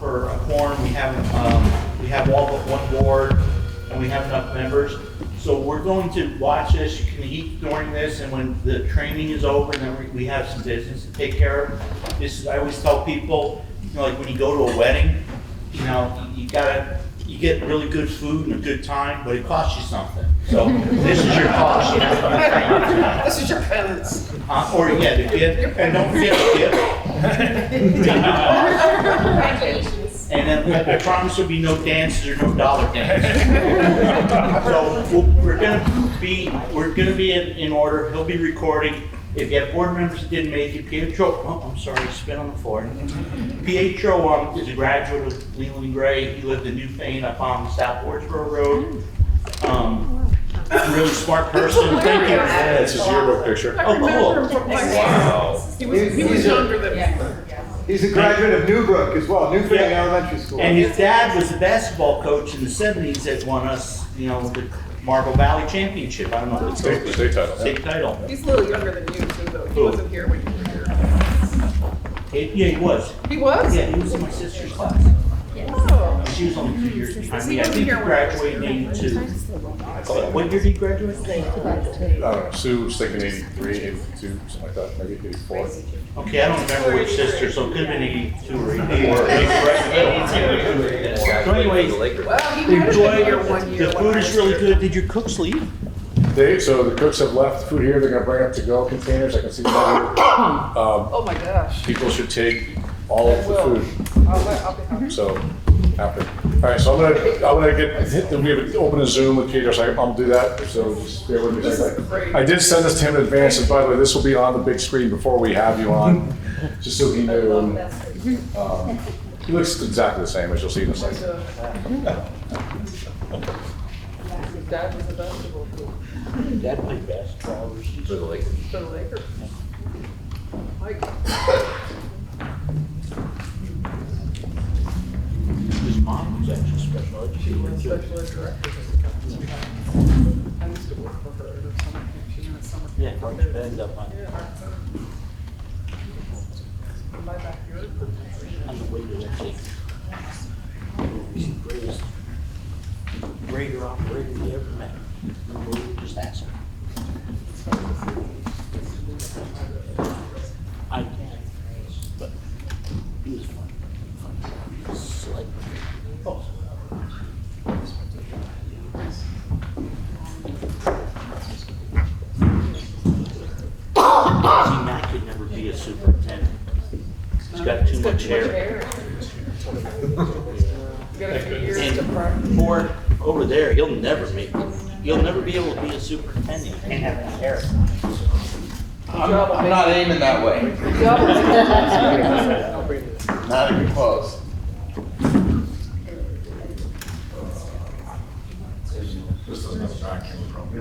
for a quorum. We have all but one board, and we have enough members. So we're going to watch this. You can eat during this, and when the training is over, and then we have some business to take care of. I always tell people, like when you go to a wedding, you get really good food and a good time, but it costs you something. So this is your cost. This is your penance. Or the gift, and don't forget the gift. And then I promise there'll be no dances or no dollar dances. So we're gonna be in order. He'll be recording. If you have board members that didn't make it, Pietro, I'm sorry, spit on the floor. Pietro is a graduate of Leland Gray. He lived in Newbrook up on South Wardsboro Road. Really smart person. Thank you. That's his yearbook picture. Oh, cool. Wow. He was younger than me. He's a graduate of Newbrook as well, Newbrook Elementary School. And his dad was the basketball coach in the 70s that won us, the Marlboro Valley Championship. I don't know. State title. State title. He's a little younger than you too, though. He wasn't here when you were here. Yeah, he was. He was? Yeah, he was in my sister's class. Oh. She was only 2 years behind me. I think he graduated in 82. What year did he graduate? Sue was thinking 83, 82, something like that, maybe 84. Okay, I don't remember which sister, so it could have been 82 or 84. So anyways, Well, he might have been here 1 year. the food is really good. Did your cooks leave? So the cooks have left food here. They're going to bring up to-go containers. I can see that here. Oh my gosh. People should take all of the food. I'll be happy. So after. All right, so I'm gonna we have to open a Zoom with Peter, so I'll do that. So just bear with me. This is great. I did send this to him in advance, and by the way, this will be on the big screen before we have you on, just so he knew. He looks exactly the same as you'll see in a second. His dad was a basketball coach Dad played basketball overseas. for the Lakers. Mike. His mom was actually special She was education. special ed director. I used to work for her in the summer camp. She was in a summer camp. Yeah, Coach Bend up on In my backyard. the way to that thing. He's the greatest grader operator you ever met. Just ask him. I can't, but he was fun. Slick. Oh. See, Matt could never be a superintendent. He's got too much hair. You got a few years to practice. And for over there, he'll never be able to be a superintendent. He can't have that hair. I'm not aiming that way. Not even close. This doesn't have a vacuum problem.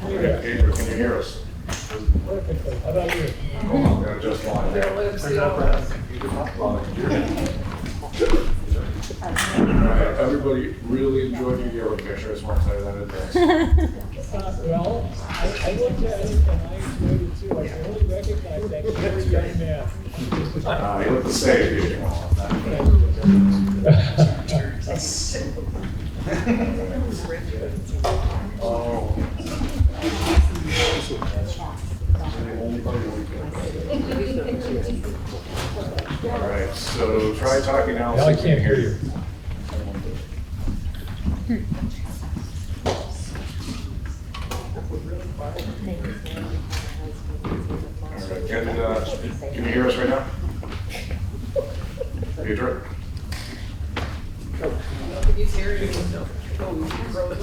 Adrian, can you hear us? How about you? I'm gonna just line there. Alright, everybody really enjoyed your yearbook picture, I just want to tell you that in advance. Well, I looked at it and I enjoyed it too. I can only recognize that very young man. You look the same, if you want. Oh. All right, so try talking now. Now I can't hear you. All right, can you hear us right now? Peter? He's here. Oh, frozen.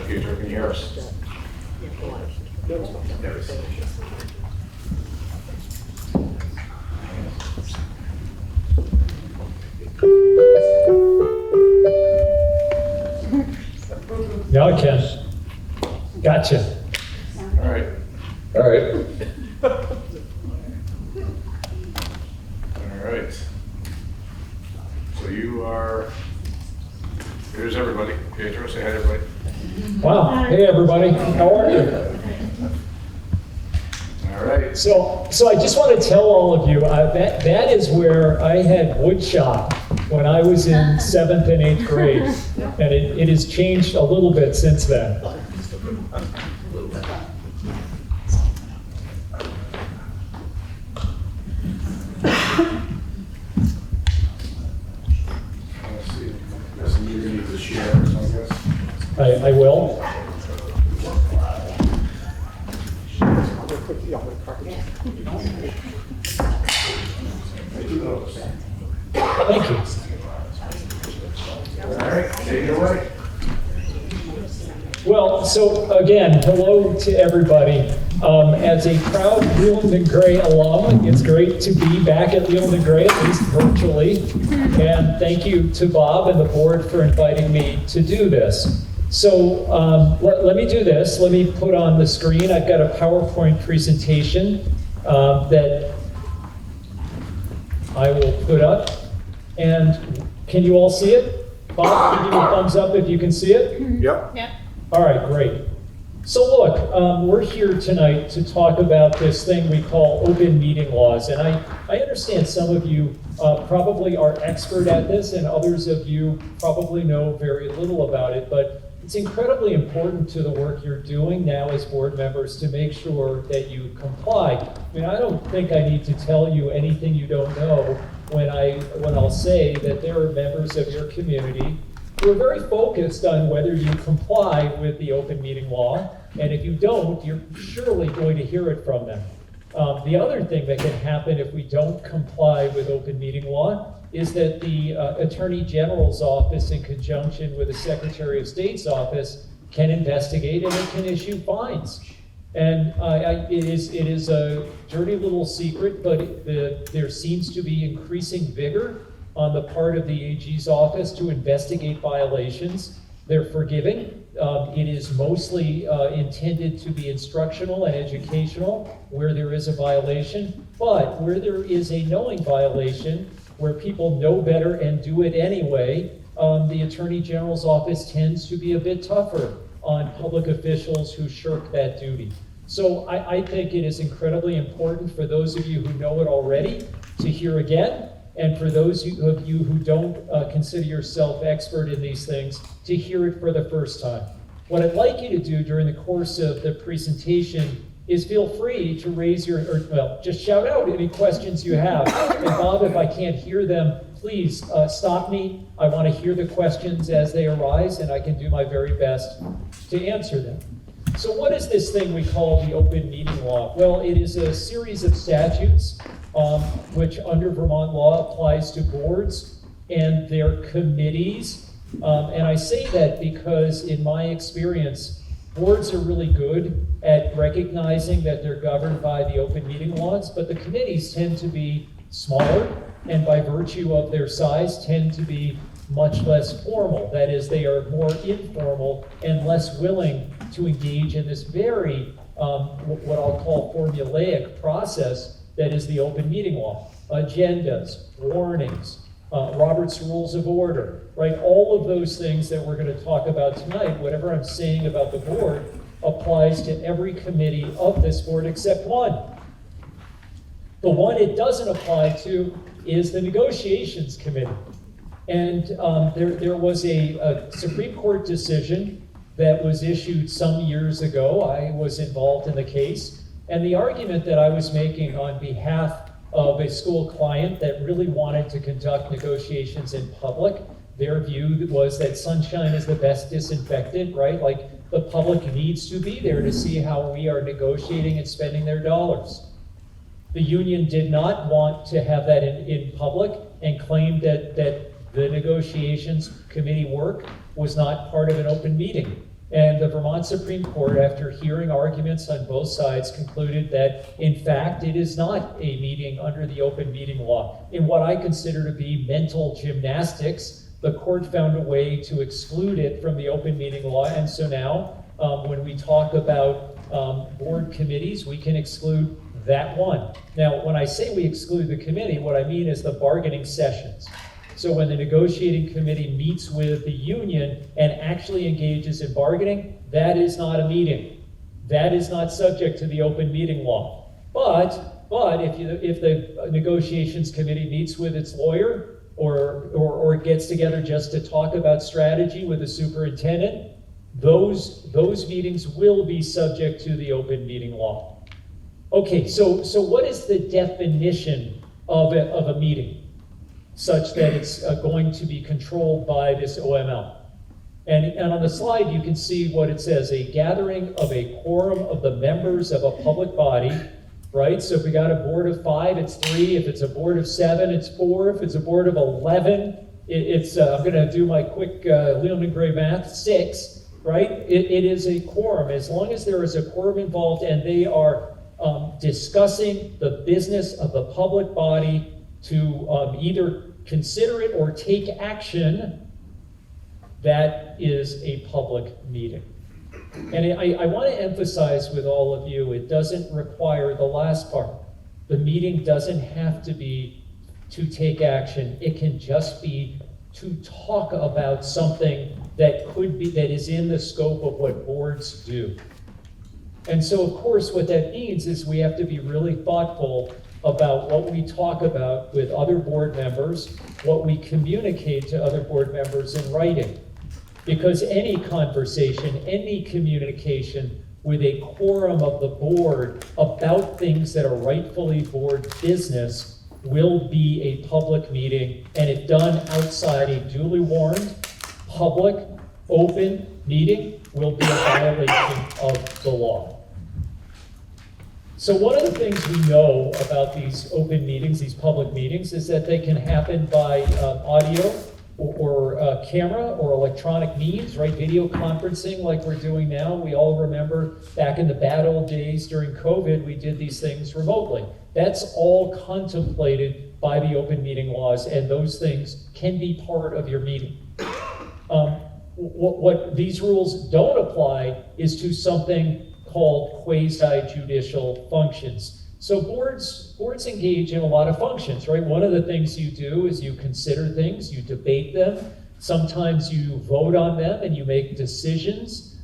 Pietro, can you hear us? Now I can. Gotcha. All right. All right. All right. So you are, here's everybody. Pietro, say hi to everybody. Wow. Hey, everybody. How are you? All right. So I just want to tell all of you, that is where I had wood shop when I was in 7th and 8th grade. And it has changed a little bit since then. Let's see. Guess you need to share, so I guess. I will. Thank you. All right, take it away. Well, so again, hello to everybody. As a proud Leland Gray alum, it's great to be back at Leland Gray, at least virtually. And thank you to Bob and the board for inviting me to do this. So let me do this. Let me put on the screen. I've got a PowerPoint presentation that I will put up. And can you all see it? Bob, can you give me a thumbs up if you can see it? Yep. All right, great. So look, we're here tonight to talk about this thing we call open meeting laws. And I understand some of you probably are expert at this and others of you probably know very little about it, but it's incredibly important to the work you're doing now as board members to make sure that you comply. I mean, I don't think I need to tell you anything you don't know when I'll say that there are members of your community who are very focused on whether you comply with the open meeting law, and if you don't, you're surely going to hear it from them. The other thing that can happen if we don't comply with open meeting law is that the Attorney General's office, in conjunction with the Secretary of State's office, can investigate and it can issue fines. And it is a dirty little secret, but there seems to be increasing vigor on the part of the AG's office to investigate violations. They're forgiving. It is mostly intended to be instructional and educational where there is a violation, but where there is a knowing violation, where people know better and do it anyway, the Attorney General's office tends to be a bit tougher on public officials who shirk that duty. So I think it is incredibly important for those of you who know it already to hear again, and for those of you who don't consider yourself expert in these things, to hear it for the first time. What I'd like you to do during the course of the presentation is feel free to raise just shout out any questions you have. And Bob, if I can't hear them, please stop me. I want to hear the questions as they arise, and I can do my very best to answer them. So what is this thing we call the open meeting law? Well, it is a series of statutes which under Vermont law applies to boards and their committees. And I say that because in my experience, boards are really good at recognizing that they're governed by the open meeting laws, but the committees tend to be smaller and by virtue of their size tend to be much less formal. That is, they are more informal and less willing to engage in this very, what I'll call formulaic process that is the open meeting law. Agendas, warnings, Robert's Rules of Order, right? All of those things that we're going to talk about tonight, whatever I'm saying about the board, applies to every committee of this board except one. The one it doesn't apply to is the Negotiations Committee. And there was a Supreme Court decision that was issued some years ago. I was involved in the case. And the argument that I was making on behalf of a school client that really wanted to conduct negotiations in public, their view was that sunshine is the best disinfectant, right? Like the public needs to be there to see how we are negotiating and spending their dollars. The union did not want to have that in public and claimed that the negotiations committee work was not part of an open meeting. And the Vermont Supreme Court, after hearing arguments on both sides, concluded that, in fact, it is not a meeting under the open meeting law. In what I consider to be mental gymnastics, the court found a way to exclude it from the open meeting law. And so now, when we talk about board committees, we can exclude that one. Now, when I say we exclude the committee, what I mean is the bargaining sessions. So when the negotiating committee meets with the union and actually engages in bargaining, that is not a meeting. That is not subject to the open meeting law. But if the negotiations committee meets with its lawyer or gets together just to talk about strategy with the superintendent, those meetings will be subject to the open meeting law. Okay, so what is the definition of a meeting such that it's going to be controlled by this OML? And on the slide, you can see what it says: a gathering of a quorum of the members of a public body, right? So if we got a board of 5, it's 3. If it's a board of 7, it's 4. If it's a board of 11, it's I'm gonna do my quick Leland Gray math, 6, right? It is a quorum, as long as there is a quorum involved and they are discussing the business of the public body to either consider it or take action. That is a public meeting. And I want to emphasize with all of you, it doesn't require the last part. The meeting doesn't have to be to take action. It can just be to talk about something that is in the scope of what boards do. And so, of course, what that means is we have to be really thoughtful about what we talk about with other board members, what we communicate to other board members in writing. Because any conversation, any communication with a quorum of the board about things that are rightfully board business will be a public meeting, and if done outside a duly warned, public, open meeting, will be a violation of the law. So one of the things we know about these open meetings, these public meetings, is that they can happen by audio or camera or electronic means, right? Video conferencing like we're doing now. We all remember back in the bad old days during COVID, we did these things remotely. That's all contemplated by the open meeting laws, and those things can be part of your meeting. What these rules don't apply is to something called quasi-judicial functions. So boards engage in a lot of functions, right? One of the things you do is you consider things, you debate them. Sometimes you vote on them and you make decisions.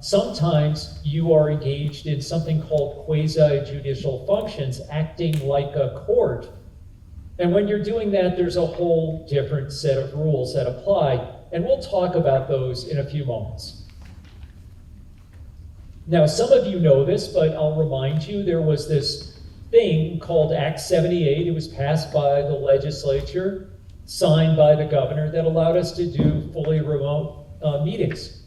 Sometimes you are engaged in something called quasi-judicial functions, acting like a court. And when you're doing that, there's a whole different set of rules that apply. And we'll talk about those in a few moments. Now, some of you know this, but I'll remind you, there was this thing called Act 78. It was passed by the legislature, signed by the governor, that allowed us to do fully remote meetings.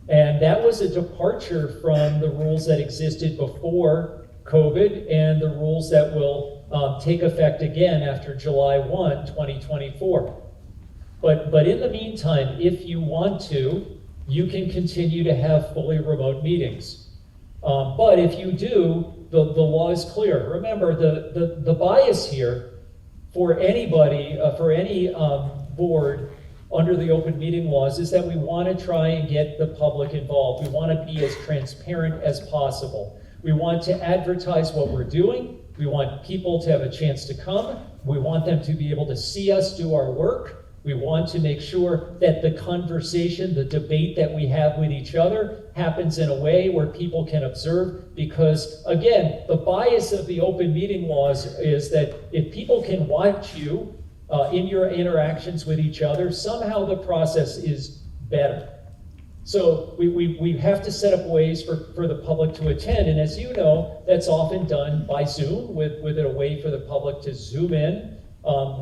And that was a departure from the rules that existed before COVID and the rules that will take effect again after July 1, 2024. But in the meantime, if you want to, you can continue to have fully remote meetings. But if you do, the law is clear. Remember, the bias here for anybody, for any board under the open meeting laws is that we want to try and get the public involved. We want to be as transparent as possible. We want to advertise what we're doing. We want people to have a chance to come. We want them to be able to see us do our work. We want to make sure that the conversation, the debate that we have with each other happens in a way where people can observe, because again, the bias of the open meeting laws is that if people can watch you in your interactions with each other, somehow the process is better. So we have to set up ways for the public to attend, and as you know, that's often done by Zoom with a way for the public to zoom in.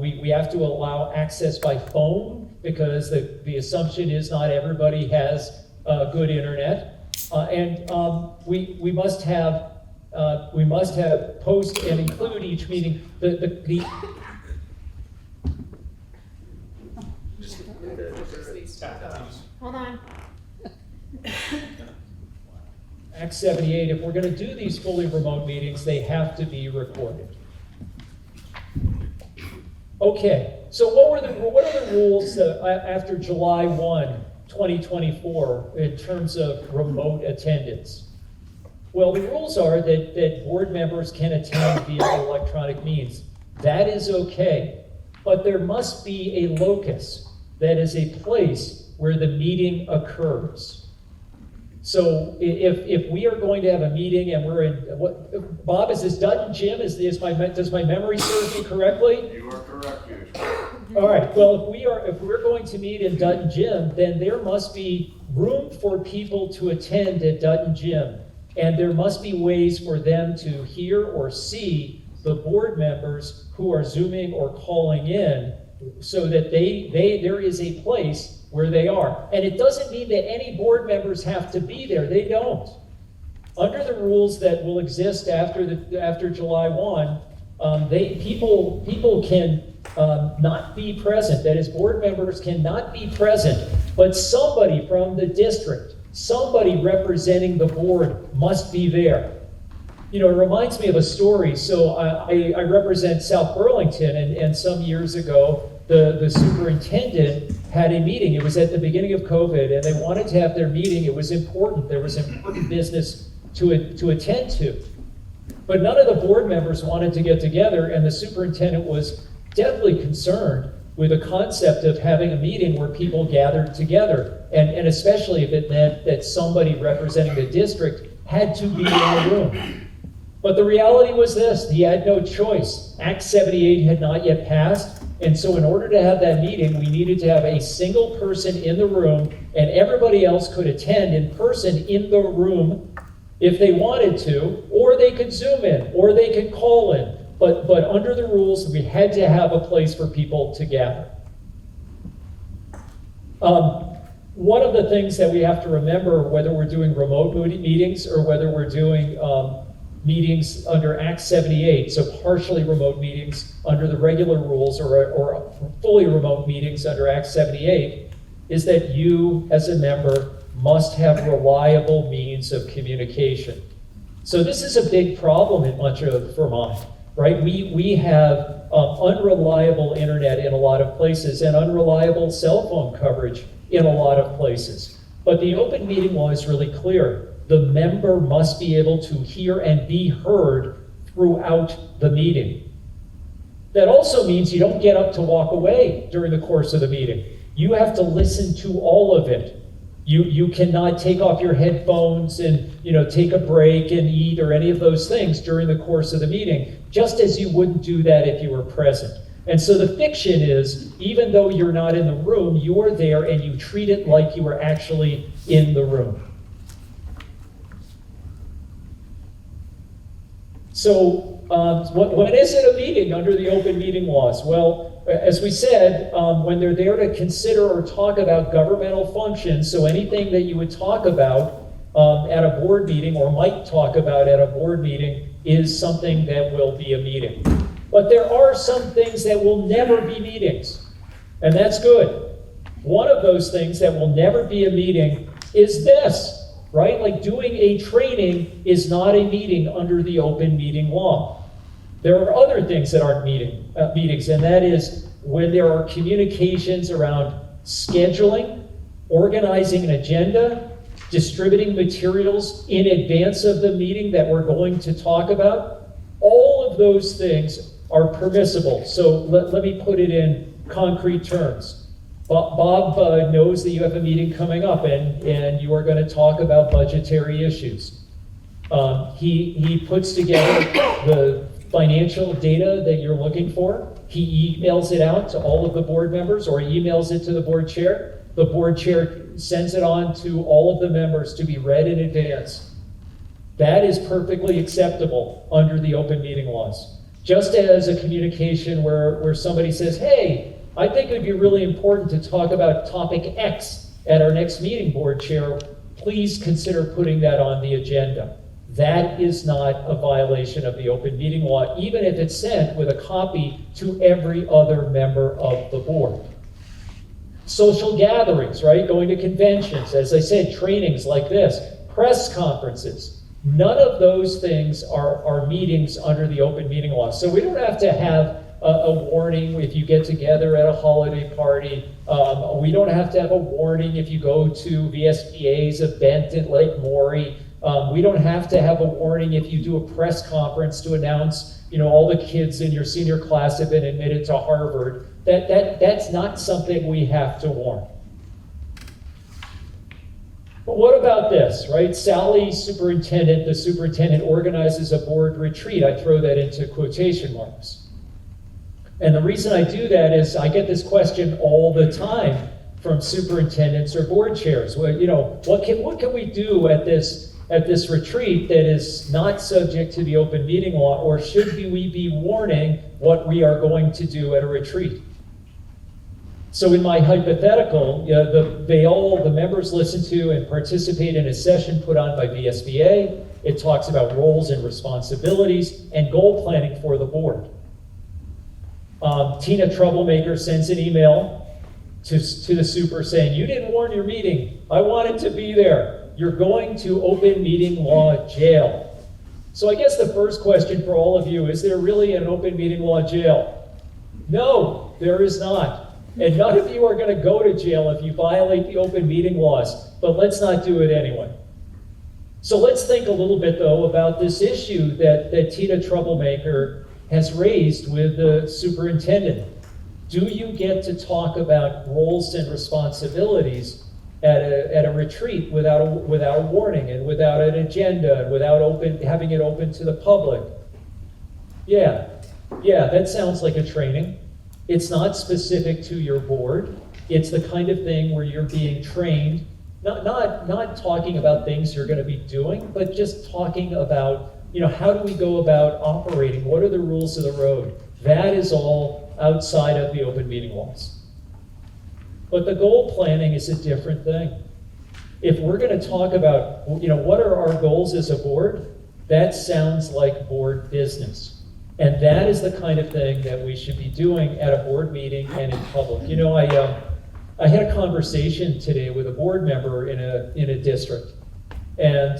We have to allow access by phone because the assumption is not everybody has good internet, and we must have post and include each meeting Hold on. Act 78, if we're going to do these fully remote meetings, they have to be recorded. Okay, so what are the rules after July 1, 2024 in terms of remote attendance? Well, the rules are that board members can attend via electronic means. That is okay, but there must be a locus, that is a place where the meeting occurs. So if we are going to have a meeting and we're in, Bob, is this Dutton Gym? Does my memory serve me correctly? You are correct, All right, well, if we're going to meet in Dutton Gym, then there must be room for people to attend at Dutton Gym. And there must be ways for them to hear or see the board members who are Zooming or calling in, so that there is a place where they are. And it doesn't mean that any board members have to be there. They don't. Under the rules that will exist after July 1, people can not be present. That is, board members cannot be present, but somebody from the district, somebody representing the board must be there. You know, it reminds me of a story. So I represent South Burlington, and some years ago, the superintendent had a meeting. It was at the beginning of COVID, and they wanted to have their meeting. It was important. There was important business to attend to. But none of the board members wanted to get together, and the superintendent was deathly concerned with the concept of having a meeting where people gathered together, and especially if it meant that somebody representing the district had to be in the room. But the reality was this: he had no choice. Act 78 had not yet passed, and so in order to have that meeting, we needed to have a single person in the room, and everybody else could attend in person in the room if they wanted to, or they could Zoom in, or they could call in. But under the rules, we had to have a place for people to gather. One of the things that we have to remember, whether we're doing remote meetings or whether we're doing meetings under Act 78, so partially remote meetings under the regular rules or fully remote meetings under Act 78, is that you as a member must have reliable means of communication. So this is a big problem in much of Vermont, right? We have unreliable internet in a lot of places and unreliable cell phone coverage in a lot of places. But the open meeting law is really clear. The member must be able to hear and be heard throughout the meeting. That also means you don't get up to walk away during the course of the meeting. You have to listen to all of it. You cannot take off your headphones and take a break and eat or any of those things during the course of the meeting, just as you wouldn't do that if you were present. And so the fiction is, even though you're not in the room, you are there and you treat it like you were actually in the room. So when is it a meeting under the open meeting laws? Well, as we said, when they're there to consider or talk about governmental functions, so anything that you would talk about at a board meeting or might talk about at a board meeting is something that will be a meeting. But there are some things that will never be meetings, and that's good. One of those things that will never be a meeting is this, right? Like doing a training is not a meeting under the open meeting law. There are other things that aren't meetings, and that is when there are communications around scheduling, organizing an agenda, distributing materials in advance of the meeting that we're going to talk about. All of those things are permissible. So let me put it in concrete terms. Bob knows that you have a meeting coming up and you are going to talk about budgetary issues. He puts together the financial data that you're looking for. He emails it out to all of the board members, or he emails it to the board chair. The board chair sends it on to all of the members to be read in advance. That is perfectly acceptable under the open meeting laws. Just as a communication where somebody says, hey, I think it would be really important to talk about topic X at our next meeting, board chair. Please consider putting that on the agenda. That is not a violation of the open meeting law, even if it's sent with a copy to every other member of the board. Social gatherings, right? Going to conventions, as I said, trainings like this, press conferences. None of those things are meetings under the open meeting law. So we don't have to have a warning if you get together at a holiday party. We don't have to have a warning if you go to VSBA's event at Lake Maury. We don't have to have a warning if you do a press conference to announce, all the kids in your senior class have been admitted to Harvard. That's not something we have to warn. But what about this, right? Sally, the superintendent organizes a board retreat. I throw that into quotation marks. And the reason I do that is I get this question all the time from superintendents or board chairs. Well, what can we do at this retreat that is not subject to the open meeting law, or should we be warning what we are going to do at a retreat? So in my hypothetical, the members listen to and participate in a session put on by VSBA. It talks about roles and responsibilities and goal planning for the board. Tina Troublemaker sends an email to the super saying, you didn't warn your meeting. I wanted to be there. You're going to open meeting law jail. So I guess the first question for all of you, is there really an open meeting law jail? No, there is not. And none of you are going to go to jail if you violate the open meeting laws, but let's not do it anyway. So let's think a little bit, though, about this issue that Tina Troublemaker has raised with the superintendent. Do you get to talk about roles and responsibilities at a retreat without a warning and without an agenda and without having it open to the public? Yeah, that sounds like a training. It's not specific to your board. It's the kind of thing where you're being trained, not talking about things you're going to be doing, but just talking about, how do we go about operating? What are the rules of the road? That is all outside of the open meeting laws. But the goal planning is a different thing. If we're going to talk about, what are our goals as a board, that sounds like board business. And that is the kind of thing that we should be doing at a board meeting and in public. I had a conversation today with a board member in a district, and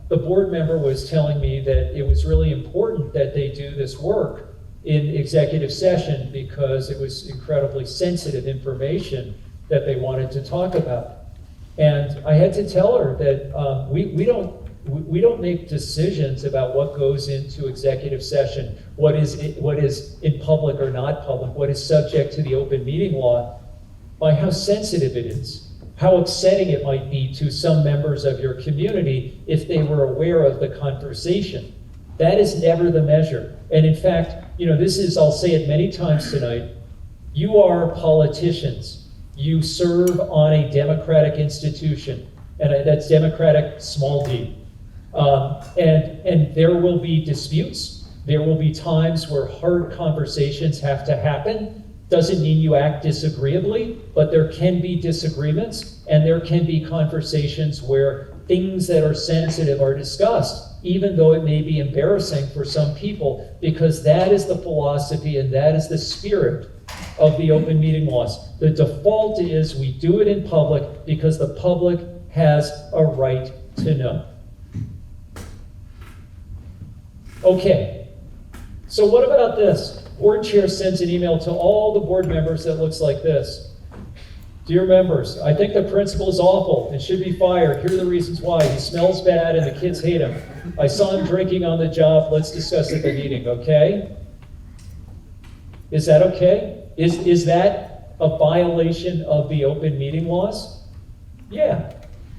the board member was telling me that it was really important that they do this work in executive session because it was incredibly sensitive information that they wanted to talk about. And I had to tell her that we don't make decisions about what goes into executive session, what is in public or not public, what is subject to the open meeting law, by how sensitive it is, how upsetting it might be to some members of your community if they were aware of the conversation. That is never the measure. And in fact, this is, I'll say it many times tonight, you are politicians. You serve on a democratic institution, and that's democratic, small d. And there will be disputes. There will be times where hard conversations have to happen. Doesn't mean you act disagreeably, but there can be disagreements, and there can be conversations where things that are sensitive are discussed, even though it may be embarrassing for some people, because that is the philosophy and that is the spirit of the open meeting laws. The default is we do it in public because the public has a right to know. Okay, so what about this? Board chair sends an email to all the board members that looks like this. Dear members, I think the principal is awful and should be fired. Here are the reasons why. He smells bad and the kids hate him. I saw him drinking on the job. Let's discuss at the meeting, okay? Is that okay? Is that a violation of the open meeting laws? Yeah,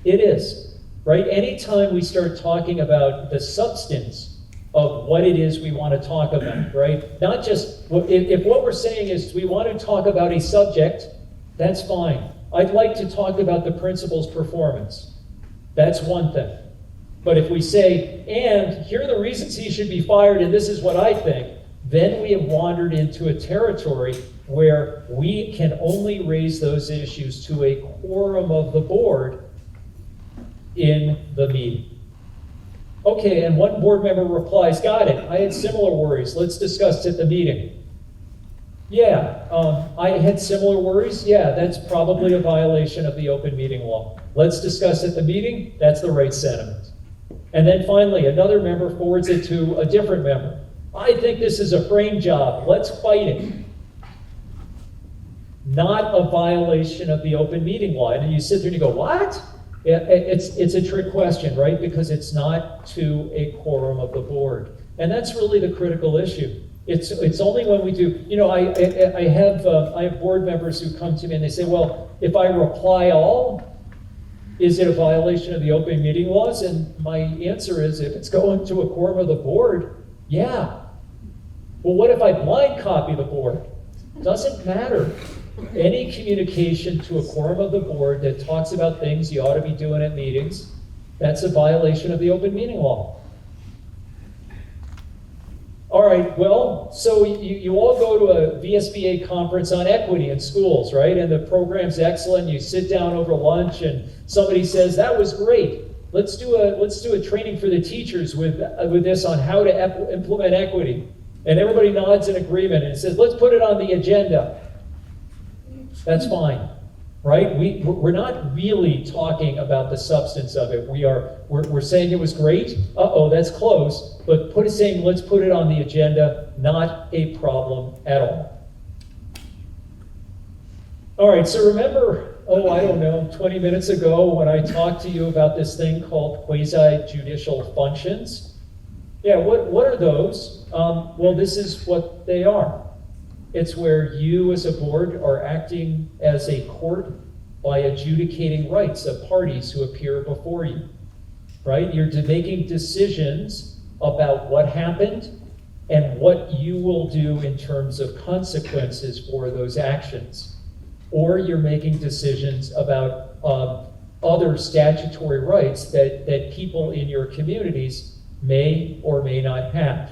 it is, right? Anytime we start talking about the substance of what it is we want to talk about, right? Not just, if what we're saying is we want to talk about a subject, that's fine. I'd like to talk about the principal's performance. That's one thing. But if we say, and here are the reasons he should be fired, and this is what I think, then we have wandered into a territory where we can only raise those issues to a quorum of the board in the meeting. Okay, and one board member replies, got it, I had similar worries, let's discuss at the meeting. Yeah, I had similar worries. Yeah, that's probably a violation of the open meeting law. Let's discuss at the meeting. That's the right sentiment. And then finally, another member forwards it to a different member. I think this is a frame job. Let's fight it. Not a violation of the open meeting law. And you sit there and you go, what? It's a trick question, right? Because it's not to a quorum of the board. And that's really the critical issue. It's only when we do, you know, I have board members who come to me and they say, well, if I reply all, is it a violation of the open meeting laws? And my answer is, if it's going to a quorum of the board, yeah. Well, what if I blind copy the board? Doesn't matter. Any communication to a quorum of the board that talks about things you ought to be doing at meetings, that's a violation of the open meeting law. All right, well, so you all go to a VSBA conference on equity in schools, right? And the program's excellent. You sit down over lunch and somebody says, that was great. Let's do a training for the teachers with this on how to implement equity. And everybody nods in agreement and says, let's put it on the agenda. That's fine, right? We're not really talking about the substance of it. We're saying it was great. Uh-oh, that's close. But saying let's put it on the agenda, not a problem at all. All right, so remember, I don't know, 20 minutes ago when I talked to you about this thing called quasi-judicial functions? Yeah, what are those? Well, this is what they are. It's where you as a board are acting as a court by adjudicating rights of parties who appear before you, right? You're making decisions about what happened and what you will do in terms of consequences for those actions. Or you're making decisions about other statutory rights that people in your communities may or may not have.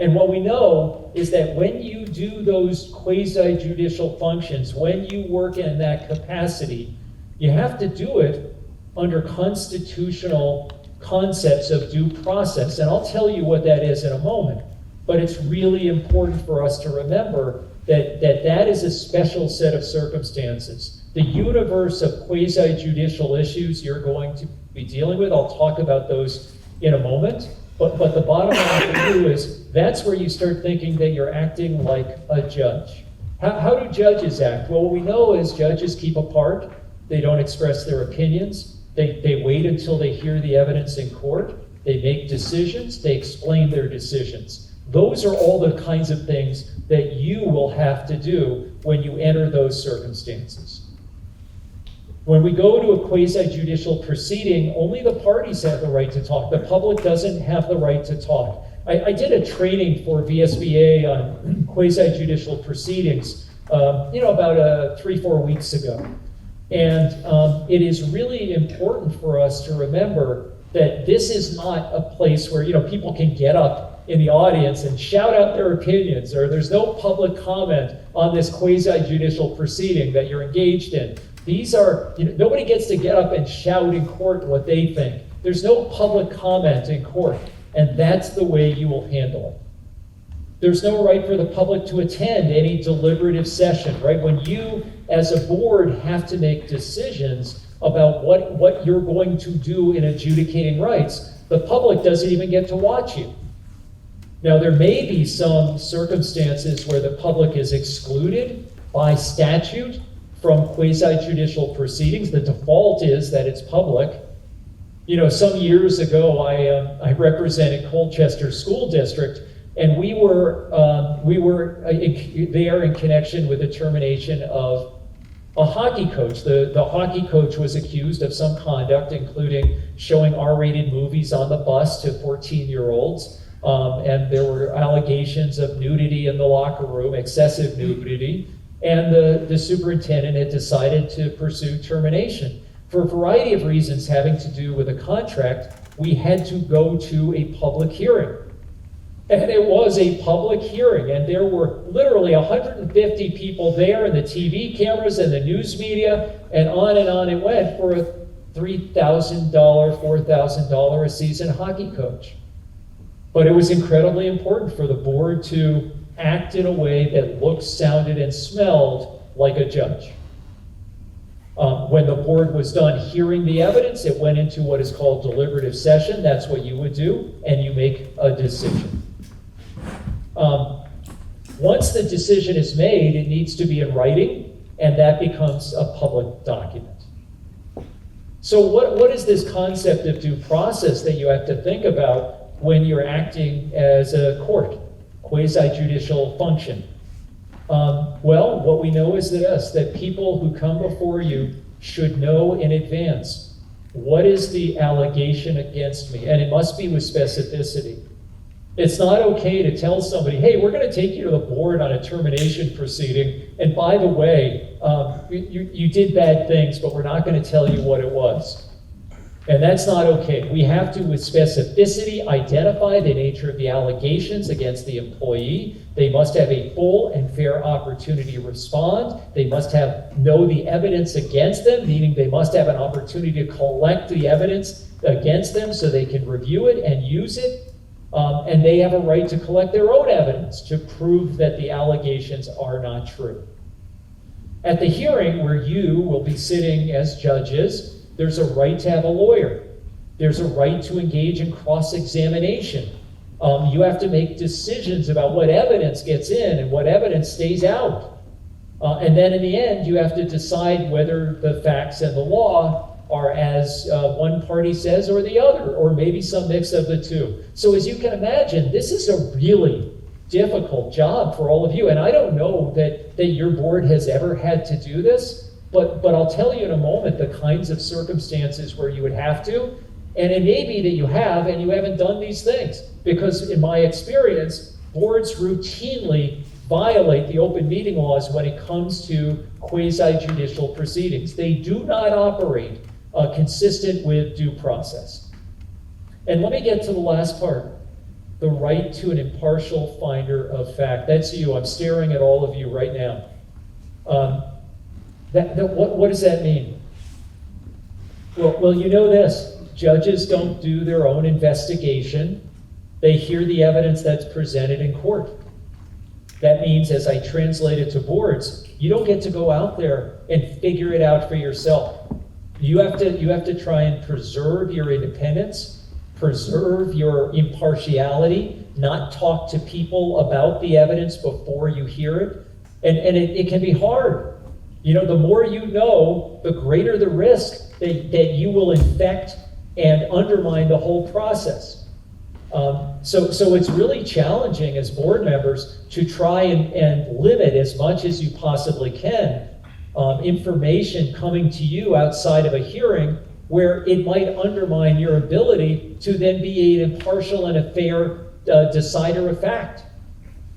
And what we know is that when you do those quasi-judicial functions, when you work in that capacity, you have to do it under constitutional concepts of due process. And I'll tell you what that is in a moment. But it's really important for us to remember that is a special set of circumstances. The universe of quasi-judicial issues you're going to be dealing with, I'll talk about those in a moment. But the bottom line for you is that's where you start thinking that you're acting like a judge. How do judges act? Well, what we know is judges keep apart. They don't express their opinions. They wait until they hear the evidence in court. They make decisions. They explain their decisions. Those are all the kinds of things that you will have to do when you enter those circumstances. When we go to a quasi-judicial proceeding, only the parties have the right to talk. The public doesn't have the right to talk. I did a training for VSBA on quasi-judicial proceedings, about 3-4 weeks ago. And it is really important for us to remember that this is not a place where people can get up in the audience and shout out their opinions, or there's no public comment on this quasi-judicial proceeding that you're engaged in. These are, nobody gets to get up and shout in court what they think. There's no public comment in court, and that's the way you will handle it. There's no right for the public to attend any deliberative session, right? When you, as a board, have to make decisions about what you're going to do in adjudicating rights, the public doesn't even get to watch you. Now, there may be some circumstances where the public is excluded by statute from quasi-judicial proceedings. The default is that it's public. Some years ago, I represented Colchester School District, and we were there in connection with the termination of a hockey coach. The hockey coach was accused of some conduct, including showing R-rated movies on the bus to 14-year-olds. And there were allegations of nudity in the locker room, excessive nudity. And the superintendent had decided to pursue termination. For a variety of reasons having to do with a contract, we had to go to a public hearing. And it was a public hearing, and there were literally 150 people there, and the TV cameras and the news media, and on it went for a $3,000, $4,000 a season hockey coach. But it was incredibly important for the board to act in a way that looked, sounded, and smelled like a judge. When the board was done hearing the evidence, it went into what is called deliberative session. That's what you would do, and you make a decision. Once the decision is made, it needs to be in writing, and that becomes a public document. So what is this concept of due process that you have to think about when you're acting as a court, quasi-judicial function? Well, what we know is this, that people who come before you should know in advance, what is the allegation against me? And it must be with specificity. It's not okay to tell somebody, hey, we're going to take you to the board on a termination proceeding, and by the way, you did bad things, but we're not going to tell you what it was. And that's not okay. We have to, with specificity, identify the nature of the allegations against the employee. They must have a full and fair opportunity to respond. They must know the evidence against them, meaning they must have an opportunity to collect the evidence against them so they can review it and use it. And they have a right to collect their own evidence to prove that the allegations are not true. At the hearing where you will be sitting as judges, there's a right to have a lawyer. There's a right to engage in cross-examination. You have to make decisions about what evidence gets in and what evidence stays out. And then in the end, you have to decide whether the facts and the law are as one party says or the other, or maybe some mix of the two. So as you can imagine, this is a really difficult job for all of you. And I don't know that your board has ever had to do this, but I'll tell you in a moment the kinds of circumstances where you would have to. And it may be that you have and you haven't done these things. Because in my experience, boards routinely violate the open meeting laws when it comes to quasi-judicial proceedings. They do not operate consistent with due process. And let me get to the last part, the right to an impartial finder of fact. That's you. I'm staring at all of you right now. What does that mean? Well, you know this. Judges don't do their own investigation. They hear the evidence that's presented in court. That means, as I translate it to boards, you don't get to go out there and figure it out for yourself. You have to try and preserve your independence, preserve your impartiality, not talk to people about the evidence before you hear it. And it can be hard. You know, the more you know, the greater the risk that you will infect and undermine the whole process. So it's really challenging as board members to try and limit as much as you possibly can information coming to you outside of a hearing where it might undermine your ability to then be an impartial and a fair decider of fact.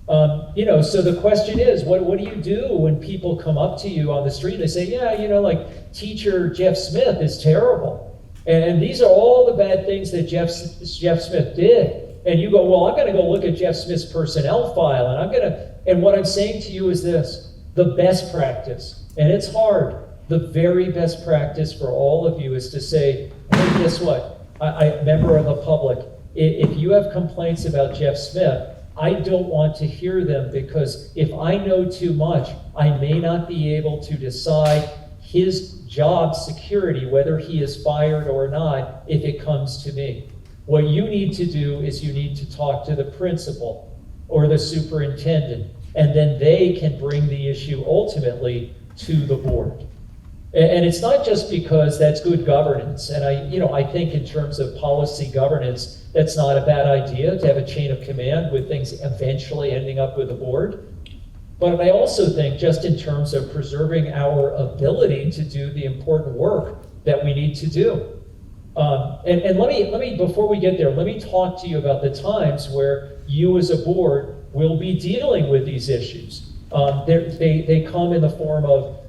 So the question is, what do you do when people come up to you on the street and they say, yeah, like teacher Jeff Smith is terrible. And these are all the bad things that Jeff Smith did. And you go, well, I'm going to go look at Jeff Smith's personnel file, and what I'm saying to you is this: the best practice, and it's hard, the very best practice for all of you is to say, hey, guess what? I member of the public, if you have complaints about Jeff Smith, I don't want to hear them, because if I know too much, I may not be able to decide his job security, whether he is fired or not, if it comes to me. What you need to do is you need to talk to the principal or the superintendent, and then they can bring the issue ultimately to the board. And it's not just because that's good governance. And I think in terms of policy governance, that's not a bad idea to have a chain of command with things eventually ending up with the board. But I also think just in terms of preserving our ability to do the important work that we need to do. And let me, before we get there, let me talk to you about the times where you as a board will be dealing with these issues. They come in the form of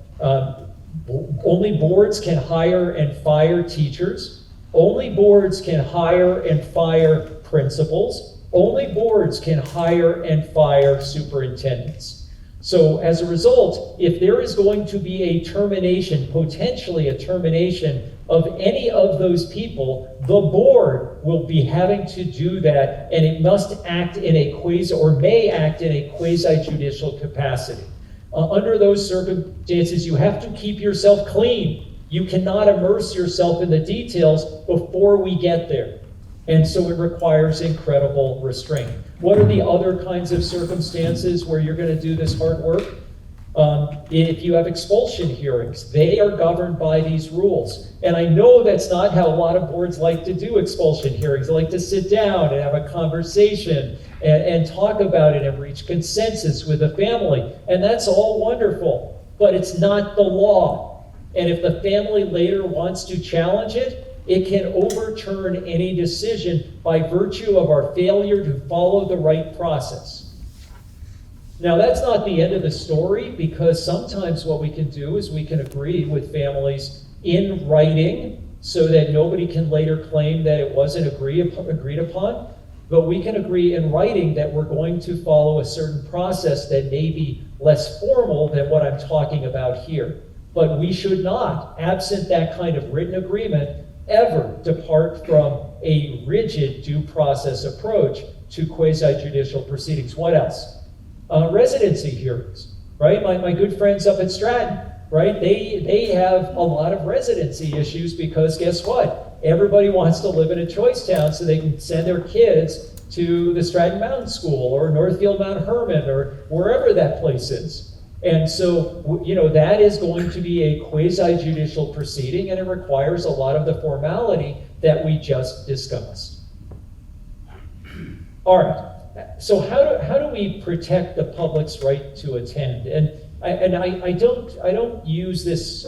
only boards can hire and fire teachers. Only boards can hire and fire principals. Only boards can hire and fire superintendents. So as a result, if there is going to be a termination, potentially a termination of any of those people, the board will be having to do that, and it must act in a quasi, or may act in a quasi-judicial capacity. Under those circumstances, you have to keep yourself clean. You cannot immerse yourself in the details before we get there. And so it requires incredible restraint. What are the other kinds of circumstances where you're going to do this hard work? If you have expulsion hearings, they are governed by these rules. And I know that's not how a lot of boards like to do expulsion hearings. They like to sit down and have a conversation and talk about it and reach consensus with the family. And that's all wonderful, but it's not the law. And if the family later wants to challenge it, it can overturn any decision by virtue of our failure to follow the right process. Now, that's not the end of the story, because sometimes what we can do is we can agree with families in writing so that nobody can later claim that it wasn't agreed upon. But we can agree in writing that we're going to follow a certain process that may be less formal than what I'm talking about here. But we should not, absent that kind of written agreement, ever depart from a rigid due process approach to quasi-judicial proceedings. What else? Residency hearings, right? My good friends up at Stratton, right? They have a lot of residency issues because guess what? Everybody wants to live in a choice town so they can send their kids to the Stratton Mountain School or Northfield Mount Hermon or wherever that place is. And so, you know, that is going to be a quasi-judicial proceeding, and it requires a lot of the formality that we just discussed. All right, so how do we protect the public's right to attend? And I don't use this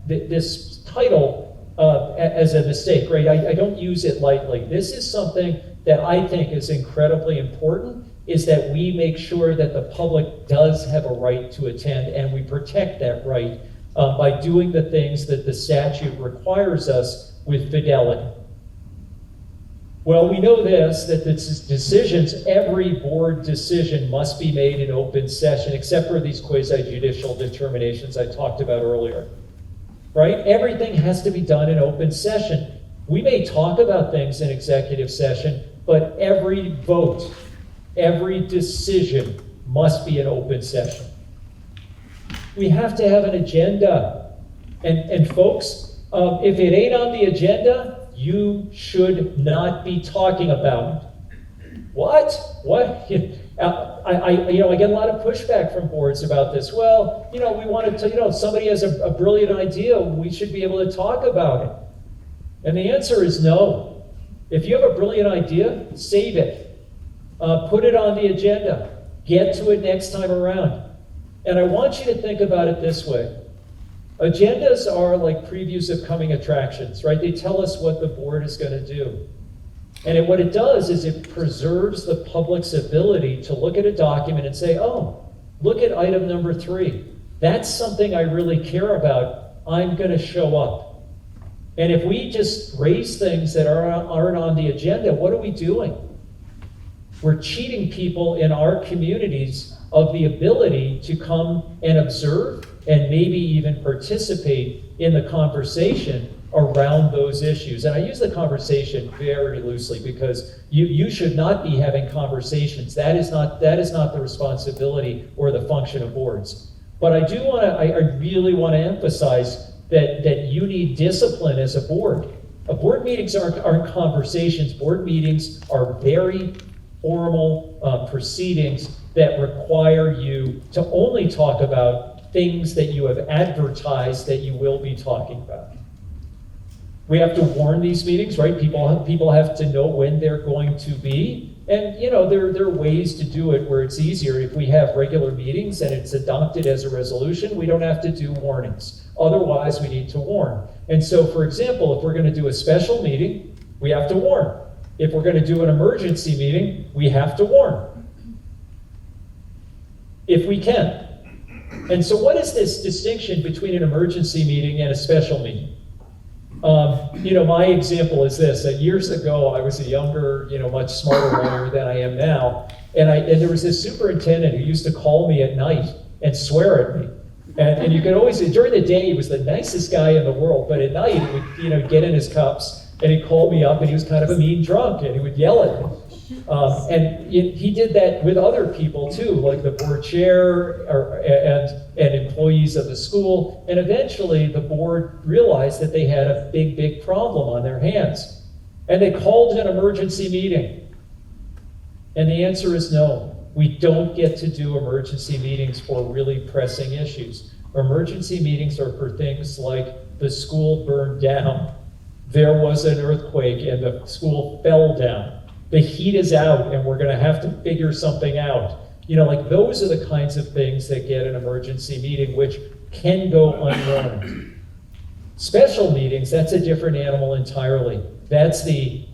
this title as a mistake, right? I don't use it lightly. This is something that I think is incredibly important, is that we make sure that the public does have a right to attend, and we protect that right by doing the things that the statute requires us with fidelity. Well, we know this, that the decisions, every board decision must be made in open session, except for these quasi-judicial determinations I talked about earlier, right? Everything has to be done in open session. We may talk about things in executive session, but every vote, every decision must be an open session. We have to have an agenda. And folks, if it ain't on the agenda, you should not be talking about it. What? I get a lot of pushback from boards about this. Well, we wanted to, if somebody has a brilliant idea, we should be able to talk about it. And the answer is no. If you have a brilliant idea, save it. Put it on the agenda. Get to it next time around. And I want you to think about it this way. Agendas are like previews of coming attractions, right? They tell us what the board is going to do. And what it does is it preserves the public's ability to look at a document and say, oh, look at item number 3. That's something I really care about. I'm going to show up. And if we just raise things that aren't on the agenda, what are we doing? We're cheating people in our communities of the ability to come and observe and maybe even participate in the conversation around those issues. And I use the conversation very loosely because you should not be having conversations. That is not the responsibility or the function of boards. But I really want to emphasize that you need discipline as a board. Board meetings aren't conversations. Board meetings are very formal proceedings that require you to only talk about things that you have advertised that you will be talking about. We have to warn these meetings, right? People have to know when they're going to be. And there are ways to do it where it's easier. If we have regular meetings and it's adopted as a resolution, we don't have to do warnings. Otherwise, we need to warn. And so, for example, if we're going to do a special meeting, we have to warn. If we're going to do an emergency meeting, we have to warn. If we can. And so what is this distinction between an emergency meeting and a special meeting? My example is this. Years ago, I was a younger, much smarter lawyer than I am now. And there was this superintendent who used to call me at night and swear at me. And you could always, during the day, he was the nicest guy in the world, but at night, he would, get in his cups, and he'd call me up, and he was kind of a mean drunk, and he would yell at me. And he did that with other people too, like the board chair and employees of the school. And eventually the board realized that they had a big problem on their hands. And they called an emergency meeting. And the answer is no. We don't get to do emergency meetings for really pressing issues. Emergency meetings are for things like the school burned down. There was an earthquake and the school fell down. The heat is out and we're gonna have to figure something out. Like those are the kinds of things that get an emergency meeting, which can go unwarned. Special meetings, that's a different animal entirely. That's the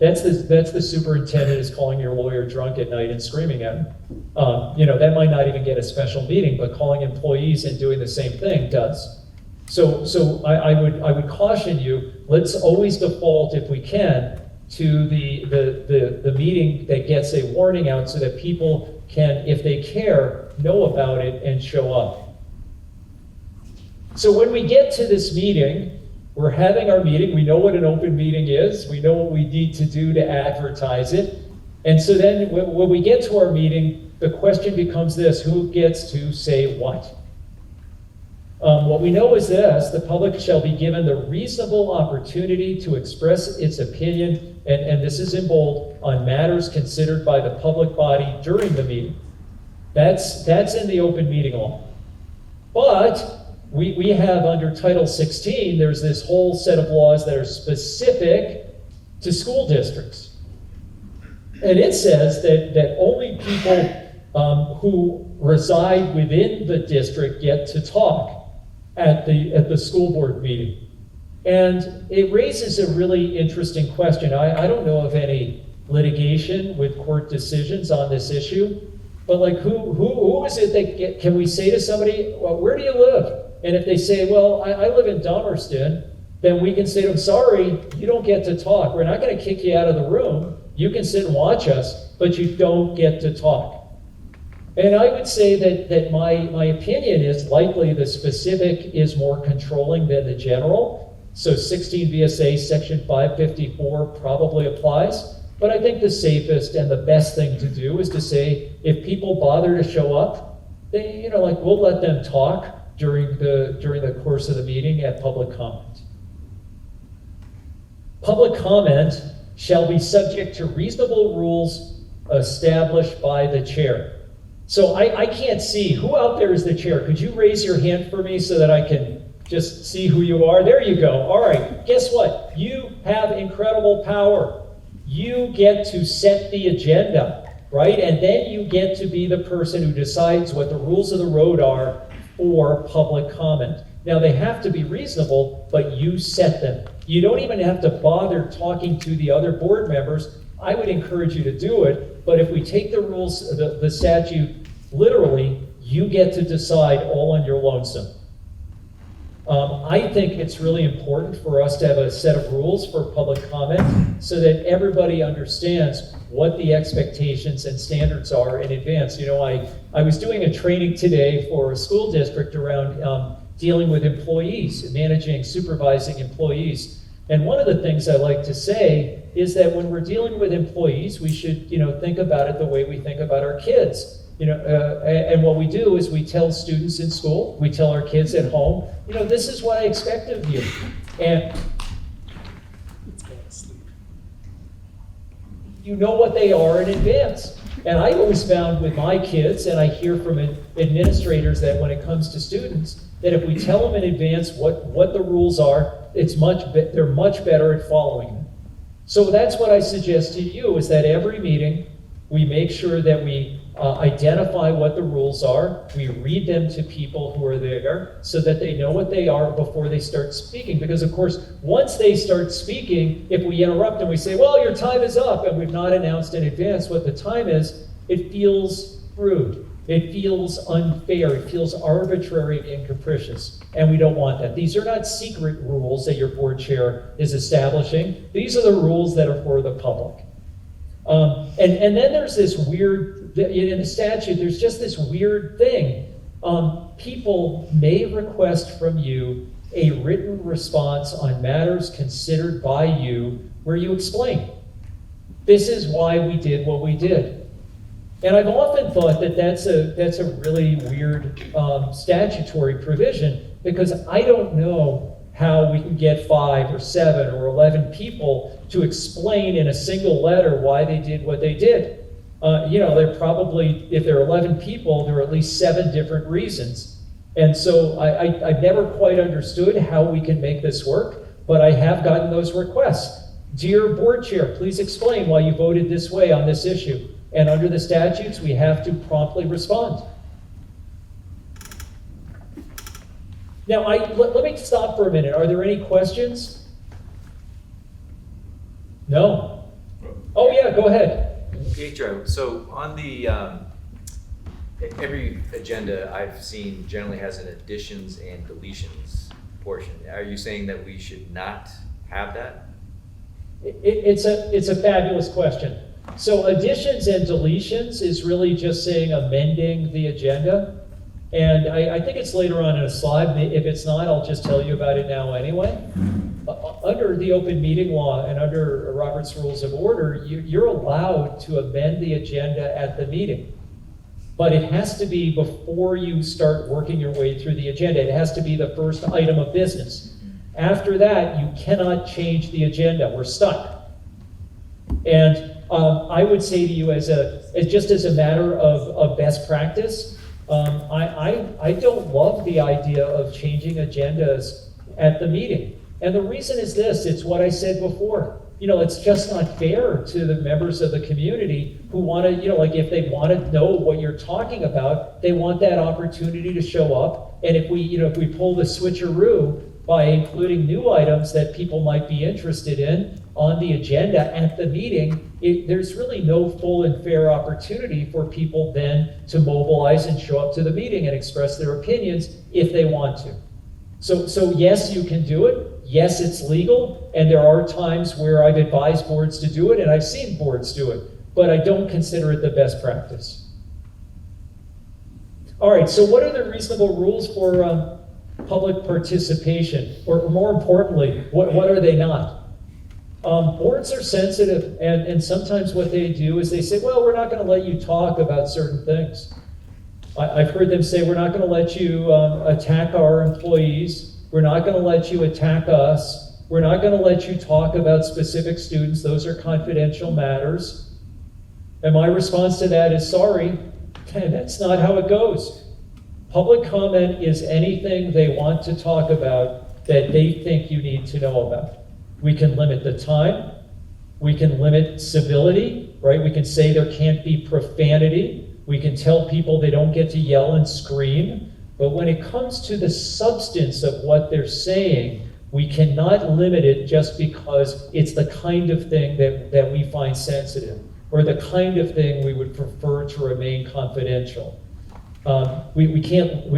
superintendent is calling your lawyer drunk at night and screaming at him. That might not even get a special meeting, but calling employees and doing the same thing does. So I would caution you, let's always default if we can to the meeting that gets a warning out so that people can, if they care, know about it and show up. So when we get to this meeting, we're having our meeting, we know what an open meeting is, we know what we need to do to advertise it, and so then when we get to our meeting, the question becomes this: who gets to say what? What we know is this: the public shall be given the reasonable opportunity to express its opinion, and this is in bold, on matters considered by the public body during the meeting. That's in the open meeting law. But we have under Title 16, there's this whole set of laws that are specific to school districts. And it says that only people who reside within the district get to talk at the school board meeting. And it raises a really interesting question. I don't know of any litigation with court decisions on this issue, but like who is it that can we say to somebody, well, where do you live? And if they say, well, I live in Dummerston, then we can say to them, sorry, you don't get to talk. We're not going to kick you out of the room. You can sit and watch us, but you don't get to talk. And I would say that my opinion is likely the specific is more controlling than the general. So 16 VSA section 554 probably applies. But I think the safest and the best thing to do is to say, if people bother to show up, they, we'll let them talk during the course of the meeting at public comment. Public comment shall be subject to reasonable rules established by the chair. So I can't see, who out there is the chair? Could you raise your hand for me so that I can just see who you are? There you go. All right, guess what? You have incredible power. You get to set the agenda, right? And then you get to be the person who decides what the rules of the road are for public comment. Now they have to be reasonable, but you set them. You don't even have to bother talking to the other board members. I would encourage you to do it, but if we take the rules, the statute literally, you get to decide all on your lonesome. I think it's really important for us to have a set of rules for public comment so that everybody understands what the expectations and standards are in advance. I was doing a training today for a school district around dealing with employees, managing, supervising employees. And one of the things I like to say is that when we're dealing with employees, we should, think about it the way we think about our kids. And what we do is we tell students in school, we tell our kids at home, this is what I expect of you. And you know what they are in advance. And I always found with my kids, and I hear from administrators that when it comes to students, that if we tell them in advance what the rules are, they're much better at following them. So that's what I suggest to you, is that every meeting, we make sure that we identify what the rules are, we read them to people who are there so that they know what they are before they start speaking. Because of course, once they start speaking, if we interrupt and we say, well, your time is up, and we've not announced in advance what the time is, it feels rude. It feels unfair. It feels arbitrary and capricious. And we don't want that. These are not secret rules that your board chair is establishing. These are the rules that are for the public. And then there's this weird, in the statute, there's just this weird thing. people may request from you a written response on matters considered by you where you explain, this is why we did what we did. And I've often thought that that's a really weird statutory provision, because I don't know how we can get 5 or 7 or 11 people to explain in a single letter why they did what they did. They're probably, if there are 11 people, there are at least 7 different reasons. And so I've never quite understood how we can make this work, but I have gotten those requests. Dear board chair, please explain why you voted this way on this issue. And under the statutes, we have to promptly respond. Now, let me stop for a minute. Are there any questions? No? Oh yeah, go ahead. Pietro, so on the, every agenda I've seen generally has an additions and deletions portion. Are you saying that we should not have that? It's a fabulous question. So additions and deletions is really just saying amending the agenda. And I think it's later on in a slide. If it's not, I'll just tell you about it now anyway. Under the open meeting law and under Robert's Rules of Order, you're allowed to amend the agenda at the meeting. But it has to be before you start working your way through the agenda. It has to be the first item of business. After that, you cannot change the agenda. We're stuck. And I would say to you, just as a matter of best practice, I don't love the idea of changing agendas at the meeting. And the reason is this, it's what I said before. It's just not fair to the members of the community who want to, if they want to know what you're talking about, they want that opportunity to show up. And if we pull the switcheroo by including new items that people might be interested in on the agenda at the meeting, there's really no full and fair opportunity for people then to mobilize and show up to the meeting and express their opinions if they want to. So yes, you can do it. Yes, it's legal. And there are times where I've advised boards to do it, and I've seen boards do it, but I don't consider it the best practice. All right, so what are the reasonable rules for public participation? Or more importantly, what are they not? Boards are sensitive, and sometimes what they do is they say, well, we're not going to let you talk about certain things. I've heard them say, we're not going to let you attack our employees. We're not going to let you attack us. We're not going to let you talk about specific students. Those are confidential matters. And my response to that is, sorry, that's not how it goes. Public comment is anything they want to talk about that they think you need to know about. We can limit the time. We can limit civility, right? We can say there can't be profanity. We can tell people they don't get to yell and scream. But when it comes to the substance of what they're saying, we cannot limit it just because it's the kind of thing that we find sensitive, or the kind of thing we would prefer to remain confidential. We can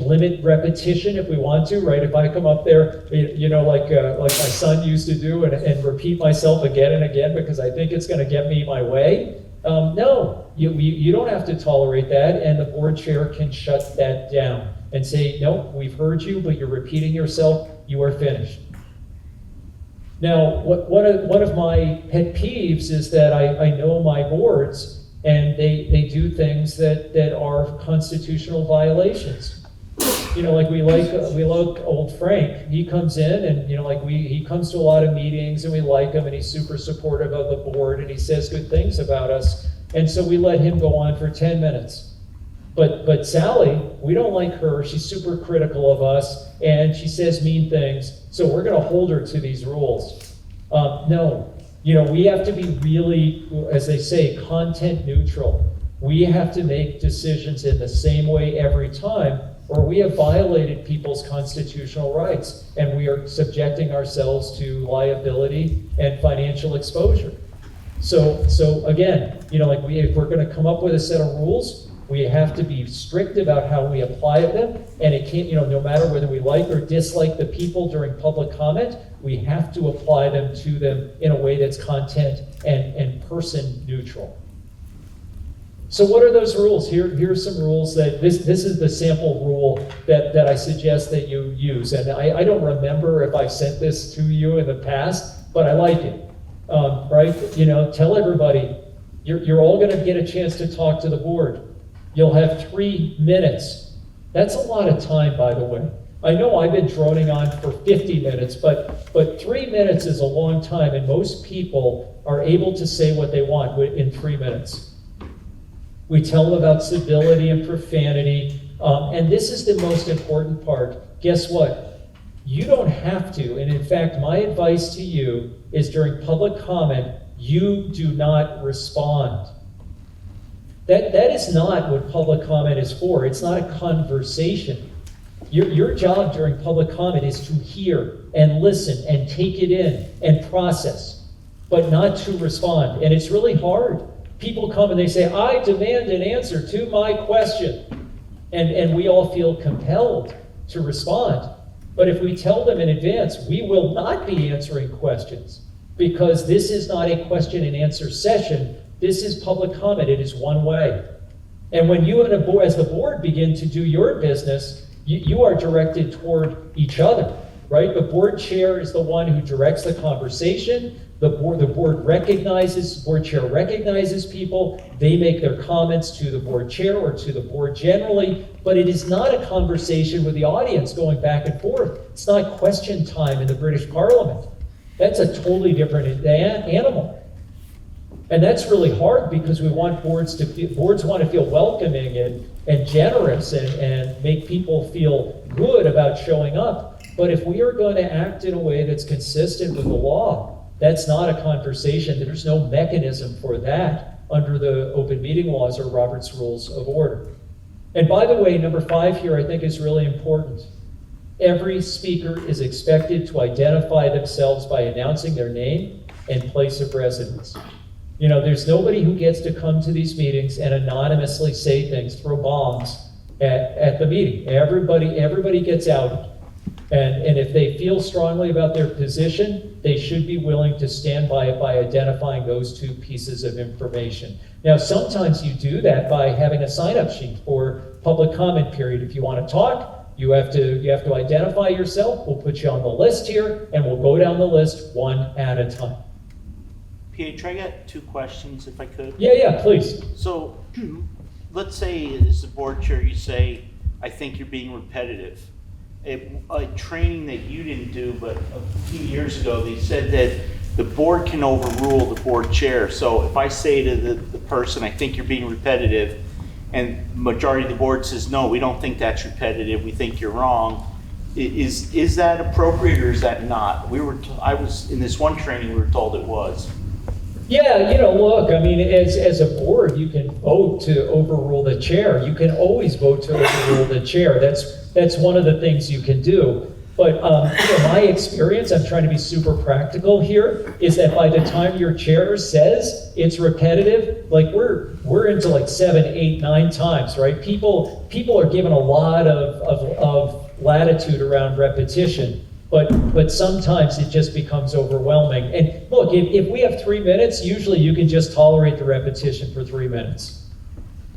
limit repetition if we want to, right? If I come up there, like my son used to do and repeat myself again and again because I think it's going to get me my way. No, you don't have to tolerate that, and the board chair can shut that down and say, no, we've heard you, but you're repeating yourself, you are finished. Now, one of my pet peeves is that I know my boards, and they do things that are constitutional violations. Like we like old Frank. He comes in and he comes to a lot of meetings and we like him and he's super supportive of the board and he says good things about us. And so we let him go on for 10 minutes. But Sally, we don't like her. She's super critical of us and she says mean things. So we're going to hold her to these rules. No. We have to be really, as they say, content neutral. We have to make decisions in the same way every time, or we have violated people's constitutional rights, and we are subjecting ourselves to liability and financial exposure. So again, if we're going to come up with a set of rules, we have to be strict about how we apply them, and it can't, no matter whether we like or dislike the people during public comment, we have to apply them to them in a way that's content and person neutral. So what are those rules? Here's some rules that, this is the sample rule that I suggest that you use. And I don't remember if I've sent this to you in the past, but I like it, right? You know, tell everybody, you're all gonna get a chance to talk to the board. You'll have 3 minutes. That's a lot of time, by the way. I know I've been droning on for 50 minutes, but 3 minutes is a long time, and most people are able to say what they want in 3 minutes. We tell them about civility and profanity, and this is the most important part. Guess what? You don't have to, and in fact, my advice to you is during public comment, you do not respond. That is not what public comment is for. It's not a conversation. Your job during public comment is to hear and listen and take it in and process, but not to respond. And it's really hard. People come and they say, I demand an answer to my question. And we all feel compelled to respond. But if we tell them in advance, we will not be answering questions, because this is not a question and answer session. This is public comment. It is one way. And when you and as the board begin to do your business, you are directed toward each other, right? The board chair is the one who directs the conversation. The board chair recognizes people. They make their comments to the board chair or to the board generally, but it is not a conversation with the audience going back and forth. It's not question time in the British Parliament. That's a totally different animal. And that's really hard, because we want boards want to feel welcoming and generous and make people feel good about showing up. But if we are going to act in a way that's consistent with the law, that's not a conversation. There's no mechanism for that under the open meeting laws or Robert's Rules of Order. And by the way, number 5 here I think is really important. Every speaker is expected to identify themselves by announcing their name and place of residence. You know, there's nobody who gets to come to these meetings and anonymously say things, throw bombs at the meeting. Everybody gets outed. And if they feel strongly about their position, they should be willing to stand by it by identifying those 2 pieces of information. Now, sometimes you do that by having a sign-up sheet for public comment period. If you want to talk, you have to identify yourself. We'll put you on the list here, and we'll go down the list one at a time. Pietro, I got 2 questions, if I could. Yeah, please. So, let's say as the board chair, you say, I think you're being repetitive. A training that you didn't do, but a few years ago, they said that the board can overrule the board chair. So if I say to the person, I think you're being repetitive, and majority of the board says, no, we don't think that's repetitive, we think you're wrong, is that appropriate or is that not? I was in this one training, we were told it was. Yeah, look, I mean, as a board, you can vote to overrule the chair. You can always vote to overrule the chair. That's one of the things you can do. But my experience, I'm trying to be super practical here, is that by the time your chair says it's repetitive, like we're into like 7, 8, 9 times, right? People are given a lot of latitude around repetition. But sometimes it just becomes overwhelming. And look, if we have 3 minutes, usually you can just tolerate the repetition for 3 minutes.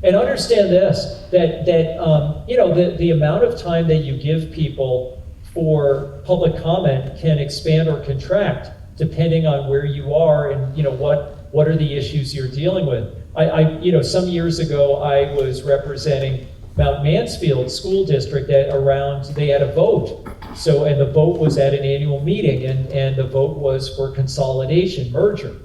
And understand this, that the amount of time that you give people for public comment can expand or contract depending on where you are and what are the issues you're dealing with. Some years ago I was representing Mount Mansfield School District they had a vote. And the vote was at an annual meeting, and the vote was for consolidation, merger.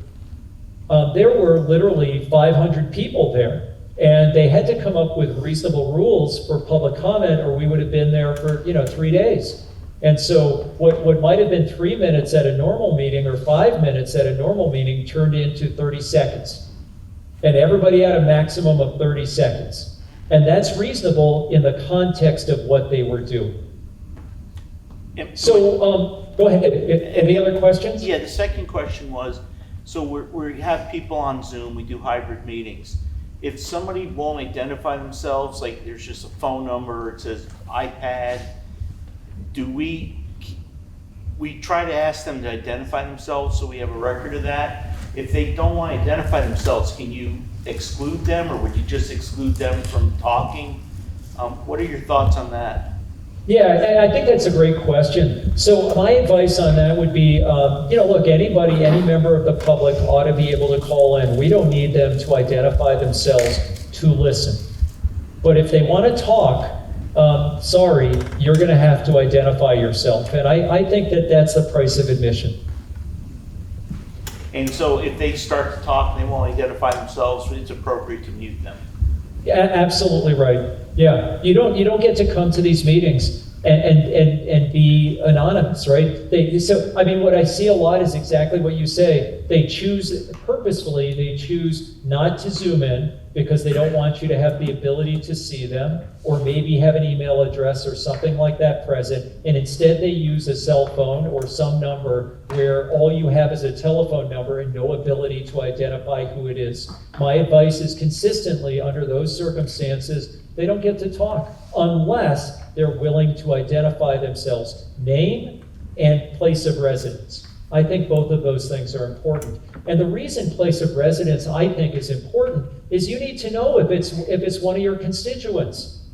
There were literally 500 people there, and they had to come up with reasonable rules for public comment, or we would have been there for 3 days. And so what might have been 3 minutes at a normal meeting or 5 minutes at a normal meeting turned into 30 seconds. And everybody had a maximum of 30 seconds. And that's reasonable in the context of what they were doing. So, go ahead. Any other questions? Yeah, the second question was, so we have people on Zoom, we do hybrid meetings. If somebody won't identify themselves, like there's just a phone number, it says iPad, do we try to ask them to identify themselves so we have a record of that? if they don't want to identify themselves, can you exclude them, or would you just exclude them from talking? What are your thoughts on that? Yeah, and I think that's a great question. So my advice on that would be, look, anybody, any member of the public ought to be able to call in. We don't need them to identify themselves to listen. But if they want to talk, sorry, you're going to have to identify yourself. And I think that that's the price of admission. And so if they start to talk and they won't identify themselves, it's appropriate to mute them. Yeah, absolutely right. Yeah, you don't get to come to these meetings and be anonymous, right? What I see a lot is exactly what you say. They choose not to zoom in because they don't want you to have the ability to see them, or maybe have an email address or something like that present, and instead they use a cell phone or some number where all you have is a telephone number and no ability to identify who it is. My advice is consistently, under those circumstances, they don't get to talk unless they're willing to identify themselves, name and place of residence. I think both of those things are important. And the reason place of residence, I think, is important is you need to know if it's one of your constituents,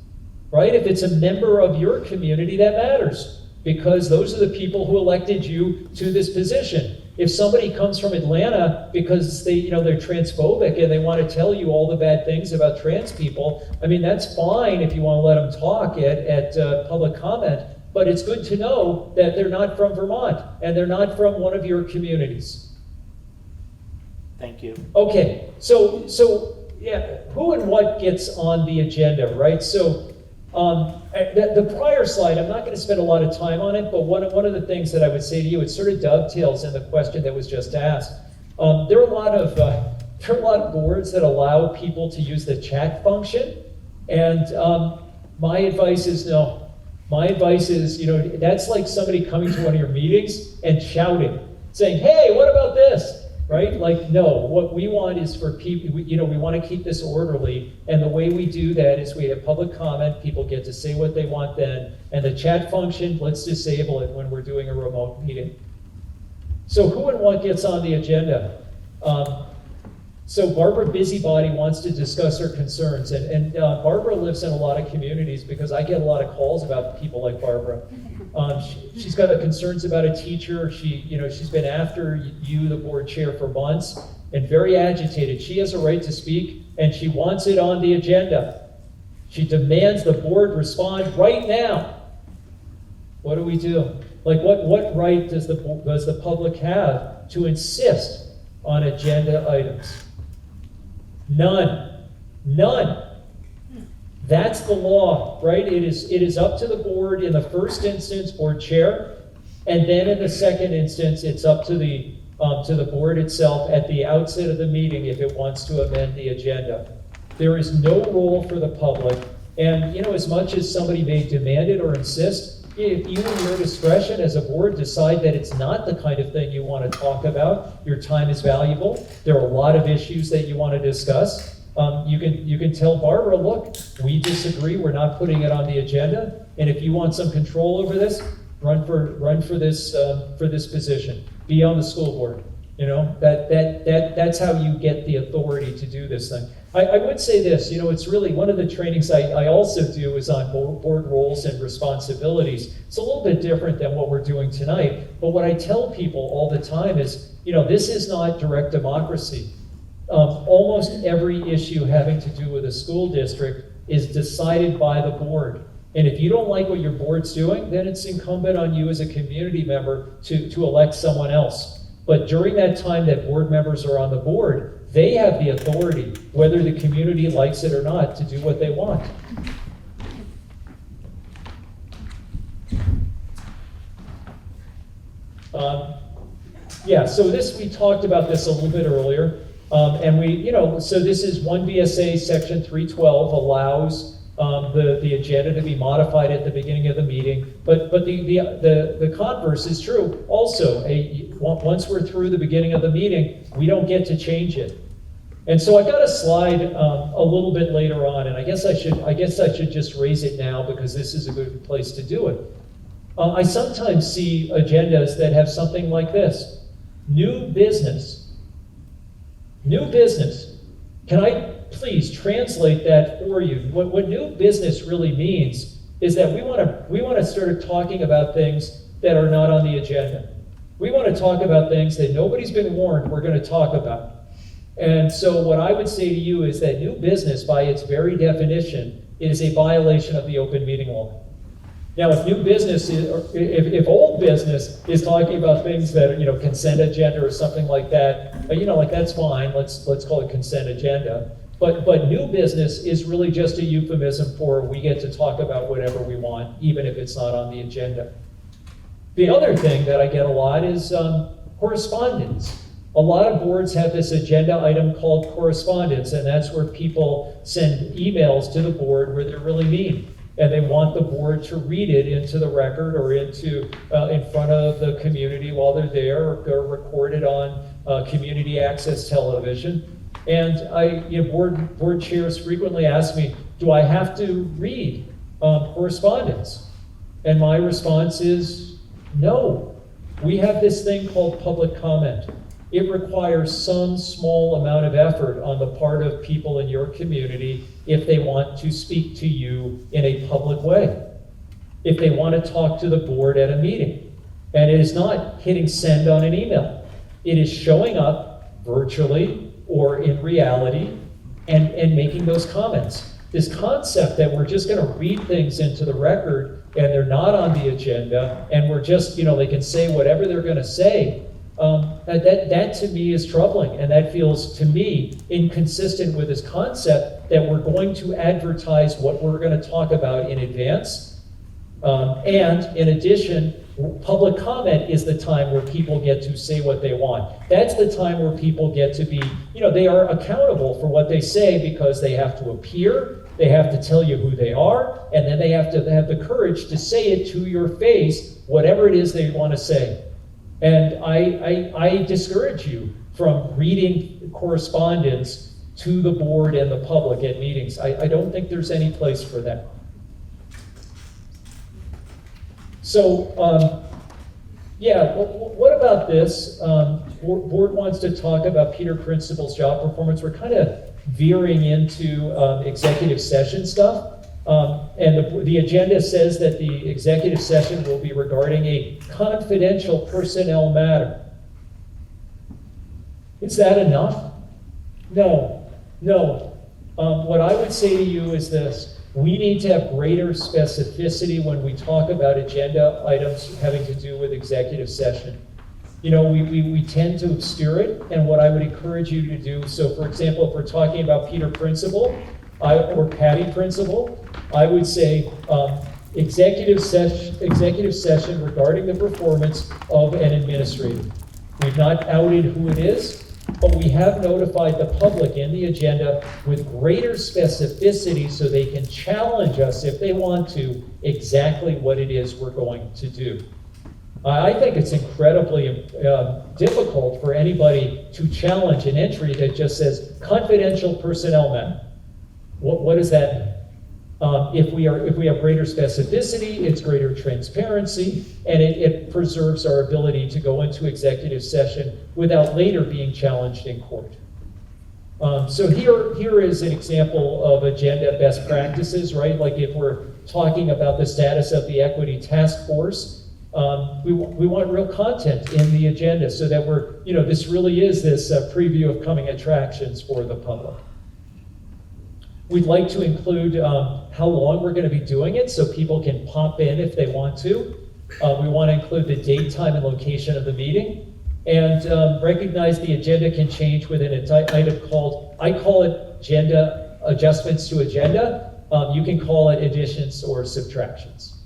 right? If it's a member of your community, that matters, because those are the people who elected you to this position. If somebody comes from Atlanta because they're transphobic and they want to tell you all the bad things about trans people, that's fine if you want to let them talk at public comment, but it's good to know that they're not from Vermont and they're not from one of your communities. Thank you. Okay, so yeah, who and what gets on the agenda, right? So the prior slide, I'm not going to spend a lot of time on it, but one of the things that I would say to you, it sort of dovetails in the question that was just asked. There are a lot of boards that allow people to use the chat function, and my advice is no. My advice is, that's like somebody coming to one of your meetings and shouting, saying, "Hey, what about this?" Right? Like, no, what we want is for people, we want to keep this orderly, and the way we do that is we have public comment, people get to say what they want then, and the chat function, let's disable it when we're doing a remote meeting. So who and what gets on the agenda? So Barbara Busybody wants to discuss her concerns, and Barbara lives in a lot of communities because I get a lot of calls about people like Barbara. She's got concerns about a teacher. She's been after you, the board chair, for months, and very agitated. She has a right to speak, and she wants it on the agenda. She demands the board respond right now. What do we do? Like, what right does the public have to insist on agenda items? None. That's the law, right? It is up to the board in the first instance, board chair, and then in the second instance, it's up to the board itself at the outset of the meeting if it wants to amend the agenda. There is no role for the public, and as much as somebody may demand it or insist, if you in your discretion as a board decide that it's not the kind of thing you want to talk about, your time is valuable, there are a lot of issues that you want to discuss, you can tell Barbara, look, we disagree, we're not putting it on the agenda, and if you want some control over this, run for this position. Be on the school board. That's how you get the authority to do this thing. I would say this, it's really one of the trainings I also do is on board roles and responsibilities. It's a little bit different than what we're doing tonight, but what I tell people all the time is, this is not direct democracy. Almost every issue having to do with a school district is decided by the board. And if you don't like what your board's doing, then it's incumbent on you as a community member to elect someone else. But during that time that board members are on the board, they have the authority, whether the community likes it or not, to do what they want. So we talked about this a little bit earlier. So this is 1 VSA section 312 allows the agenda to be modified at the beginning of the meeting, but the converse is true also. Once we're through the beginning of the meeting, we don't get to change it. And so I got a slide a little bit later on, and I guess I should just raise it now because this is a good place to do it. I sometimes see agendas that have something like this: new business. New business. Can I please translate that for you? What new business really means is that we want to start talking about things that are not on the agenda. We want to talk about things that nobody's been warned we're going to talk about. And so what I would say to you is that new business, by its very definition, is a violation of the open meeting law. Now, if new business is, or if old business is talking about things that are, consent agenda or something like that, like that's fine. Let's call it consent agenda. But new business is really just a euphemism for we get to talk about whatever we want, even if it's not on the agenda. The other thing that I get a lot is correspondence. A lot of boards have this agenda item called correspondence, and that's where people send emails to the board where they're really mean. And they want the board to read it into the record or into in front of the community while they're there, or record it on community access television. And board chairs frequently ask me, do I have to read correspondence? And my response is no. We have this thing called public comment. It requires some small amount of effort on the part of people in your community if they want to speak to you in a public way, if they want to talk to the board at a meeting. And it is not hitting send on an email. It is showing up virtually or in reality and making those comments. This concept that we're just going to read things into the record and they're not on the agenda and we're just, they can say whatever they're going to say, that to me is troubling, and that feels to me inconsistent with this concept that we're going to advertise what we're going to talk about in advance. And in addition, public comment is the time where people get to say what they want. That's the time where people get to be, they are accountable for what they say because they have to appear, they have to tell you who they are, and then they have to have the courage to say it to your face, whatever it is they want to say. And I discourage you from reading correspondence to the board and the public at meetings. I don't think there's any place for that. So, what about this? Board wants to talk about Peter Principal's job performance. We're kind of veering into executive session stuff. And the agenda says that the executive session will be regarding a confidential personnel matter. Is that enough? No. What I would say to you is this. We need to have greater specificity when we talk about agenda items having to do with executive session. We tend to obscure it, and what I would encourage you to do, so for example, if we're talking about Peter Principal, or Patty Principal, I would say executive session regarding the performance of an administrator. We've not outed who it is, but we have notified the public in the agenda with greater specificity so they can challenge us if they want to exactly what it is we're going to do. I think it's incredibly difficult for anybody to challenge an entry that just says confidential personnel matter. What does that mean? If we have greater specificity, it's greater transparency, and it preserves our ability to go into executive session without later being challenged in court. So here is an example of agenda best practices, right? Like if we're talking about the status of the equity task force, we want real content in the agenda so that this really is this preview of coming attractions for the public. We'd like to include how long we're going to be doing it so people can pop in if they want to. We want to include the date, time, and location of the meeting. And recognize the agenda can change within an item called, I call it agenda adjustments to agenda. You can call it additions or subtractions.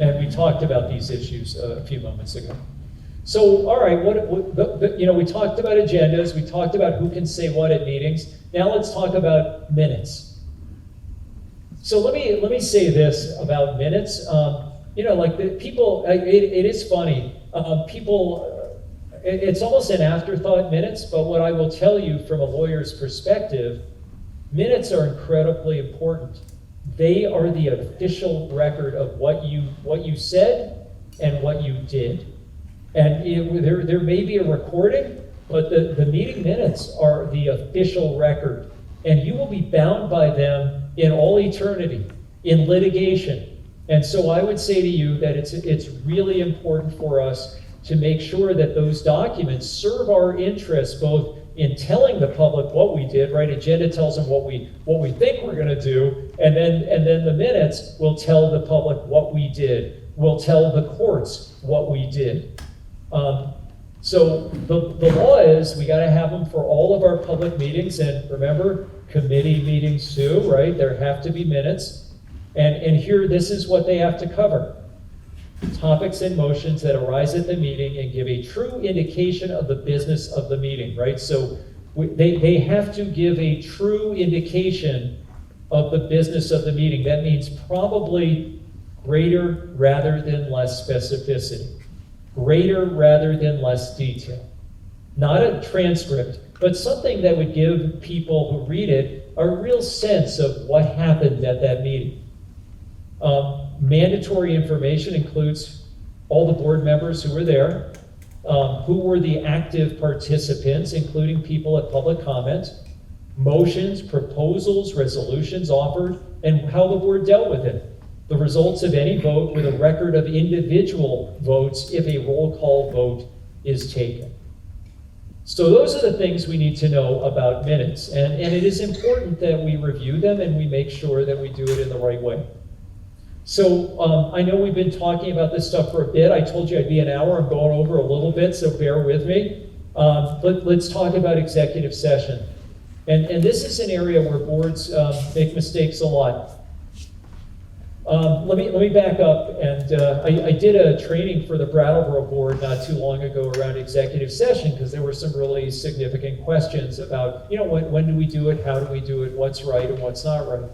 And we talked about these issues a few moments ago. So, all right, we talked about agendas, we talked about who can say what at meetings. Now let's talk about minutes. So let me say this about minutes. It is funny. It's almost an afterthought, minutes, but what I will tell you from a lawyer's perspective, minutes are incredibly important. They are the official record of what you said and what you did. And there may be a recording, But the meeting minutes are the official record, and you will be bound by them in all eternity, in litigation. And so I would say to you that it's really important for us to make sure that those documents serve our interests, both in telling the public what we did, right? Agenda tells them what we think we're gonna do, and then the minutes will tell the public what we did. We'll tell the courts what we did. So the law is we gotta have them for all of our public meetings, and remember, committee meetings too, right? There have to be minutes. And here, this is what they have to cover. Topics and motions that arise at the meeting and give a true indication of the business of the meeting, right? So they have to give a true indication of the business of the meeting. That means probably greater rather than less specificity, greater rather than less detail. Not a transcript, but something that would give people who read it a real sense of what happened at that meeting. Mandatory information includes all the board members who were there, who were the active participants, including people at public comment, motions, proposals, resolutions offered, and how the board dealt with it. The results of any vote with a record of individual votes if a roll call vote is taken. So those are the things we need to know about minutes. And it is important that we review them and we make sure that we do it in the right way. So I know we've been talking about this stuff for a bit. I told you I'd be an hour. I'm going over a little bit, so bear with me. Let's talk about executive session. And this is an area where boards make mistakes a lot. Let me back up, and I did a training for the Brattleboro board not too long ago around executive session, because there were some really significant questions about, when do we do it, how do we do it, what's right and what's not right.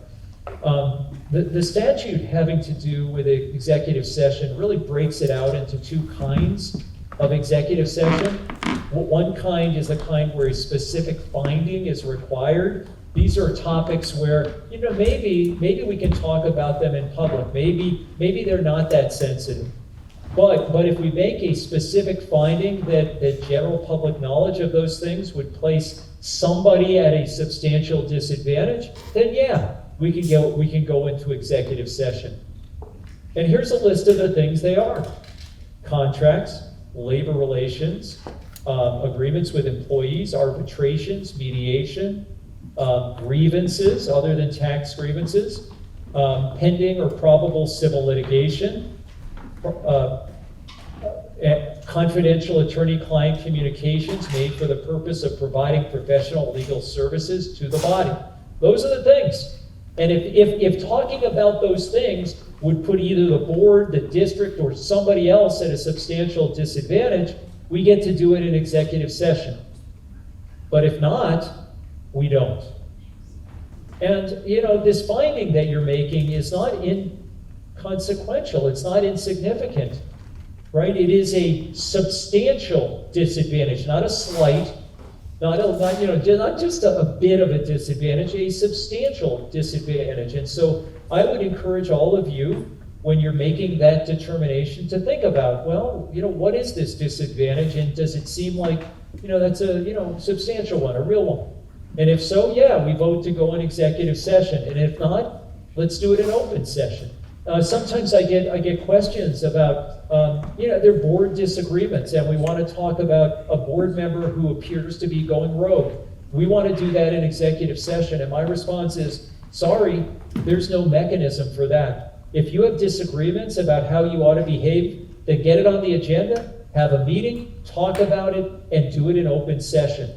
The statute having to do with executive session really breaks it out into two kinds of executive session. One kind is the kind where a specific finding is required. These are topics where, maybe we can talk about them in public. Maybe they're not that sensitive. But if we make a specific finding that general public knowledge of those things would place somebody at a substantial disadvantage, then yeah, we can go into executive session. And here's a list of the things they are: contracts, labor relations, agreements with employees, arbitrations, mediation, grievances other than tax grievances, pending or probable civil litigation, confidential attorney-client communications made for the purpose of providing professional legal services to the body. Those are the things. And if talking about those things would put either the board, the district, or somebody else at a substantial disadvantage, we get to do it in executive session. But if not, we don't. And, this finding that you're making is not inconsequential. It's not insignificant, right? It is a substantial disadvantage, not a slight, not just a bit of a disadvantage, a substantial disadvantage. And so I would encourage all of you, when you're making that determination, to think about, what is this disadvantage, and does it seem like, that's a, substantial one, a real one? And if so, yeah, we vote to go in executive session. And if not, let's do it in open session. Sometimes I get questions about, their board disagreements, and we want to talk about a board member who appears to be going rogue. We want to do that in executive session, and my response is, sorry, there's no mechanism for that. If you have disagreements about how you ought to behave, then get it on the agenda, have a meeting, talk about it, and do it in open session.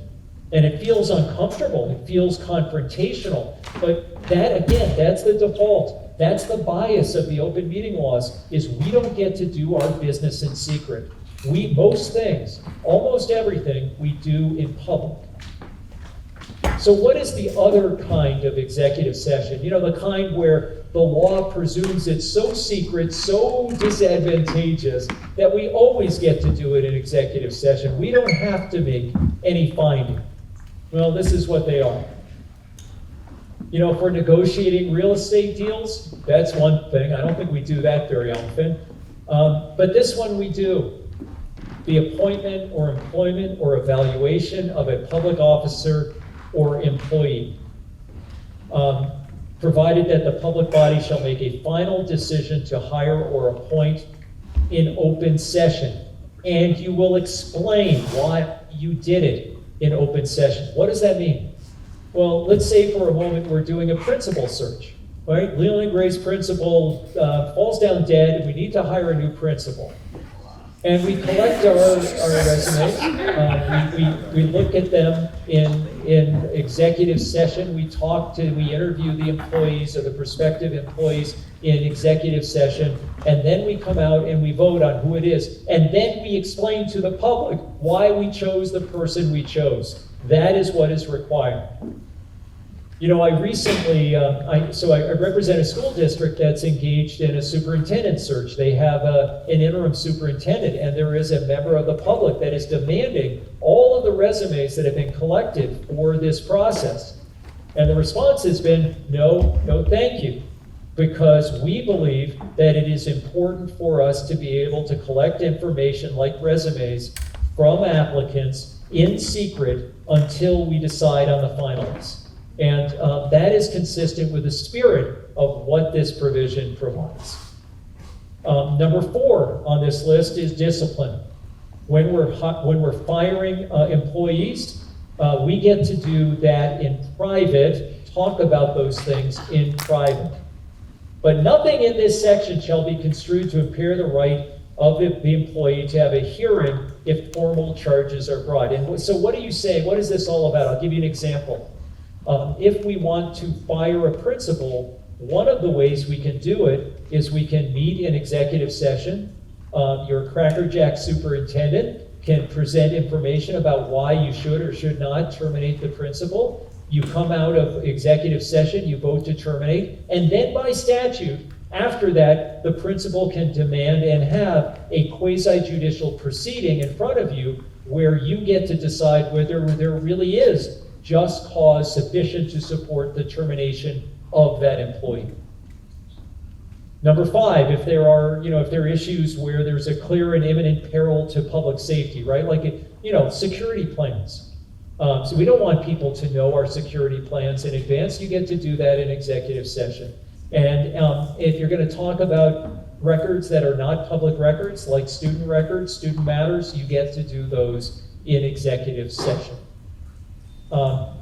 And it feels uncomfortable, it feels confrontational, but that, again, that's the default. That's the bias of the open meeting laws, is we don't get to do our business in secret. Most things, almost everything, we do in public. So what is the other kind of executive session? The kind where the law presumes it's so secret, so disadvantageous, that we always get to do it in executive session. We don't have to make any finding. Well, this is what they are. If we're negotiating real estate deals, that's one thing. I don't think we do that very often. But this one we do. the appointment or employment or evaluation of a public officer or employee, provided that the public body shall make a final decision to hire or appoint in open session. And you will explain why you did it in open session. What does that mean? Well, let's say for a moment we're doing a principal search, right? Leland Gray's principal falls down dead, and we need to hire a new principal. And we collect our resumes. We look at them in executive session. We interview the employees or the prospective employees in executive session. And then we come out and we vote on who it is. And then we explain to the public why we chose the person we chose. That is what is required. You know, I recently, I represent a school district that's engaged in a superintendent search. They have an interim superintendent, and there is a member of the public that is demanding all of the resumes that have been collected for this process. And the response has been, no, thank you. Because we believe that it is important for us to be able to collect information like resumes from applicants in secret until we decide on the finalists. And that is consistent with the spirit of what this provision provides. Number 4 on this list is discipline. When we're firing employees, we get to do that in private, talk about those things in private. But nothing in this section shall be construed to impair the right of the employee to have a hearing if formal charges are brought. And so what do you say? What is this all about? I'll give you an example. If we want to fire a principal, one of the ways we can do it is we can meet in executive session. Your crackerjack superintendent can present information about why you should or should not terminate the principal. You come out of executive session, you vote to terminate, and then by statute, after that, the principal can demand and have a quasi-judicial proceeding in front of you where you get to decide whether there really is just cause sufficient to support the termination of that employee. Number 5, if there are issues where there's a clear and imminent peril to public safety, right? Like, security plans. So we don't want people to know our security plans in advance. You get to do that in executive session. And if you're going to talk about records that are not public records, like student records, student matters, you get to do those in executive session.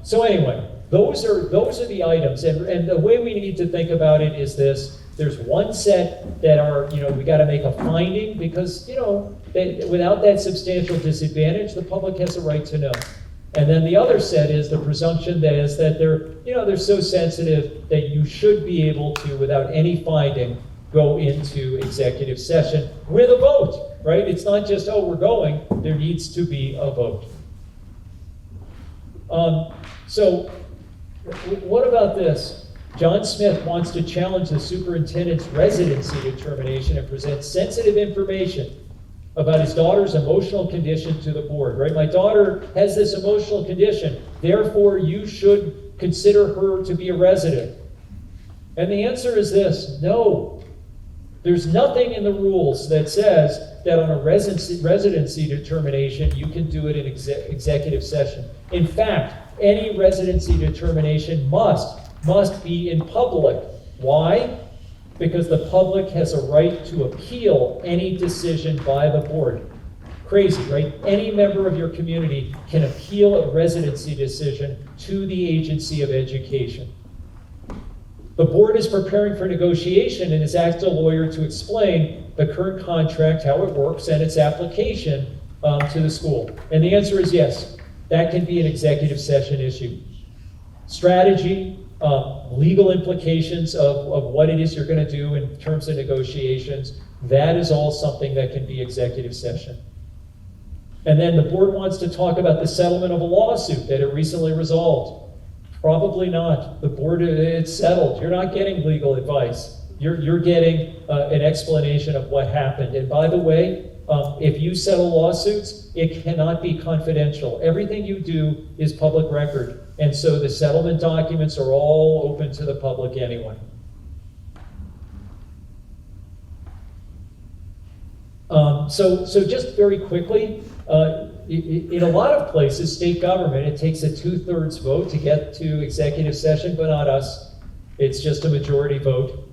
So anyway, those are the items, and the way we need to think about it is this: there's one set that are, we got to make a finding because, without that substantial disadvantage, the public has a right to know. And then the other set is the presumption that is that they're so sensitive that you should be able to, without any finding, go into executive session with a vote, right? It's not just, we're going, there needs to be a vote. So what about this? John Smith wants to challenge the superintendent's residency determination and present sensitive information about his daughter's emotional condition to the board, right? My daughter has this emotional condition, therefore you should consider her to be a resident. And the answer is this: no. There's nothing in the rules that says that on a residency determination you can do it in executive session. In fact, any residency determination must be in public. Why? Because the public has a right to appeal any decision by the board. Crazy, right? Any member of your community can appeal a residency decision to the agency of education. The board is preparing for negotiation and has asked a lawyer to explain the current contract, how it works, and its application to the school. And the answer is yes. That can be an executive session issue. Strategy, legal implications of what it is you're going to do in terms of negotiations, that is all something that can be executive session. And then the board wants to talk about the settlement of a lawsuit that it recently resolved. Probably not. The board, it's settled. You're not getting legal advice. You're getting an explanation of what happened. And by the way, if you settle lawsuits, it cannot be confidential. Everything you do is public record. And so the settlement documents are all open to the public anyway. So just very quickly, in a lot of places, state government, it takes a 2/3 vote to get to executive session, but not us. It's just a majority vote.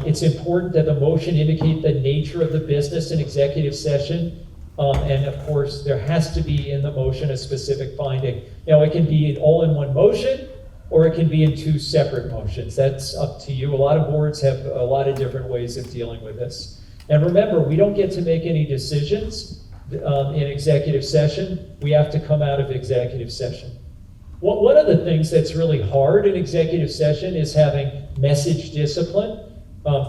It's important that the motion indicate the nature of the business in executive session. And of course, there has to be in the motion a specific finding. Now, it can be all in one motion, or it can be in two separate motions. That's up to you. A lot of boards have a lot of different ways of dealing with this. And remember, we don't get to make any decisions in executive session. We have to come out of executive session. One of the things that's really hard in executive session is having message discipline,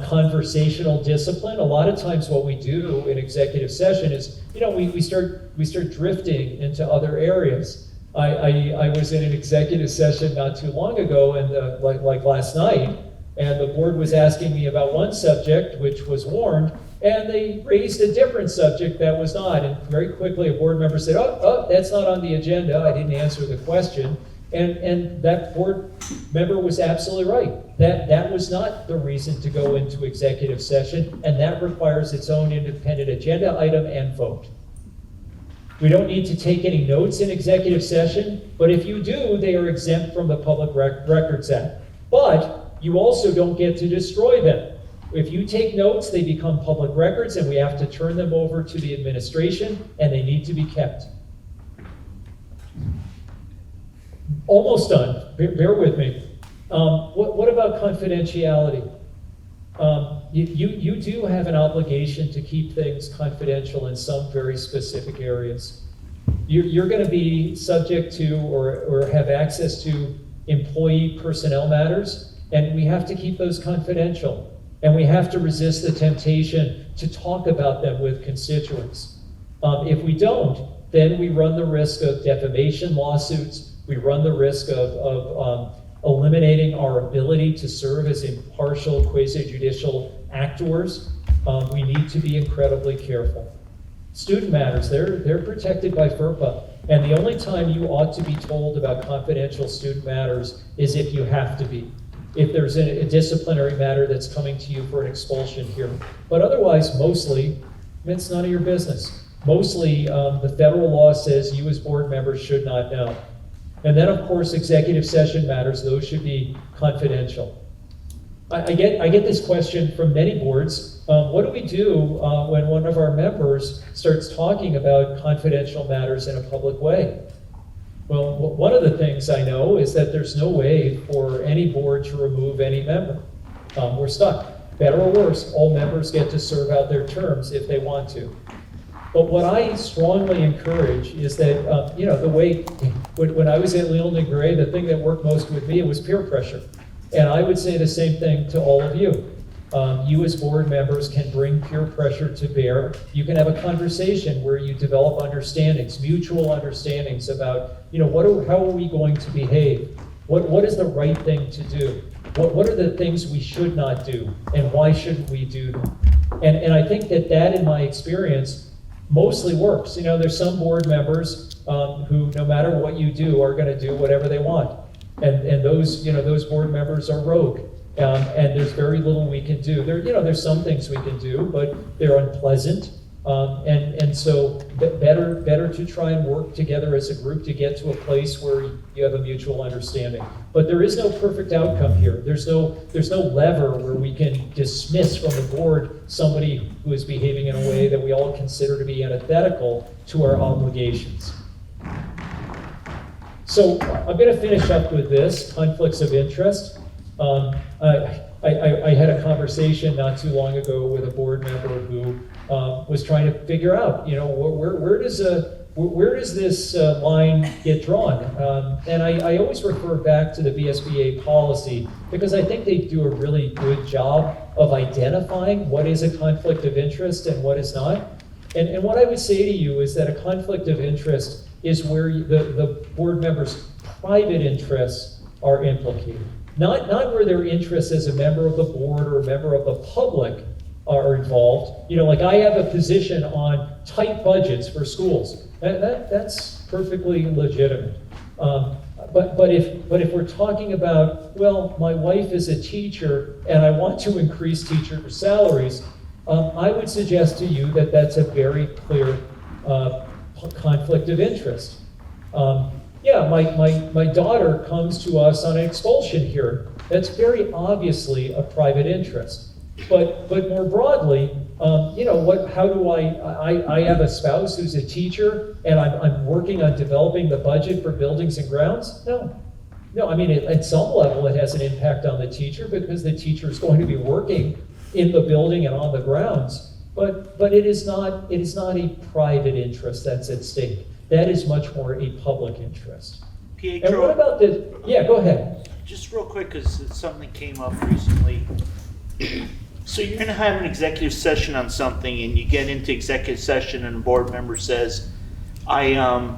conversational discipline. A lot of times what we do in executive session is, we start drifting into other areas. I was in an executive session not too long ago, and like last night, and the board was asking me about one subject, which was warned, and they raised a different subject that was not. And very quickly, a board member said, oh, that's not on the agenda. I didn't answer the question. And that board member was absolutely right. That was not the reason to go into executive session, and that requires its own independent agenda item and vote. We don't need to take any notes in executive session, but if you do, they are exempt from the Public Records Act. But you also don't get to destroy them. If you take notes, they become public records, and we have to turn them over to the administration, and they need to be kept. Almost done. Bear with me. What about confidentiality? You do have an obligation to keep things confidential in some very specific areas. You're going to be subject to or have access to employee personnel matters, and we have to keep those confidential. And we have to resist the temptation to talk about them with constituents. If we don't, then we run the risk of defamation lawsuits. We run the risk of eliminating our ability to serve as impartial quasi-judicial actors. We need to be incredibly careful. Student matters, they're protected by FERPA. And the only time you ought to be told about confidential student matters is if you have to be. If there's a disciplinary matter that's coming to you for an expulsion here. But otherwise, mostly, it's none of your business. Mostly, the federal law says you as board members should not know. And then, of course, executive session matters, those should be confidential. I get this question from many boards. What do we do when one of our members starts talking about confidential matters in a public way? Well, one of the things I know is that there's no way for any board to remove any member. We're stuck. Better or worse, all members get to serve out their terms if they want to. But what I strongly encourage is that, the way, when I was at Leland Gray, the thing that worked most with me was peer pressure. And I would say the same thing to all of you. You as board members can bring peer pressure to bear. You can have a conversation where you develop understandings, mutual understandings about, how are we going to behave? What is the right thing to do? What are the things we should not do? And why shouldn't we do them? And I think that in my experience, mostly works. There's some board members who, no matter what you do, are going to do whatever they want. And those board members are rogue. And there's very little we can do. There's some things we can do, but they're unpleasant. And so better to try and work together as a group to get to a place where you have a mutual understanding. But there is no perfect outcome here. There's no lever where we can dismiss from the board somebody who is behaving in a way that we all consider to be antithetical to our obligations. So I'm going to finish up with this, conflicts of interest. I had a conversation not too long ago with a board member who was trying to figure out, where does this line get drawn? And I always refer back to the VSBA policy because I think they do a really good job of identifying what is a conflict of interest and what is not. And what I would say to you is that a conflict of interest is where the board members' private interests are implicated. Not where their interests as a member of the board or a member of the public are involved. Like I have a position on tight budgets for schools. That's perfectly legitimate. But if we're talking about, well, my wife is a teacher and I want to increase teacher salaries, I would suggest to you that that's a very clear conflict of interest. Yeah, my daughter comes to us on an expulsion hearing. That's very obviously a private interest. But more broadly, you know, how do I have a spouse who's a teacher and I'm working on developing the budget for buildings and grounds? No, I mean, at some level it has an impact on the teacher because the teacher is going to be working in the building and on the grounds. But it is not a private interest that's at stake. That is much more a public interest. And what Pietro, about this? Yeah, go ahead. just real quick, because something came up recently. So you're gonna have an executive session on something, and you get into executive session, and a board member says, I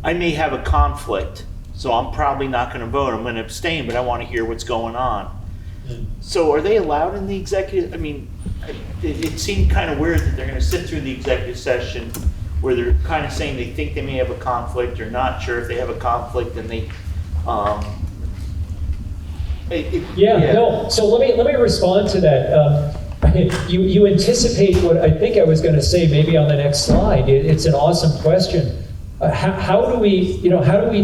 may have a conflict, so I'm probably not gonna vote, I'm gonna abstain, but I wanna hear what's going on. So are they allowed in the executive, I mean, it seemed kind of weird that they're gonna sit through the executive session where they're kind of saying they think they may have a conflict, or not sure if they have a conflict, and they, No. So let me respond to that. You anticipate what I think I was going to say maybe on the next slide. It's an awesome question. How do we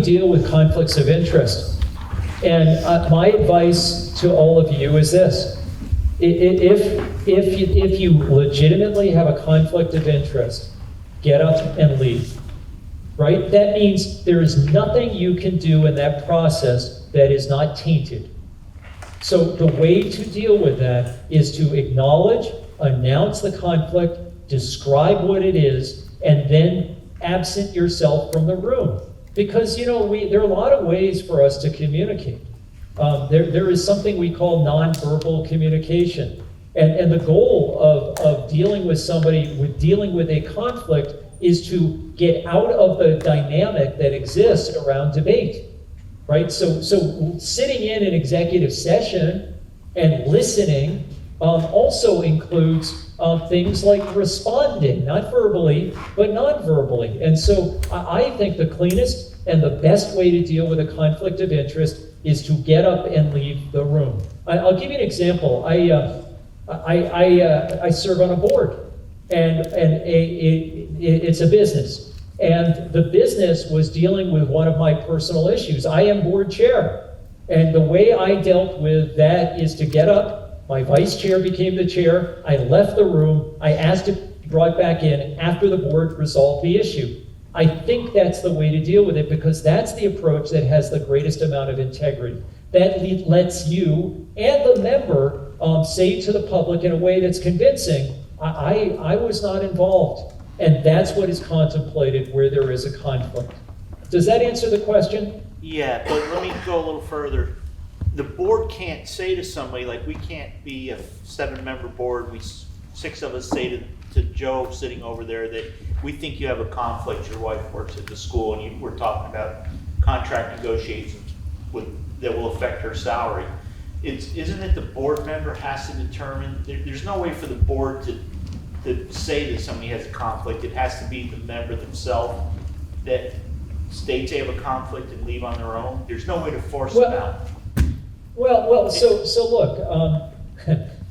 deal with conflicts of interest? And my advice to all of you is this: if you legitimately have a conflict of interest, get up and leave. Right? That means there is nothing you can do in that process that is not tainted. So the way to deal with that is to acknowledge, announce the conflict, describe what it is, and then absent yourself from the room. Because, you know, there are a lot of ways for us to communicate. There is something we call nonverbal communication. And the goal of dealing with somebody, dealing with a conflict, is to get out of the dynamic that exists around debate. Right? So sitting in an executive session and listening also includes things like responding, not verbally, but non-verbally. And so I think the cleanest and the best way to deal with a conflict of interest is to get up and leave the room. I'll give you an example. I serve on a board, and it's a business. And the business was dealing with one of my personal issues. I am board chair. And the way I dealt with that is to get up. My vice chair became the chair. I left the room. I asked to be brought back in after the board resolved the issue. I think that's the way to deal with it, because that's the approach that has the greatest amount of integrity. That lets you and the member say to the public in a way that's convincing, I was not involved. And that's what is contemplated where there is a conflict. Does that answer the question? Yeah, but let me go a little further. The board can't say to somebody, like, we can't be a 7-member board, 6 of us say to Joe sitting over there that we think you have a conflict, your wife works at the school, and we're talking about contract negotiations that will affect her salary. Isn't it the board member has to determine, there's no way for the board to say that somebody has a conflict. It has to be the member themselves that states they have a conflict and leave on their own. There's no way to force them out. Well. So look,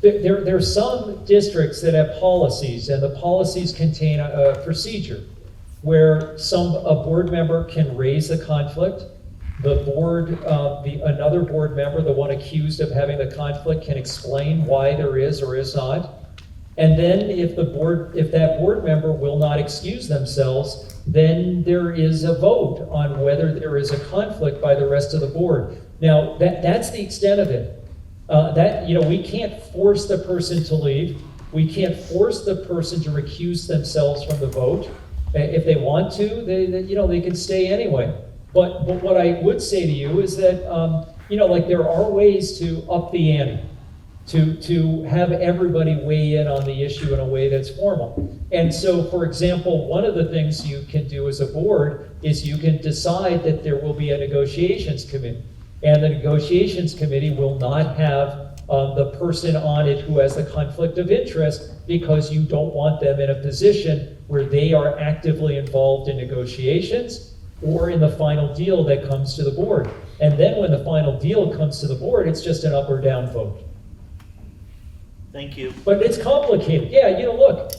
there are some districts that have policies, and the policies contain a procedure where a board member can raise the conflict. The board, another board member, the one accused of having the conflict, can explain why there is or is not. And then if that board member will not excuse themselves, then there is a vote on whether there is a conflict by the rest of the board. Now, that's the extent of it. We can't force the person to leave. We can't force the person to recuse themselves from the vote. If they want to, they can stay anyway. But what I would say to you is that, there are ways to up the ante. To have everybody weigh in on the issue in a way that's formal. And so, for example, one of the things you can do as a board is you can decide that there will be a negotiations committee. And the negotiations committee will not have the person on it who has the conflict of interest, because you don't want them in a position where they are actively involved in negotiations or in the final deal that comes to the board. And then when the final deal comes to the board, it's just an up or down vote. Thank you. But it's complicated. Yeah, look,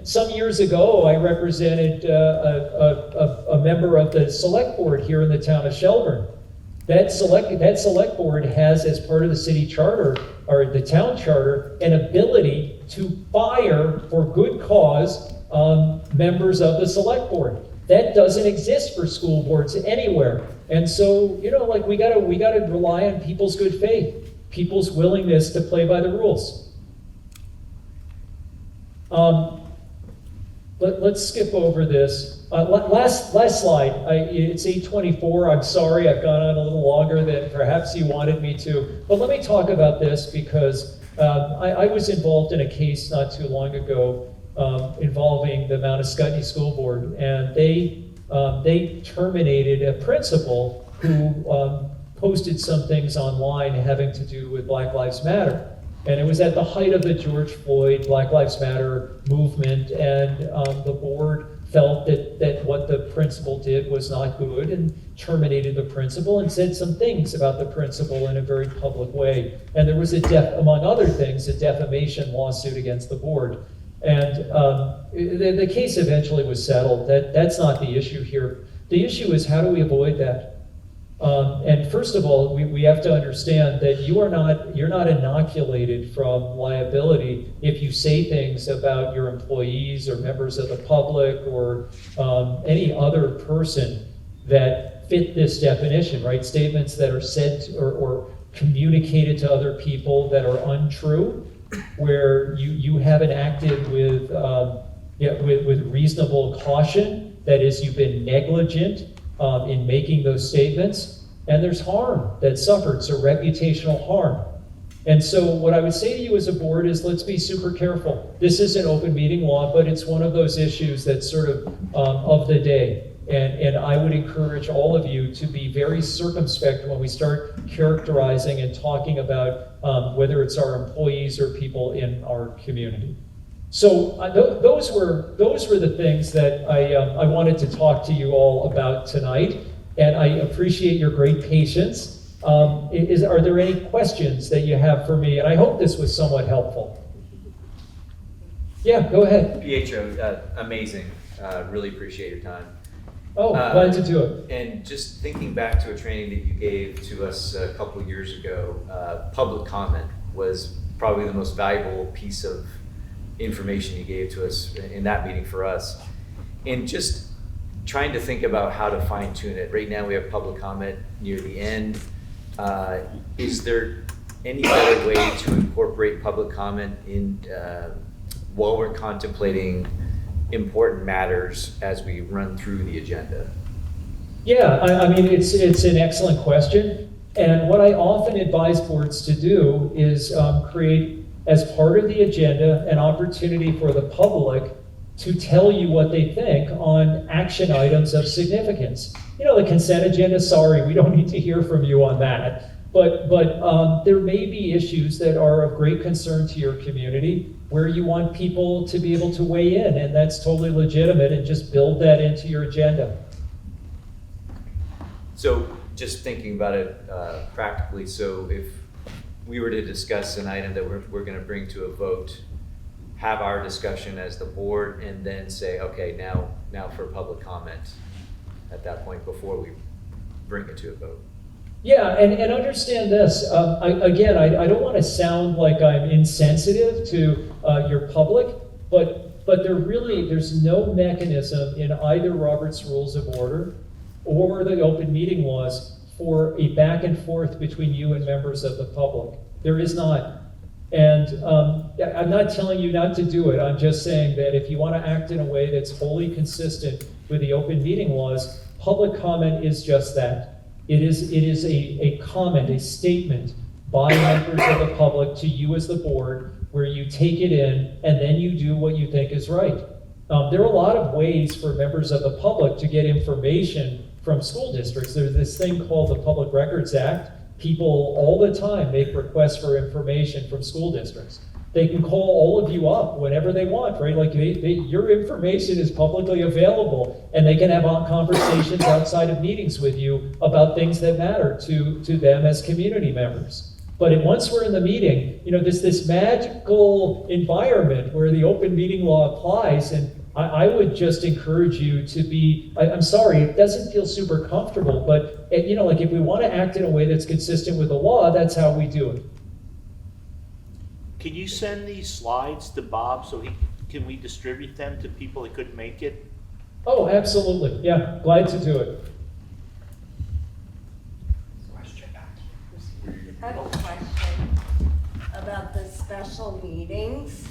some years ago, I represented a member of the select board here in the town of Shelburne. That select board has, as part of the city charter, or the town charter, an ability to fire for good cause members of the select board. That doesn't exist for school boards anywhere. And so, we gotta rely on people's good faith, people's willingness to play by the rules. Let's skip over this. Last slide. It's 8:24. I'm sorry I've gone on a little longer than perhaps you wanted me to. But let me talk about this because I was involved in a case not too long ago involving the Mount Escutney School Board, and they terminated a principal who posted some things online having to do with Black Lives Matter. And it was at the height of the George Floyd Black Lives Matter movement, and the board felt that what the principal did was not good and terminated the principal and said some things about the principal in a very public way. And there was among other things, a defamation lawsuit against the board. And the case eventually was settled. That's not the issue here. The issue is, how do we avoid that? And first of all, we have to understand that you're not inoculated from liability if you say things about your employees or members of the public or any other person that fit this definition, right? Statements that are said or communicated to other people that are untrue, where you haven't acted with reasonable caution. That is, you've been negligent in making those statements, and there's harm that's suffered, so reputational harm. And so what I would say to you as a board is, let's be super careful. This is an open meeting law, but it's one of those issues that's sort of the day. And I would encourage all of you to be very circumspect when we start characterizing and talking about whether it's our employees or people in our community. So those were the things that I wanted to talk to you all about tonight, and I appreciate your great patience. Are there any questions that you have for me? And I hope this was somewhat helpful. Yeah, go ahead. Pietro, amazing. Really appreciate your time. Oh, glad to do it. And just thinking back to a training that you gave to us a couple of years ago, public comment was probably the most valuable piece of information you gave to us in that meeting for us. And just trying to think about how to fine tune it. Right now we have public comment near the end. Is there any better way to incorporate public comment in while we're contemplating important matters as we run through the agenda? Yeah, I mean, it's an excellent question. And what I often advise boards to do is create, as part of the agenda, an opportunity for the public to tell you what they think on action items of significance. The consent agenda, sorry, we don't need to hear from you on that. But there may be issues that are of great concern to your community where you want people to be able to weigh in, and that's totally legitimate, and just build that into your agenda. So just thinking about it practically, so if we were to discuss an item that we're going to bring to a vote, have our discussion as the board, and then say, okay, now for public comment at that point before we bring it to a vote. Yeah, and understand this. I don't want to sound like I'm insensitive to your public, but there's no mechanism in either Robert's Rules of Order or the open meeting laws for a back and forth between you and members of the public. There is not. And I'm not telling you not to do it. I'm just saying that if you want to act in a way that's wholly consistent with the open meeting laws, public comment is just that. It is a comment, a statement by members of the public to you as the board, where you take it in and then you do what you think is right. There are a lot of ways for members of the public to get information from school districts. There's this thing called the Public Records Act. People all the time make requests for information from school districts. They can call all of you up whenever they want, right? Like your information is publicly available, and they can have conversations outside of meetings with you about things that matter to them as community members. But once we're in the meeting, there's this magical environment where the open meeting law applies, and I would just encourage you to be, I'm sorry, it doesn't feel super comfortable, but like if we want to act in a way that's consistent with the law, that's how we do it. Can you send these slides to Bob can we distribute them to people that couldn't make it? Oh, absolutely. Yeah, glad to do it. I have a question about the special meetings.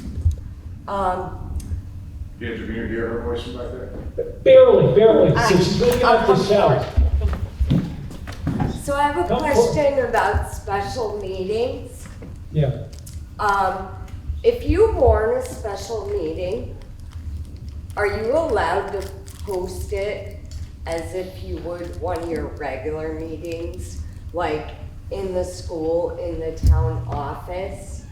You intervene, hear her voice from back there? Barely. So she's really gonna have to shout. So I have a Come question about special meetings. Yeah. If you warn a special meeting, are you allowed to post it as if you would one of your regular meetings? Like in the school, in the town office?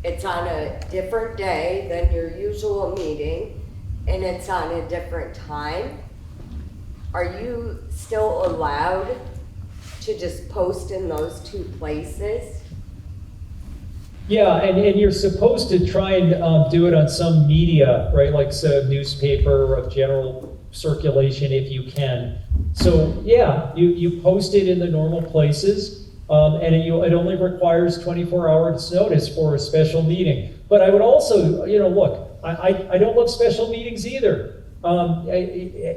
It's on a different day than your usual meeting, and it's on a different time. Are you still allowed to just post in those two places? Yeah, and you're supposed to try and do it on some media, right? Like a newspaper of general circulation if you can. So yeah, you post it in the normal places, and it only requires 24 hours notice for a special meeting. But I would also, look, I don't love special meetings either.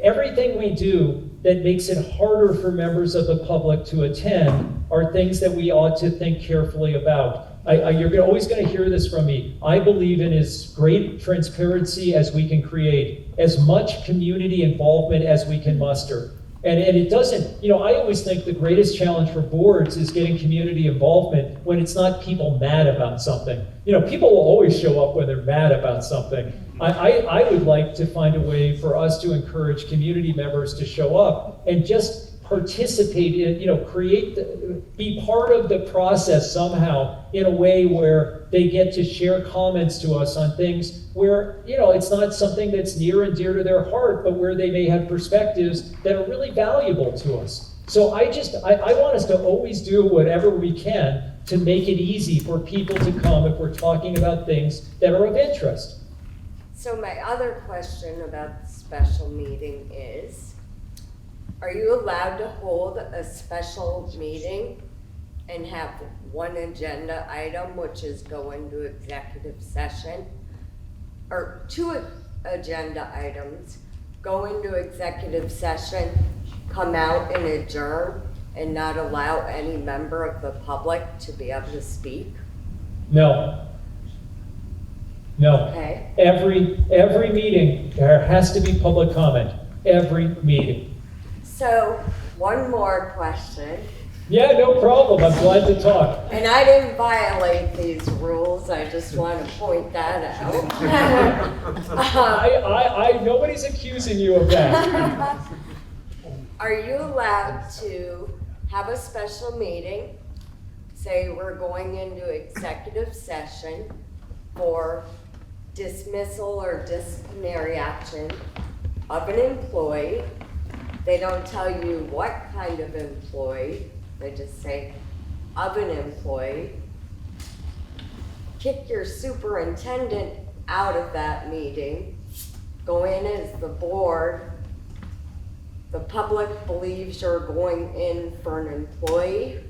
Everything we do that makes it harder for members of the public to attend are things that we ought to think carefully about. You're always going to hear this from me. I believe in as great transparency as we can create, as much community involvement as we can muster. And it doesn't, I always think the greatest challenge for boards is getting community involvement when it's not people mad about something. People will always show up when they're mad about something. I would like to find a way for us to encourage community members to show up and just participate in, be part of the process somehow in a way where they get to share comments to us on things where, it's not something that's near and dear to their heart, but where they may have perspectives that are really valuable to us. So I want us to always do whatever we can to make it easy for people to come if we're talking about things that are of interest. So my other question about the special meeting is, are you allowed to hold a special meeting and have one agenda item, which is go into executive session? Or two agenda items, go into executive session, come out and adjourn, and not allow any member of the public to be able to speak? No. Okay. Every meeting, there has to be public comment. Every meeting. So, one more question. Yeah, no problem. I'm glad to talk. And I didn't violate these rules, I just want to point that out. Nobody's accusing you of that. Are you allowed to have a special meeting, say we're going into executive session for dismissal or disciplinary action of an employee? They don't tell you what kind of employee, they just say of an employee. Kick your superintendent out of that meeting, go in as the board. The public believes you're going in for an employee,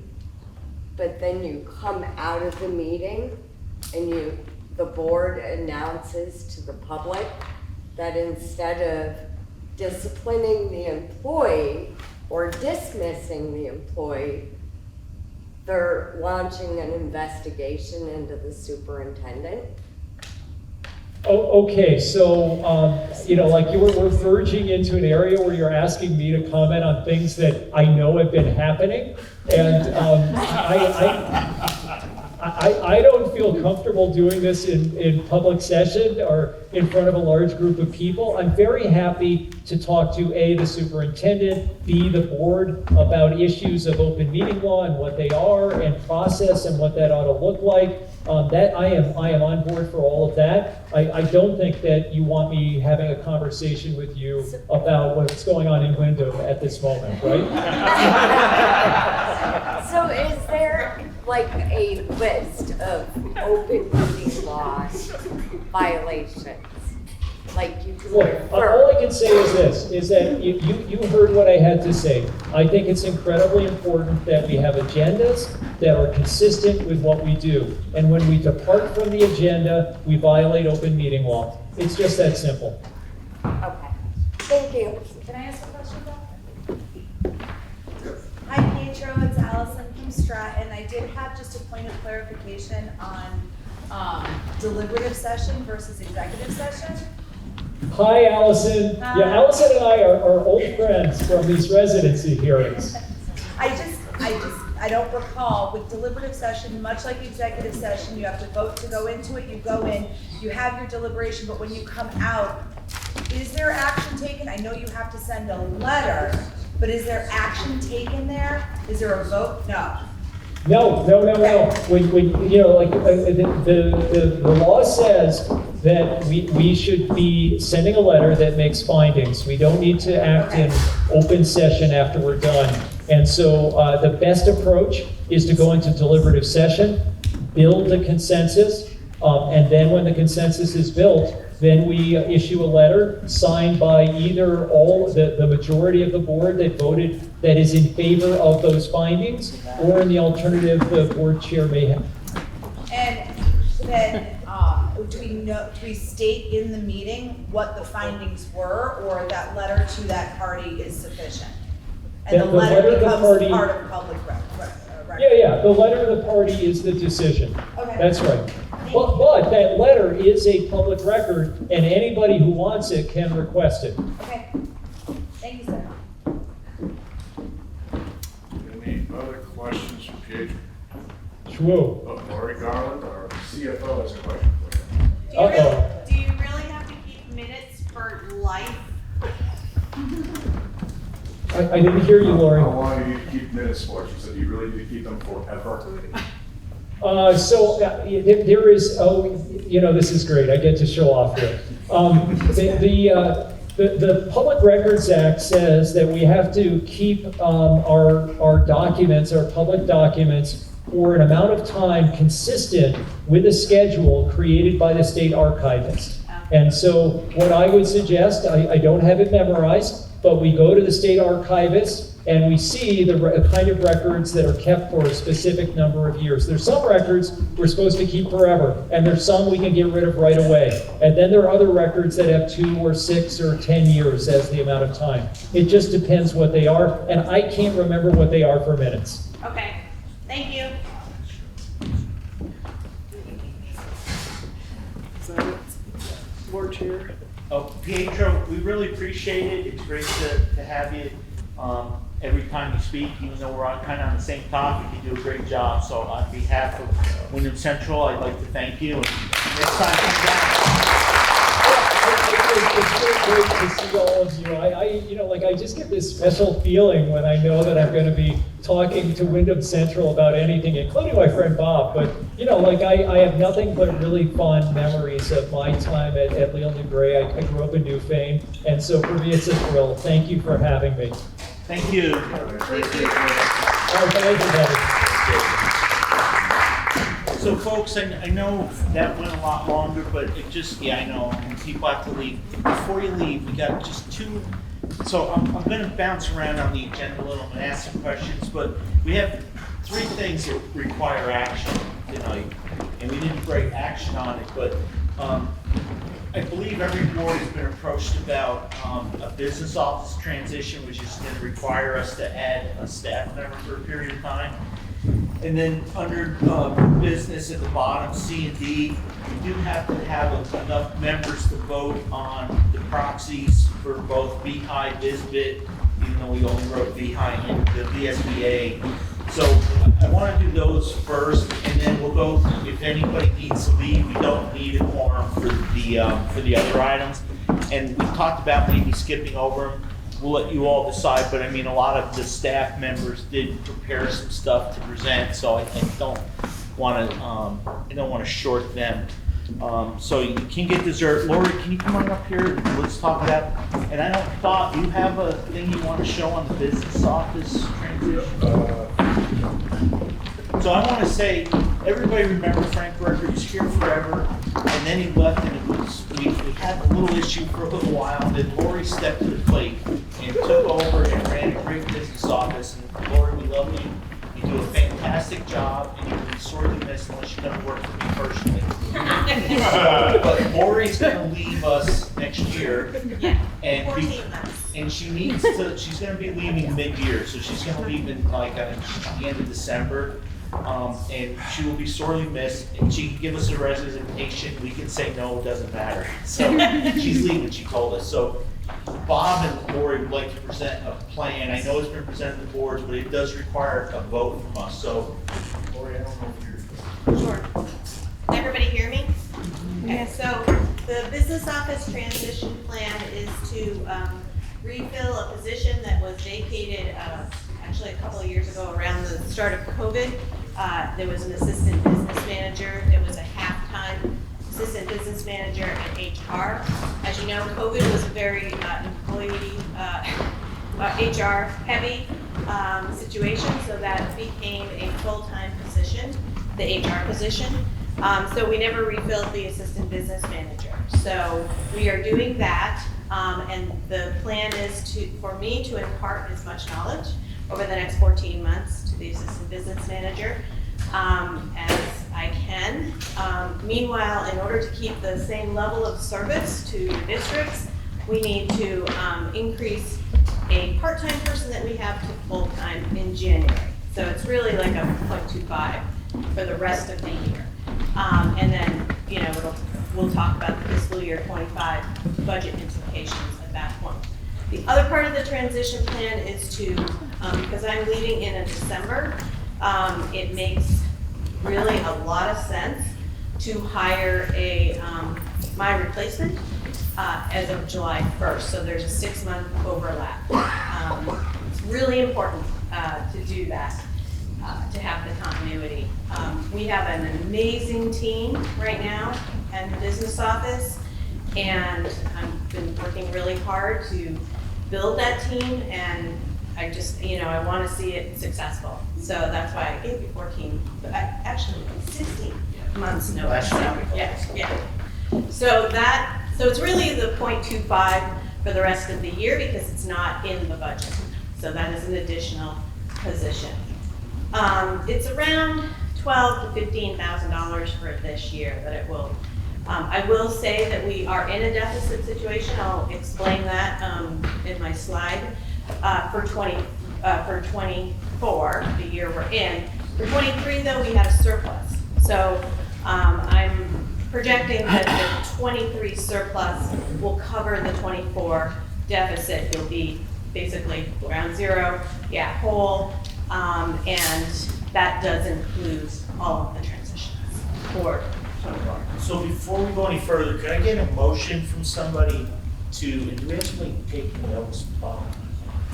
but then you come out of the meeting and the board announces to the public that instead of disciplining the employee or dismissing the employee, they're launching an investigation into the superintendent. Oh, okay, so, like we're verging into an area where you're asking me to comment on things that I know have been happening, and I don't feel comfortable doing this in public session or in front of a large group of people. I'm very happy to talk to A, the superintendent, B, the board about issues of open meeting law and what they are and process and what that ought to look like. That I am on board for all of that. I don't think that you want me having a conversation with you about what's going on in Windham at this moment, right? So is there like a list of open meeting law violations? Like you can Look, refer? all I can say is this, is that you heard what I had to say. I think it's incredibly important that we have agendas that are consistent with what we do. And when we depart from the agenda, we violate open meeting law. It's just that simple. Okay, thank you. Can I ask a question, Bill? Hi, Pietro, it's Allison from Stratton. I did have just a point of clarification on deliberative session versus executive session. Hi, Allison. Hi. Yeah, Allison and I are old friends from these residency hearings. I don't recall, with deliberative session, much like executive session, you have to vote to go into it, you go in, you have your deliberation, but when you come out, is there action taken? I know you have to send a letter, but is there action taken there? Is there a vote? No. No. When you know, like, the law says that we should be sending a letter that makes findings. We don't need to act in open session after we're done. And so the best approach is to go into deliberative session, build a consensus, and then when the consensus is built, then we issue a letter signed by either the majority of the board that voted that is in favor of those findings, or in the alternative, the board chair may have. And then, do we state in the meeting what the findings were, or that letter to that party is sufficient? And the letter becomes part of public record? Yeah, the letter of the party is the decision. Okay. That's right. But that letter is a public record, and anybody who wants it can request it. Okay. Thank you, sir. Any other questions for Pietro? True. Lori Garland, our CFO, has a question for you. Uh-oh. Do you really have to keep minutes for life? I didn't hear you, Lori. How long do you keep minutes for? She said, you really need to keep them forever. There is, this is great. I get to show off here. The Public Records Act says that we have to keep our documents, our public documents, for an amount of time consistent with a schedule created by the state archivist. And so what I would suggest, I don't have it memorized, but we go to the state archivist and we see the kind of records that are kept for a specific number of years. There's some records we're supposed to keep forever, and there's some we can get rid of right away. And then there are other records that have 2 or 6 or 10 years as the amount of time. It just depends what they are, and I can't remember what they are for minutes. Okay, thank you. Board chair. Oh, Pietro, we really appreciate it. It's great to have you every time you speak, even though we're kind of on the same topic. You do a great job. So on behalf of Windham Central, I'd like to thank you. And next time, come down. It's so great to see all of you. I just get this special feeling when I know that I'm going to be talking to Windham Central about anything, including my friend Bob. But, I have nothing but really fond memories of my time at Leland Gray. I grew up in Newfane, and so for me, it's a thrill. Thank you for having me. Thank you. So folks, I know that went a lot longer, but it just, I know, people have to leave. Before you leave, we got just 2, so I'm gonna bounce around on the agenda a little and ask some questions, but we have 3 things that require action tonight, and we didn't break action on it, but I believe every board has been approached about a business office transition, which is gonna require us to add a staff member for a period of time. And then under business at the bottom, C and D, we do have to have enough members to vote on the proxies for both VEHI, VSBA, even though we only wrote VEHI in the VSBA. So I want to do those first, and then we'll go, if anybody needs to leave, we don't need a quorum for the other items. And we talked about maybe skipping over them. We'll let you all decide, but a lot of the staff members did prepare some stuff to present, so I don't want to short them. So you can get dessert. Lori, can you come on up here? Let's talk about. And I thought you have a thing you want to show on the business office transition. So I want to say, everybody remember Frank Berger, he was here forever, and then he left, and it was, we had a little issue for a little while, and then Lori stepped to the plate and took over and ran a great business office, and Lori, we love you. You do a fantastic job, and you'll be sorely missed unless you come to work for me personally. But Lori's gonna leave us next year, Yeah, and 14 months. and she needs to, she's gonna be leaving mid-year, so she's gonna leave in like, the end of December. And she will be sorely missed, and she can give us a resignation, we can say no, it doesn't matter. So, she's leaving, she told us. So, Bob and Lori would like to present a plan. I know it's been presented to the boards, but it does require a vote from us. So, Lori, I don't know if you're. Sure. Everybody hear me? Okay, so the business office transition plan is to refill a position that was vacated actually a couple of years ago around the start of COVID. There was an assistant business manager. It was a half-time assistant business manager and HR. As you know, COVID was a very employee, HR-heavy situation, so that became a full-time position, the HR position. So we never refilled the assistant business manager. So we are doing that, and the plan is for me to impart as much knowledge over the next 14 months to the assistant business manager as I can. Meanwhile, in order to keep the same level of service to the districts, we need to increase a part-time person that we have to full-time in January. So it's really like a 0.25 for the rest of the year. And then, you know, we'll talk about the fiscal year 25 budget implications at that point. The other part of the transition plan is to, because I'm leaving in December, it makes really a lot of sense to hire my replacement as of July 1st. So there's a 6-month overlap. It's really important to do that, to have the continuity. We have an amazing team right now in the business office, and I've been working really hard to build that team, and I just, you know, I want to see it successful. So that's why I gave you 14, but actually 16 months notice. So, yeah. So it's really the 0.25 for the rest of the year because it's not in the budget. So that is an additional position. It's around $12,000 to $15,000 for this year that it will. I will say that we are in a deficit situation. I'll explain that in my slide for 24, the year we're in. For 23, though, we had a surplus. So I'm projecting that the 23 surplus will cover the 24 deficit. It'll be basically around zero, whole, and that does include all of the transitions for 24. So before we go any further, can I get a motion from somebody to, and do we actually take notes?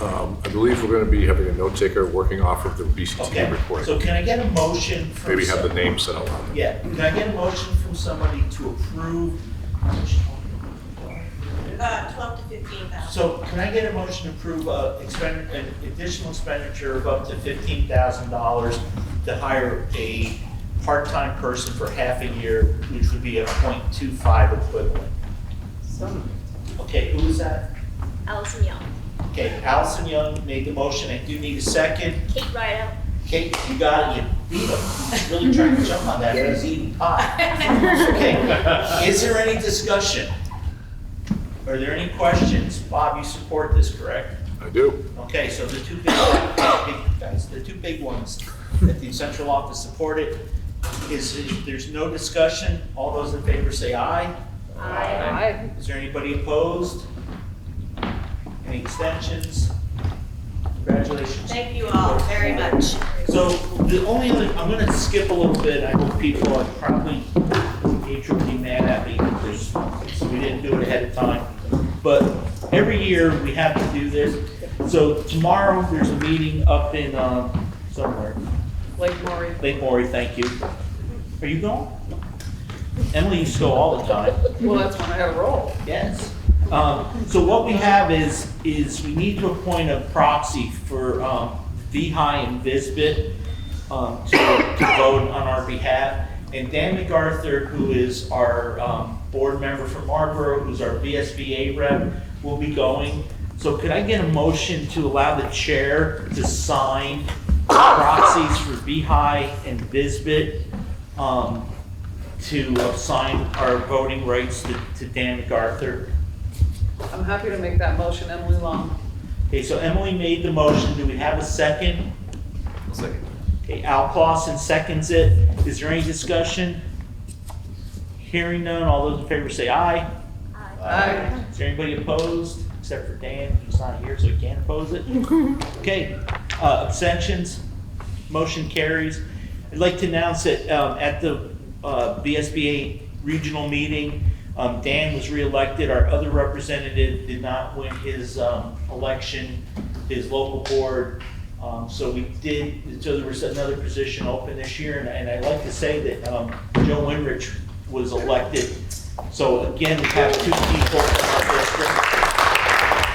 I believe we're going to be having a note taker working off of the BCT Okay, report. so can I get a motion from? Maybe have the name set out on it. Yeah, can I get a motion from somebody to approve? 12 to 15,000. So can I get a motion to approve an additional expenditure of up to $15,000 to hire a part-time person for half a year, which would be a 0.25 equivalent? Okay, who is that? Allison Young. Okay, Allison Young made the motion. I do need a second. Kate Rideout. Kate, you got it. You beat him. He's really trying to jump on that, but he's eating pie. Okay, is there any discussion? Are there any questions? Bob, you support this, correct? I do. Okay, so the two big ones that the central office supported is, if there's no discussion, all those in favor say aye. Aye. Is there anybody opposed? Any extensions? Congratulations. Thank you all very much. So the only other, I'm gonna skip a little bit. I hope people are probably, Nature will be mad at me because we didn't do it ahead of time. But every year we have to do this. So tomorrow there's a meeting up in, somewhere. Lake Maury. Lake Maury, thank you. Are you going? Emily used to go all the time. Well, that's when I had a roll. Yes. So what we have is we need to appoint a proxy for VEHI and VSBA to vote on our behalf. And Dan MacArthur, who is our board member from Marlboro, who's our VSBA rep, will be going. So could I get a motion to allow the chair to sign proxies for VEHI and VSBA to assign our voting rights to Dan MacArthur? I'm happy to make that motion, Emily Long. Okay, so Emily made the motion. Do we have a second? I'll second. Okay, Al Clausen seconds it. Is there any discussion? Hearing none, all those in favor say aye. Aye. Is there anybody opposed? Except for Dan, he's not here, so he can't oppose it. Okay, abstentions, motion carries. I'd like to announce that at the VSBA regional meeting, Dan was reelected. Our other representative did not win his election, his local board. So there was another position open this year, and I'd like to say that Joe Winrich was elected. So again, we have two people in our district.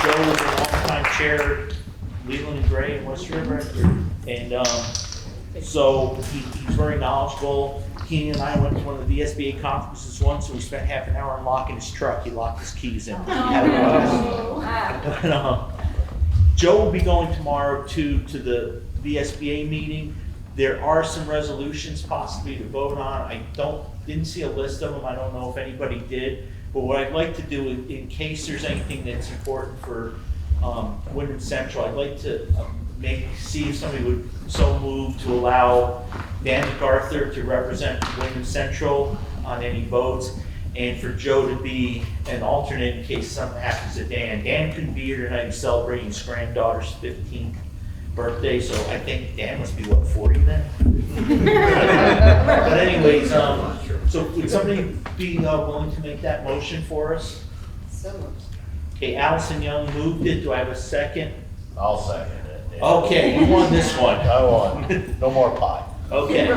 Joe was a longtime chair, Leland Gray in West River, and so he's very knowledgeable. He and I went to one of the VSBA conferences once, and we spent half an hour unlocking his truck. He locked his keys in. But, Joe will be going tomorrow to the VSBA meeting. There are some resolutions possibly to vote on. I didn't see a list of them. I don't know if anybody did. But what I'd like to do, in case there's anything that's important for Windham Central, I'd like to see if somebody would so move to allow Dan MacArthur to represent Windham Central on any votes, and for Joe to be an alternate in case something happens to Dan. Dan couldn't be here tonight. He's celebrating his granddaughter's 15th birthday, so I think Dan must be, what, 40 then? But anyways, so would somebody be willing to make that motion for us? So moved. Okay, Allison Young moved it. Do I have a second? I'll second it. Yeah. Okay, who won this one? I won. No more pie. Okay.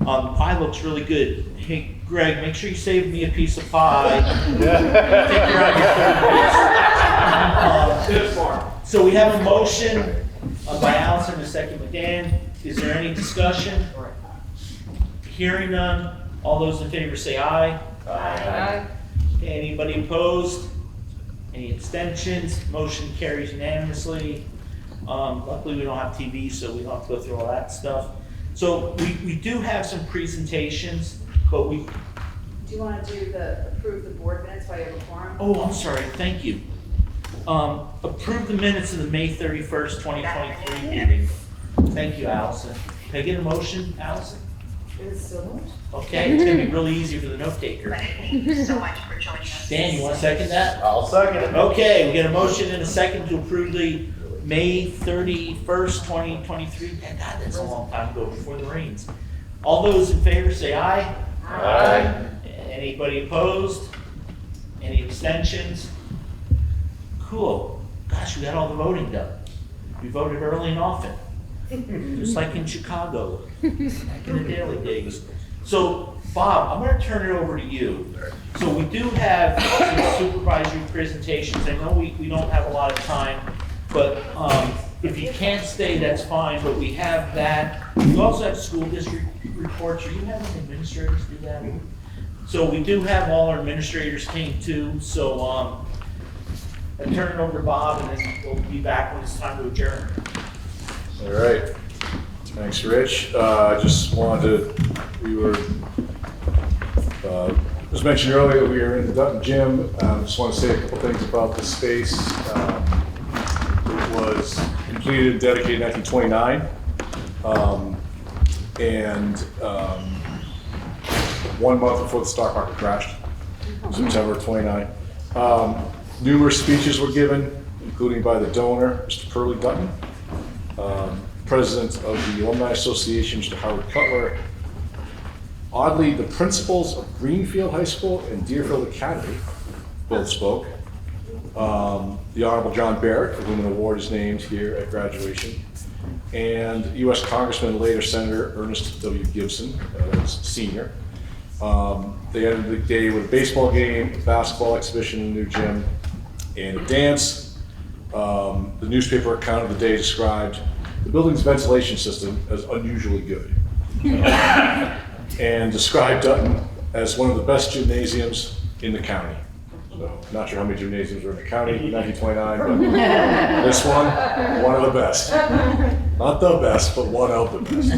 Pie looks really good. Hey, Greg, make sure you save me a piece of pie. Take her out your food. So we have a motion by Allison, a second by Dan. Is there any discussion? Hearing none. All those in favor say aye. Aye. Anybody opposed? Any abstentions? Motion carries unanimously. Luckily, we don't have TV, so we don't have to go through all that stuff. So we do have some presentations, but we... Do you want to approve the board minutes while you have a quorum? Oh, I'm sorry, thank you. Approve the minutes of the May 31st, 2023 meeting. Thank you, Allison. Can I get a motion, Allison? Okay, it's gonna be really easy for the note taker. Thank you so much for joining us. Dan, you want to second that? I'll second it. Okay, we get a motion and a second to approve the May 31st, 2023. God, that's a long time ago before the rains. All those in favor say aye. Aye. Anybody opposed? Any abstentions? Cool. Gosh, we got all the voting done. We voted early and often. Just like in Chicago, back in the daily days. So, Bob, I'm going to turn it over to you. So we do have some supervisory presentations. I know we don't have a lot of time, but if you can't stay, that's fine, but we have that. We also have school district reports. Are you having administrators do that? So we do have all our administrators came too. So I turn it over to Bob, and then we'll be back when it's time to adjourn. All right. Thanks, Rich. Just wanted to, as mentioned earlier, we are in the Dutton Gym. Just want to say a couple things about the space. It was completed and dedicated in 1929. And 1 month before the stock market crashed, September 29. Numerous speeches were given, including by the donor, Mr. Curly Dutton, president of the Alumni Association, Mr. Howard Cutler. Oddly, the principals of Greenfield High School and Deerfield Academy both spoke. The Honorable John Barrett, for whom an award is named here at graduation, and U.S. Congressman and later Senator Ernest W. Gibson, senior. They ended the day with a baseball game, a basketball exhibition in the new gym, and a dance. The newspaper account of the day described the building's ventilation system is unusually good. And described Dutton as one of the best gymnasiums in the county. So, not sure how many gymnasiums are in the county in 1929, but this one of the best. Not the best, but one of the best.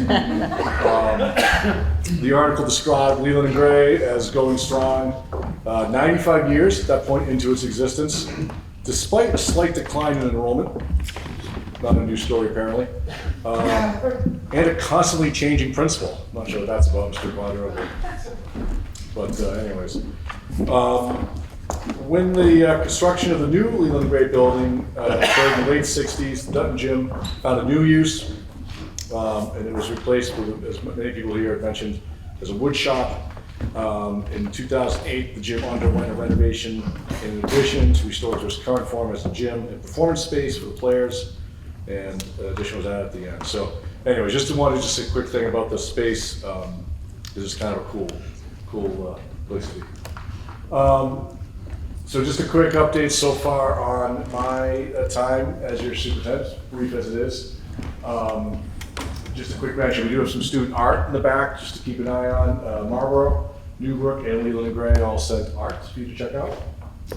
The article described Leland Gray as going strong 95 years at that point into its existence, despite a slight decline in enrollment. Not a new story apparently. And a constantly changing principal. Not sure what that's about, Mr. Brattleboro. But anyways. When the construction of the new Leland Gray building occurred in the late 60s, the Dutton Gym found a new use, and it was replaced with, as many people here have mentioned, as a wood shop. In 2008, the gym underwent a renovation in addition to restore to its current form as a gym and performance space for the players, and addition was added at the end. So anyways, just a quick thing about this space. This is kind of a cool place to be. So just a quick update so far on my time as your superintendent, brief as it is. Just a quick mention, we do have some student art in the back, just to keep an eye on. Marlboro, Newbrook, and Leland Gray all sent art for you to check out.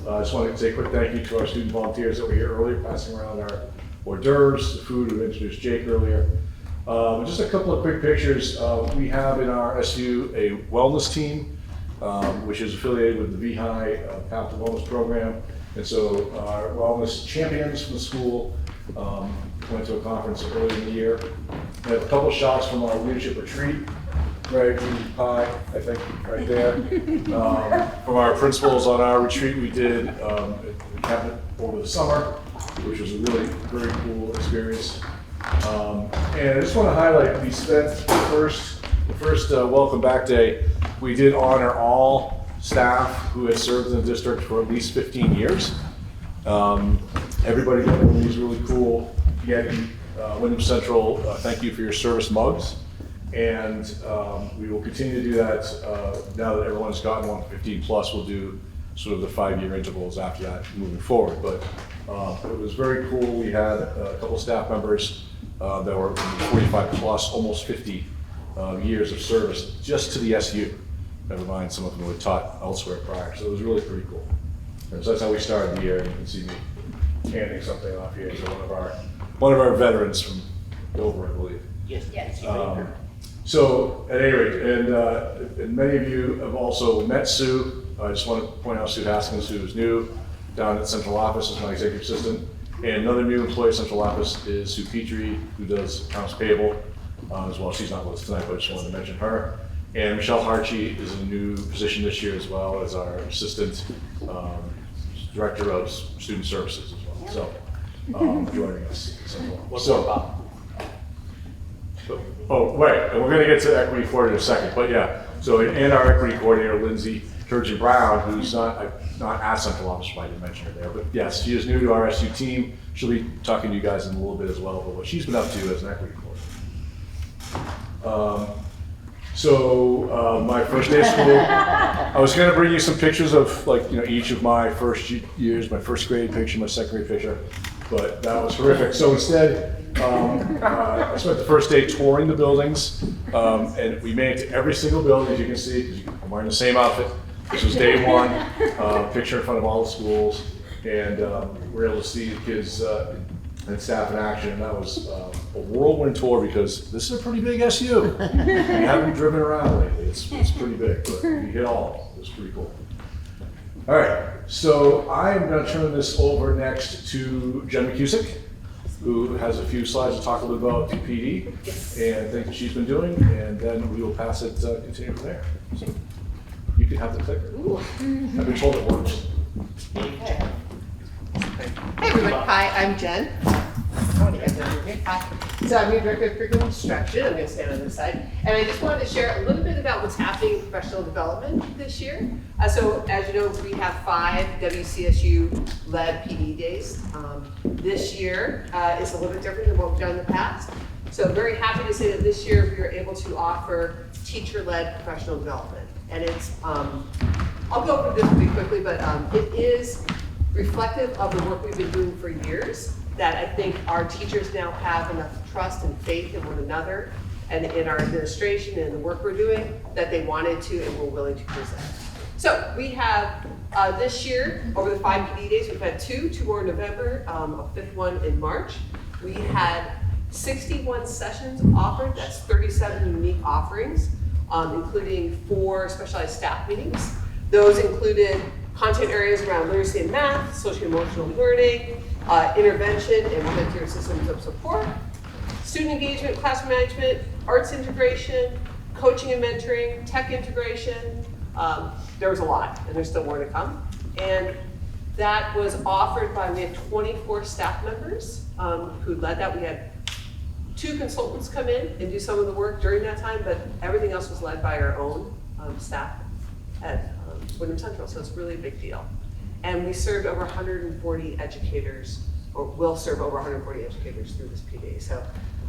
I just wanted to say a quick thank you to our student volunteers that were here earlier, passing around our hors d'oeuvres, the food. We introduced Jake earlier. Just a couple of quick pictures. We have in our SU a wellness team, which is affiliated with the VEHI Path to Wellness program. And so our wellness champions from the school went to a conference earlier in the year. We have a couple shots from our leadership retreat, right, pie, I think, right there. From our principals on our retreat we did at the cabinet over the summer, which was a really very cool experience. And I just want to highlight, we spent the first welcome back day, we did honor all staff who had served in the district for at least 15 years. Everybody got one of these really cool Windham Central thank you for your service mugs. And we will continue to do that now that everyone's gotten one 15 plus. We'll do sort of the 5-year intervals after that moving forward. But it was very cool. We had a couple staff members that were 45 plus, almost 50 years of service just to the SU. Never mind some of them who had taught elsewhere prior. So it was really pretty cool. And so that's how we started the year. You can see me handing something off here to one of our veterans from Dover, I believe. Yes. So at any rate, and many of you have also met Sue. I just want to point out Sue Haskins, who is new down at central office as my executive assistant. And another new employee at central office is Sue Petrie, who does accounts payable as well. She's not with us tonight, but I just wanted to mention her. And Michelle Harchie is in a new position this year as well as our assistant director of student services as well. So joining us. Oh, right, and we're going to get to equity coordinator in a second, but yeah. So, and our equity coordinator, Lindsay Turgeon Brown, who's not at central office, I didn't mention her there, but yes, she is new to our SU team. She'll be talking to you guys in a little bit as well about what she's been up to as an equity coordinator. My first day of school, I was going to bring you some pictures of each of my first years, my first grade picture, my second grade picture, but that was horrific. So instead, I spent the first day touring the buildings, and we made it to every single building, as you can see. I'm wearing the same outfit. This was day one, picture in front of all the schools, and we were able to see the kids and staff in action, and that was a whirlwind tour because this is a pretty big SU. We haven't driven around lately. It's pretty big, but we hit all. It was pretty cool. All right, so I am going to turn this over next to Jen McCusick, who has a few slides to talk a little about PD and things that she's been doing, and then we will pass it, continue from there. So you can have the clicker. I've been told it works. Hey everyone, hi, I'm Jen. I want to get down here. Hi. So I'm your director of curriculum instruction. I'm going to stand on this side. And I just wanted to share a little bit about what's happening in professional development this year. So as you know, we have 5 WCSU-led PD days. This year is a little bit different than what we've done in the past. So I'm very happy to say that this year we are able to offer teacher-led professional development. And it's, I'll go over this pretty quickly, but it is reflective of the work we've been doing for years that I think our teachers now have enough trust and faith in one another and in our administration and the work we're doing that they wanted to and were willing to present. So we have this year, over the 5 PD days, we've had two more in November, a 5th one in March. We had 61 sessions offered, that's 37 unique offerings, including 4 specialized staff meetings. Those included content areas around literacy and math, social emotional learning, intervention and volunteer systems of support, student engagement, classroom management, arts integration, coaching and mentoring, tech integration. There was a lot, and there's still more to come. And that was offered by, we had 24 staff members who led that. We had 2 consultants come in and do some of the work during that time, but everything else was led by our own staff at Windham Central, so it's really a big deal. And we served over 140 educators, or will serve over 140 educators through this PD. So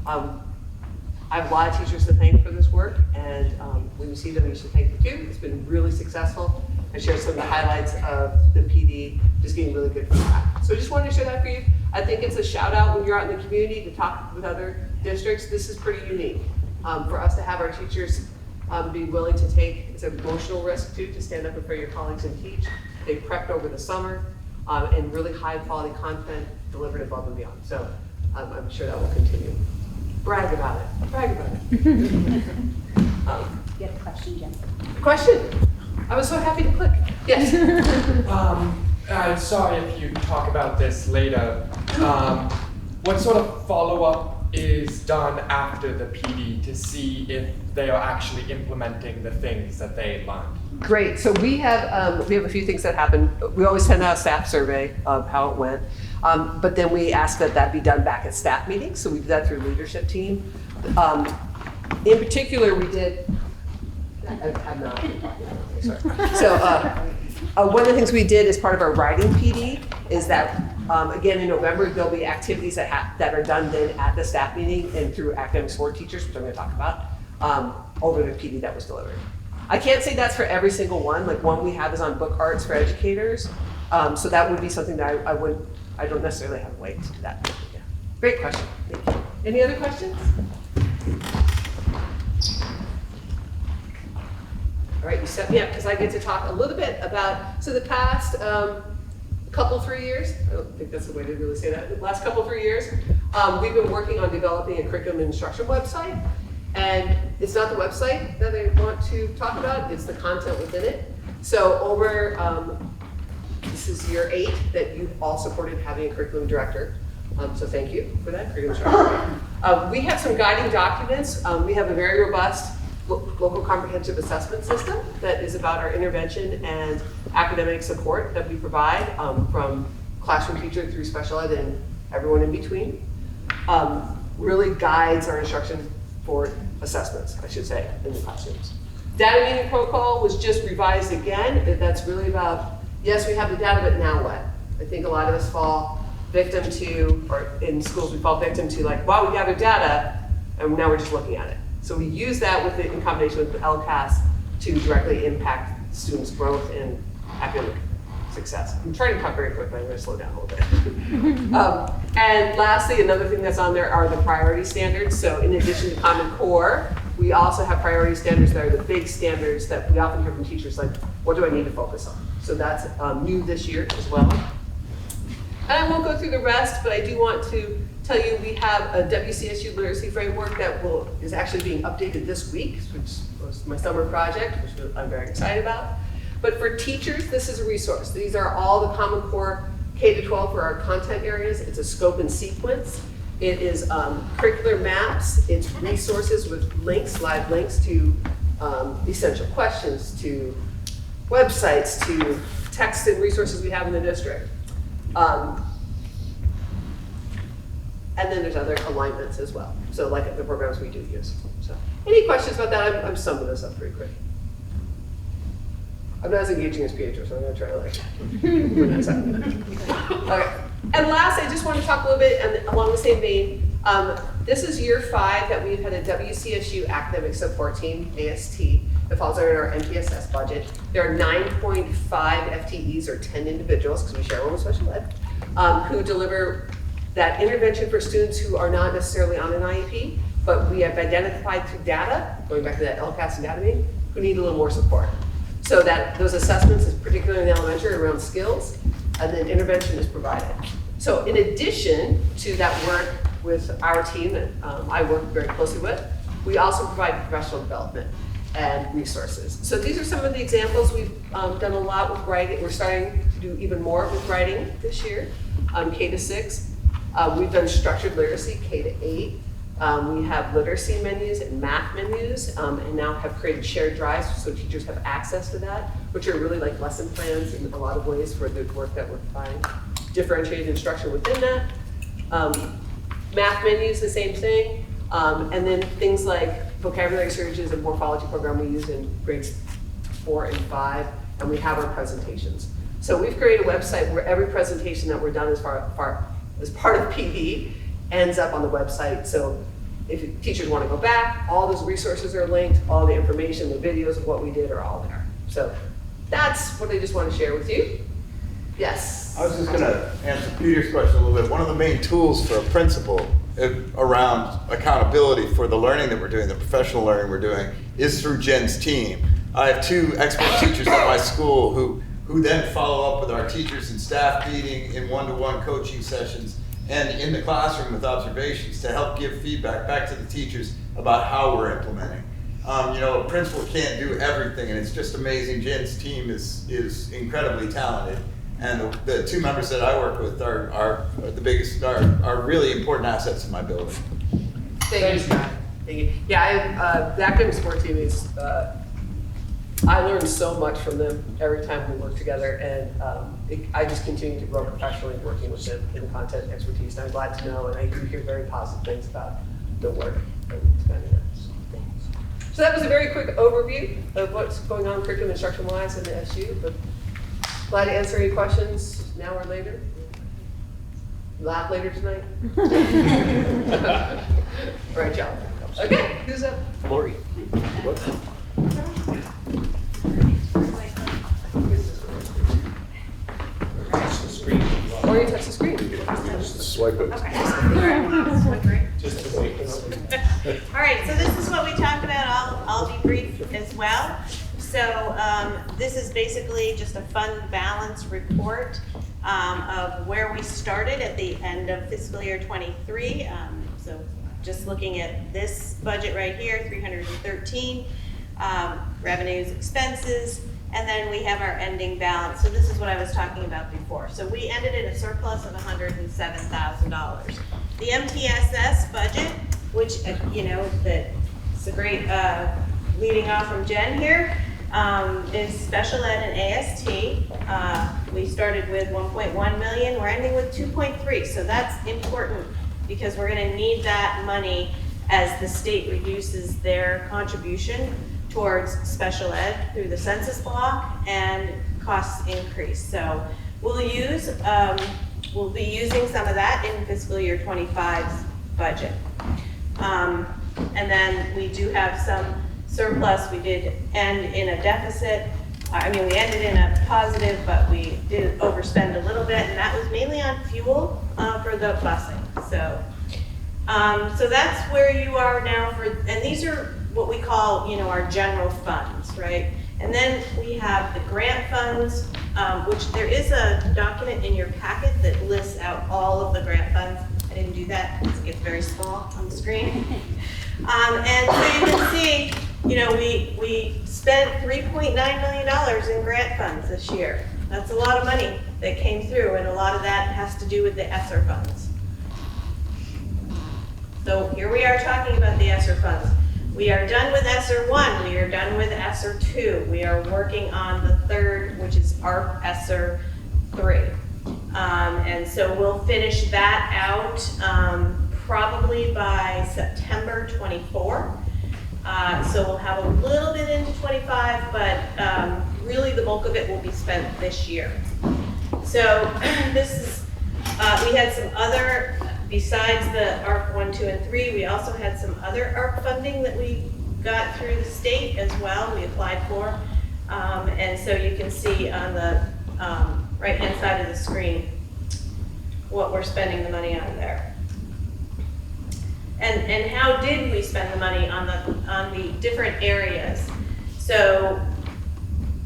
I have a lot of teachers to thank for this work, and when you see them, you should thank them too. It's been really successful. I shared some of the highlights of the PD, just getting really good feedback. So I just wanted to share that for you. I think it's a shout out when you're out in the community to talk with other districts. This is pretty unique. For us to have our teachers be willing to take, it's an emotional risk too, to stand up in front of your colleagues and teach. They prepped over the summer, and really high quality content delivered above and beyond. So I'm sure that will continue. Brag about it, brag about it. You have a question, Jen? Question? I was so happy to click. Yes. I'm sorry if you talk about this later. What sort of follow-up is done after the PD to see if they are actually implementing the things that they learned? Great. So we have a few things that happen. We always send out a staff survey of how it went, but then we ask that be done back at staff meetings. So we do that through leadership team. In particular, we did. I'm not. Sorry. So one of the things we did as part of our writing PD is that again in November there'll be activities that are done then at the staff meeting and through academic support teachers, which I'm going to talk about over the PD that was delivered. I can't say that's for every single one. Like one we have is on book arts for educators. So that would be something that I don't necessarily have a way to do that. Yeah. Great question. Thank you. Any other questions? All right, you set me up because I get to talk a little bit about, so the past couple, 3 years, I don't think that's the way to really say that, the last couple, 3 years, we've been working on developing a curriculum and instruction website. And it's not the website that I want to talk about, it's the content within it. So over, this is year 8 that you've all supported having a curriculum director. So thank you for that, curriculum director. We have some guiding documents. We have a very robust local comprehensive assessment system that is about our intervention and academic support that we provide from classroom teacher through special ed and everyone in between. Really guides our instruction for assessments, I should say, in the classrooms. Data meeting protocol was just revised again. That's really about, yes, we have the data, but now what? I think a lot of us fall victim to, or in schools we fall victim to like, wow, we gathered data, and now we're just looking at it. So we use that in combination with the LCAS to directly impact students' growth and academic success. I'm trying to talk very quick, but I'm going to slow down a little bit. And lastly, another thing that's on there are the priority standards. So in addition to Common Core, we also have priority standards that are the big standards that we often hear from teachers like, what do I need to focus on? So that's new this year as well. And I won't go through the rest, but I do want to tell you we have a WCSU literacy framework that is actually being updated this week, which was my summer project, which I'm very excited about. But for teachers, this is a resource. These are all the Common Core K-12 for our content areas. It's a scope and sequence. It is curricular maps. It's resources with links, live links to essential questions, to websites, to texts and resources we have in the district. And then there's other alignments as well. So like the programs we do use. So any questions about that? I'm summing this up pretty quick. I'm not as engaging as Pietro, so I'm gonna try to Okay. And last, I just want to talk a little bit, and along the same vein, this is year 5 that we've had a WCSU academic support team, AST, that falls under our MPSS budget. There are 9.5 FTEs, or 10 individuals, because we share one with special ed, who deliver that intervention for students who are not necessarily on an IEP, but we have identified through data, going back to that LCAS and data meeting, who need a little more support. So that those assessments, is particularly in elementary, around skills, and then intervention is provided. So in addition to that work with our team that I work very closely with, we also provide professional development and resources. So these are some of the examples. We've done a lot with writing. We're starting to do even more with writing this year, K to 6. We've done structured literacy, K to 8. We have literacy menus and math menus, and now have created shared drives so teachers have access to that, which are really like lesson plans in a lot of ways for the work that we're providing. Differentiated instruction within that. Math menus, the same thing. And then things like vocabulary searches and morphology program we use in grades 4 and 5, and we have our presentations. So we've created a website where every presentation that we're done as part of PD ends up on the website. So if teachers want to go back, all those resources are linked, all the information, the videos of what we did are all there. So that's what I just want to share with you. Yes? I was just gonna answer Peter's question a little bit. One of the main tools for a principal around accountability for the learning that we're doing, the professional learning we're doing, is through Jen's team. I have 2 expert teachers at my school who then follow up with our teachers and staff meeting in one-to-one coaching sessions and in the classroom with observations to help give feedback back to the teachers about how we're implementing. A principal can't do everything, and it's just amazing. Jen's team is incredibly talented, and the 2 members that I work with are the biggest, are really important assets in my building. Thank you. Thank you. Yeah, the academic support team is, I learned so much from them every time we work together, and I just continue to grow professionally working with them in content expertise, and I'm glad to know, and I do hear very positive things about the work. So that was a very quick overview of what's going on curriculum instruction-wise in the SU, but glad to answer any questions now or later. Laugh later tonight. All right, y'all. Okay, who's up? Lori. Or you touch the screen. Swipe it. All right, so this is what we talked about. I'll be brief as well. So this is basically just a fund balance report of where we started at the end of fiscal year 23. So just looking at this budget right here, 313, revenues, expenses, and then we have our ending balance. So this is what I was talking about before. So we ended in a surplus of $107,000. The MTSS budget, which, it's a great leading off from Jen here, is special ed and AST. We started with 1.1 million, we're ending with 2.3. So that's important because we're gonna need that money as the state reduces their contribution towards special ed through the census block and costs increase. So we'll be using some of that in fiscal year 25's budget. And then we do have some surplus. We did end in a deficit. We ended in a positive, but we did overspend a little bit, and that was mainly on fuel for the busing. So that's where you are now and these are what we call, our general funds, right? And then we have the grant funds, which there is a document in your packet that lists out all of the grant funds. I didn't do that because it gets very small on the screen. And so you can see, we spent $3.9 million in grant funds this year. That's a lot of money that came through, and a lot of that has to do with the Esser funds. So here we are talking about the Esser funds. We are done with Esser 1, we are done with Esser 2. We are working on the third, which is ARP Esser 3. And so we'll finish that out probably by September 24. So we'll have a little bit into 25, but really the bulk of it will be spent this year. So this is, we had some other, besides the ARP 1, 2, and 3, we also had some other ARP funding that we got through the state as well, we applied for. And so you can see on the right-hand side of the screen, what we're spending the money on there. And how did we spend the money on the different areas? So,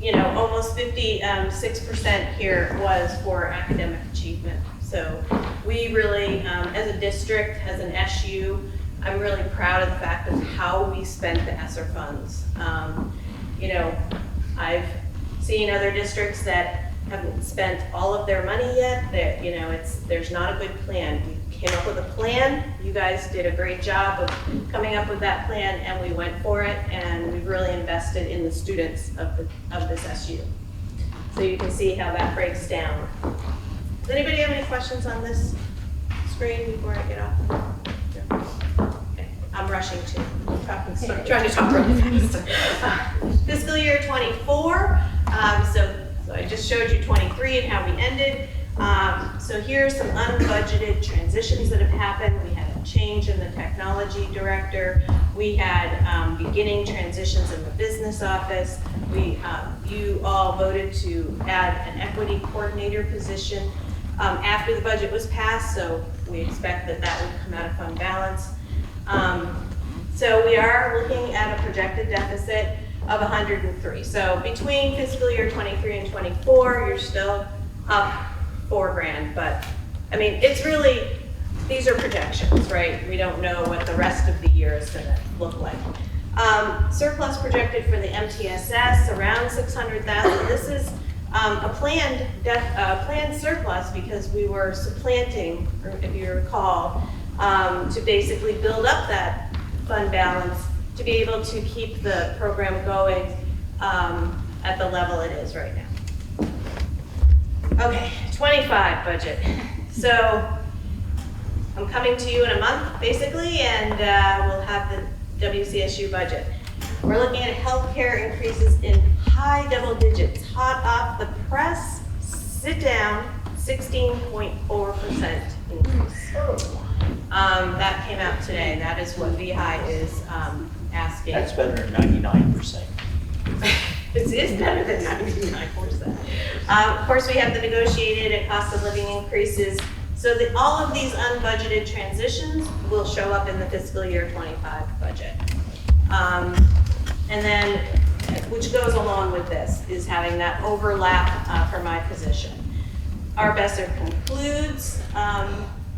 you know, almost 56% here was for academic achievement. So we really, as a district, as an SU, I'm really proud of the fact of how we spent the Esser funds. You know, I've seen other districts that haven't spent all of their money yet. That, you know, there's not a good plan. We came up with a plan. You guys did a great job of coming up with that plan, and we went for it, and we've really invested in the students of this SU. So you can see how that breaks down. Does anybody have any questions on this screen before I get off? Okay. I'm rushing too. I'm trying to talk really fast. Fiscal year 24. So I just showed you 23 and how we ended. So here's some unbudgeted transitions that have happened. We had a change in the technology director. We had beginning transitions in the business office. You all voted to add an equity coordinator position after the budget was passed, so we expect that that would come out of fund balance. So we are looking at a projected deficit of 103. So between fiscal year 23 and 24, you're still up $4 grand, but I mean, it's really, these are projections, right? We don't know what the rest of the year is gonna look like. Surplus projected for the MTSS around 600,000. This is a planned surplus because we were supplanting, if you recall, to basically build up that fund balance to be able to keep the program going at the level it is right now. Okay, 25 budget. So I'm coming to you in a month, basically, and we'll have the WCSU budget. We're looking at healthcare increases in high double digits, hot off the press, sit down, 16.4% increase. That came out today. That is what VEHI is asking. That's better than 99%. It is better than 99%. Of course, we have the negotiated and cost of living increases. So all of these unbudgeted transitions will show up in the fiscal year 25 budget. And then, which goes along with this, is having that overlap for my position. Our Esser concludes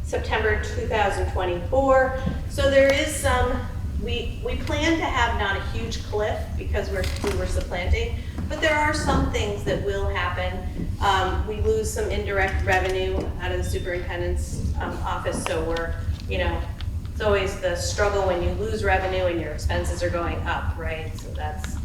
September 2024. So there is some, we plan to have not a huge cliff because we were supplanting, but there are some things that will happen. We lose some indirect revenue out of the superintendent's office, so we're, you know, it's always the struggle when you lose revenue and your expenses are going up, right? So that's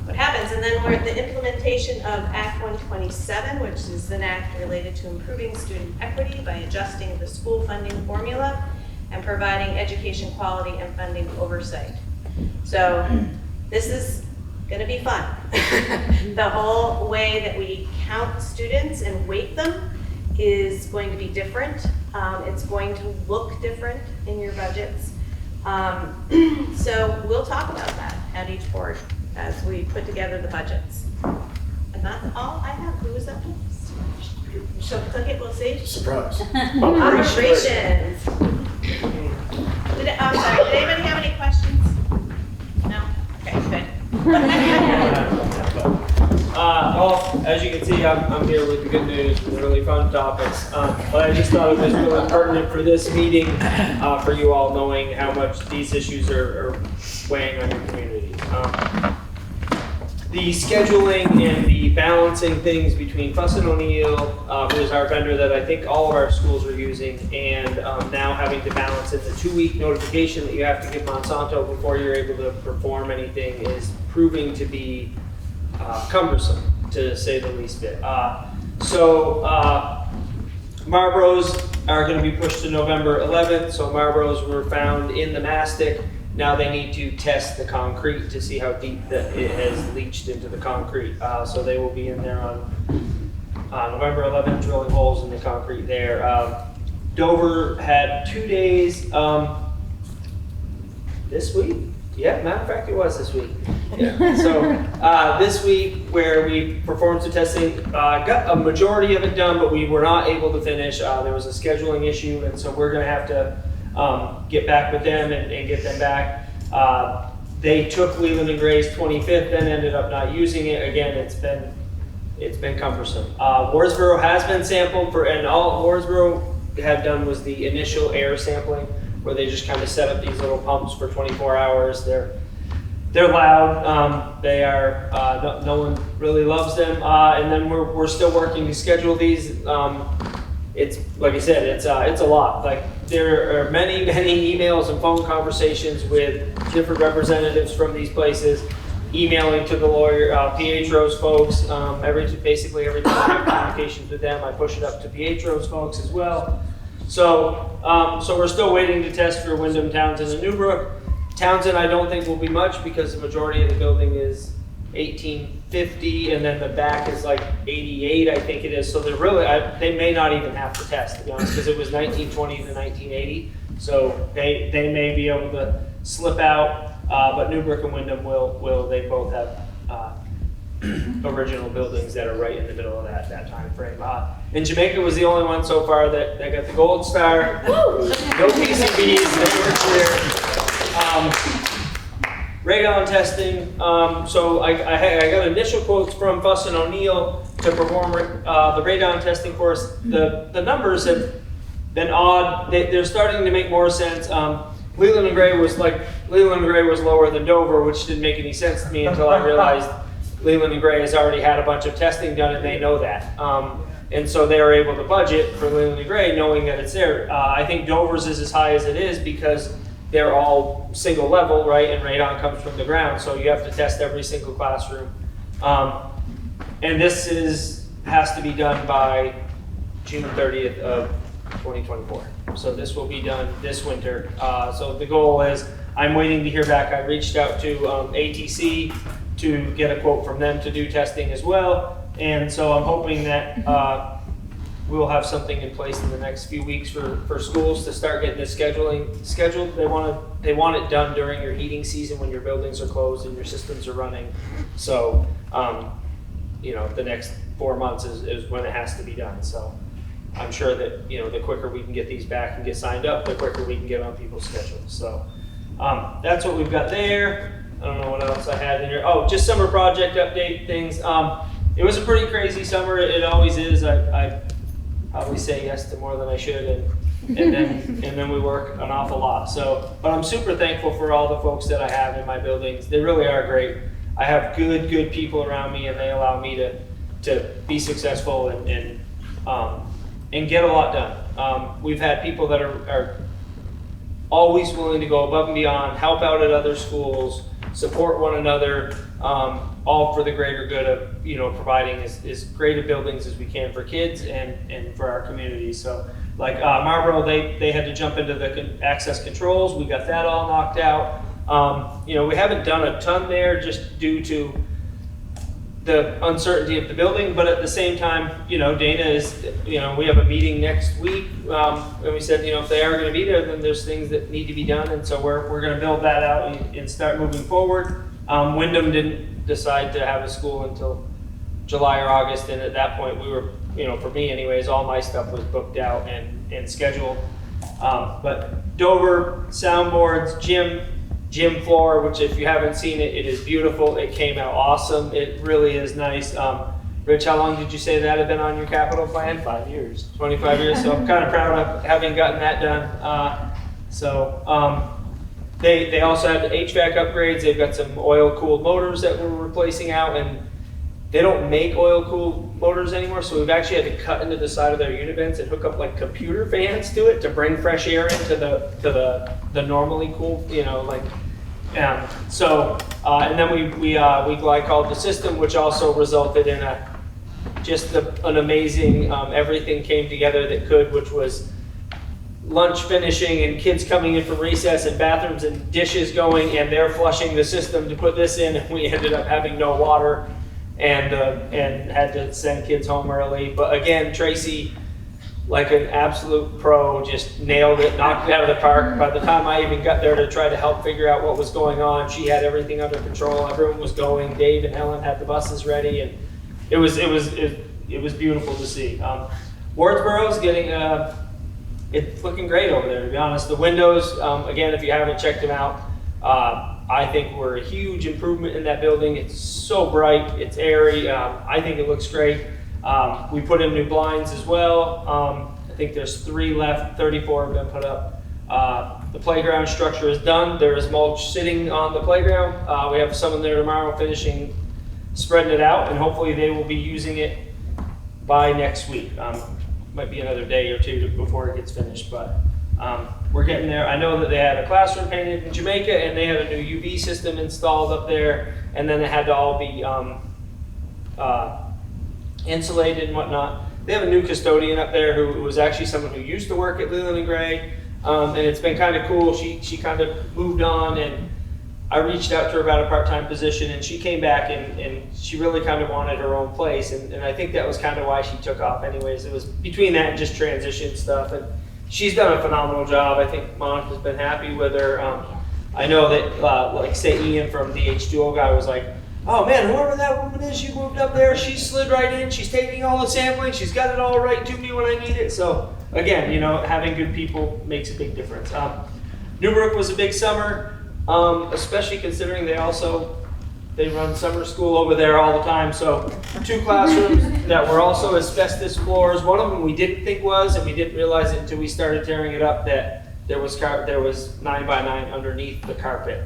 what happens. And then we're at the implementation of Act 127, which is an act related to improving student equity by adjusting the school funding formula and providing education quality and funding oversight. So this is going to be fun. The whole way that we count students and weight them is going to be different. It's going to look different in your budgets. So we'll talk about that at each board as we put together the budgets. And that's all I have. Who is up next? She'll click it, we'll see. Surprise. Operations. I'm sorry, did anybody have any questions? No? Okay, good. Well, as you can see, I'm here with the good news, with the really fun topics. But I just thought it was really pertinent for this meeting, for you all knowing how much these issues are weighing on your community. The scheduling and the balancing things between Fuss & O'Neill, who is our vendor that I think all of our schools are using, and now having to balance in the 2-week notification that you have to give Monsanto before you're able to perform anything is proving to be cumbersome, to say the least bit. Marlboros are going to be pushed to November 11th, so Marlboros were found in the mastic. Now they need to test the concrete to see how deep it has leached into the concrete. So they will be in there on November 11th, drilling holes in the concrete there. Dover had 2 days this week, Yeah, matter of fact, it was this week. Yeah. So this week, where we performed some testing, got a majority of it done, but we were not able to finish. There was a scheduling issue, and so we're going to have to get back with them and get them back. They took Leland Gray's 25th, then ended up not using it. Again, it's been cumbersome. Wardsboro has been sampled and all Wardsboro had done was the initial air sampling, where they just kind of set up these little pumps for 24 hours. They're loud. They are no one really loves them. And then we're still working to schedule these. It's like I said, it's a lot. Like there are many emails and phone conversations with different representatives from these places, emailing to the lawyer, Pietro's folks. Basically every time I have communications with them, I push it up to Pietro's folks as well. So we're still waiting to test for Windham, Townshend, and Newbrook. Townshend, I don't think will be much because the majority of the building is 1850, and then the back is like 88, I think it is. So they may not even have to test, to be honest, because it was 1920 to 1980. So they may be able to slip out, but Newbrook and Windham will. They both have original buildings that are right in the middle of that time frame. And Jamaica was the only one so far that got the gold star. No PCBs, they were clear. Radon testing. So I got initial quotes from Fuss and O'Neill to perform the radon testing for us. The numbers have been odd. They're starting to make more sense. Leland Gray was lower than Dover, which didn't make any sense to me until I realized Leland Gray has already had a bunch of testing done, and they know that. And so they were able to budget for Leland Gray, knowing that it's there. I think Dover's is as high as it is because they're all single level, right? And radon comes from the ground, so you have to test every single classroom. And this has to be done by June 30th of 2024. So this will be done this winter. So the goal is, I'm waiting to hear back. I reached out to ATC to get a quote from them to do testing as well. And so I'm hoping that we'll have something in place in the next few weeks for schools to start getting this scheduled. They want it done during your heating season when your buildings are closed and your systems are running. So, the next 4 months is when it has to be done. So I'm sure that, the quicker we can get these back and get signed up, the quicker we can get on people's schedules. So that's what we've got there. I don't know what else I had in here. Oh, just summer project update things. It was a pretty crazy summer. It always is. I probably say yes to more than I should, and then we work an awful lot. So, but I'm super thankful for all the folks that I have in my buildings. They really are great. I have good people around me, and they allow me to be successful and get a lot done. We've had people that are always willing to go above and beyond, help out at other schools, support one another, all for the greater good of providing as great of buildings as we can for kids and for our community. So like Marlboro, they had to jump into the access controls. We got that all knocked out. We haven't done a ton there just due to the uncertainty of the building, but at the same time, Dana is, we have a meeting next week, and we said, if they are going to be there, then there's things that need to be done, and so we're going to build that out and start moving forward. Wyndham didn't decide to have a school until July or August, and at that point we were, for me anyways, all my stuff was booked out and scheduled. But Dover, soundboards, gym floor, which if you haven't seen it, it is beautiful. It came out awesome. It really is nice. Rich, how long did you say that had been on your capital plan? 5 years. 25 years. So I'm kind of proud of having gotten that done. They also had HVAC upgrades. They've got some oil-cooled motors that we're replacing out, and they don't make oil-cooled motors anymore, so we've actually had to cut into the side of their unit vents and hook up like computer fans to it to bring fresh air into the normally cool, and then we glycoled the system, which also resulted in an amazing, everything came together that could, which was lunch finishing and kids coming in from recess and bathrooms and dishes going, and they're flushing the system to put this in, and we ended up having no water and had to send kids home early. But again, Tracy like an absolute pro, just nailed it, knocked it out of the park. By the time I even got there to try to help figure out what was going on, she had everything under control. Everyone was going. Dave and Helen had the buses ready, and it was beautiful to see. Wardsboro is getting, it's looking great over there, to be honest. The windows, again, if you haven't checked them out, I think were a huge improvement in that building. It's so bright, it's airy. I think it looks great. We put in new blinds as well. I think there's 3 left, 34 have been put up. The playground structure is done. There is mulch sitting on the playground. We have someone there tomorrow finishing, spreading it out, and hopefully they will be using it by next week. Might be another day or two before it gets finished, but we're getting there. I know that they had a classroom painted in Jamaica, and they had a new UV system installed up there, and then it had to all be insulated and whatnot. They have a new custodian up there who was actually someone who used to work at Leland Gray, and it's been kind of cool. She kind of moved on, and I reached out to her about a part-time position, and she came back and she really kind of wanted her own place, and I think that was kind of why she took off anyways. It was between that and just transition stuff, and she's done a phenomenal job. I think Monica's been happy with her. I know that, like say Ian from the H2O guy was like, oh man, whoever that woman is, she moved up there, she slid right in, she's taking all the sampling, she's got it all right to me when I need it. So again, you know, having good people makes a big difference. Newbrook was a big summer, especially considering they run summer school over there all the time. So 2 classrooms that were also asbestos floors. One of them we didn't think was, and we didn't realize it until we started tearing it up, that there was 9x9 underneath the carpet,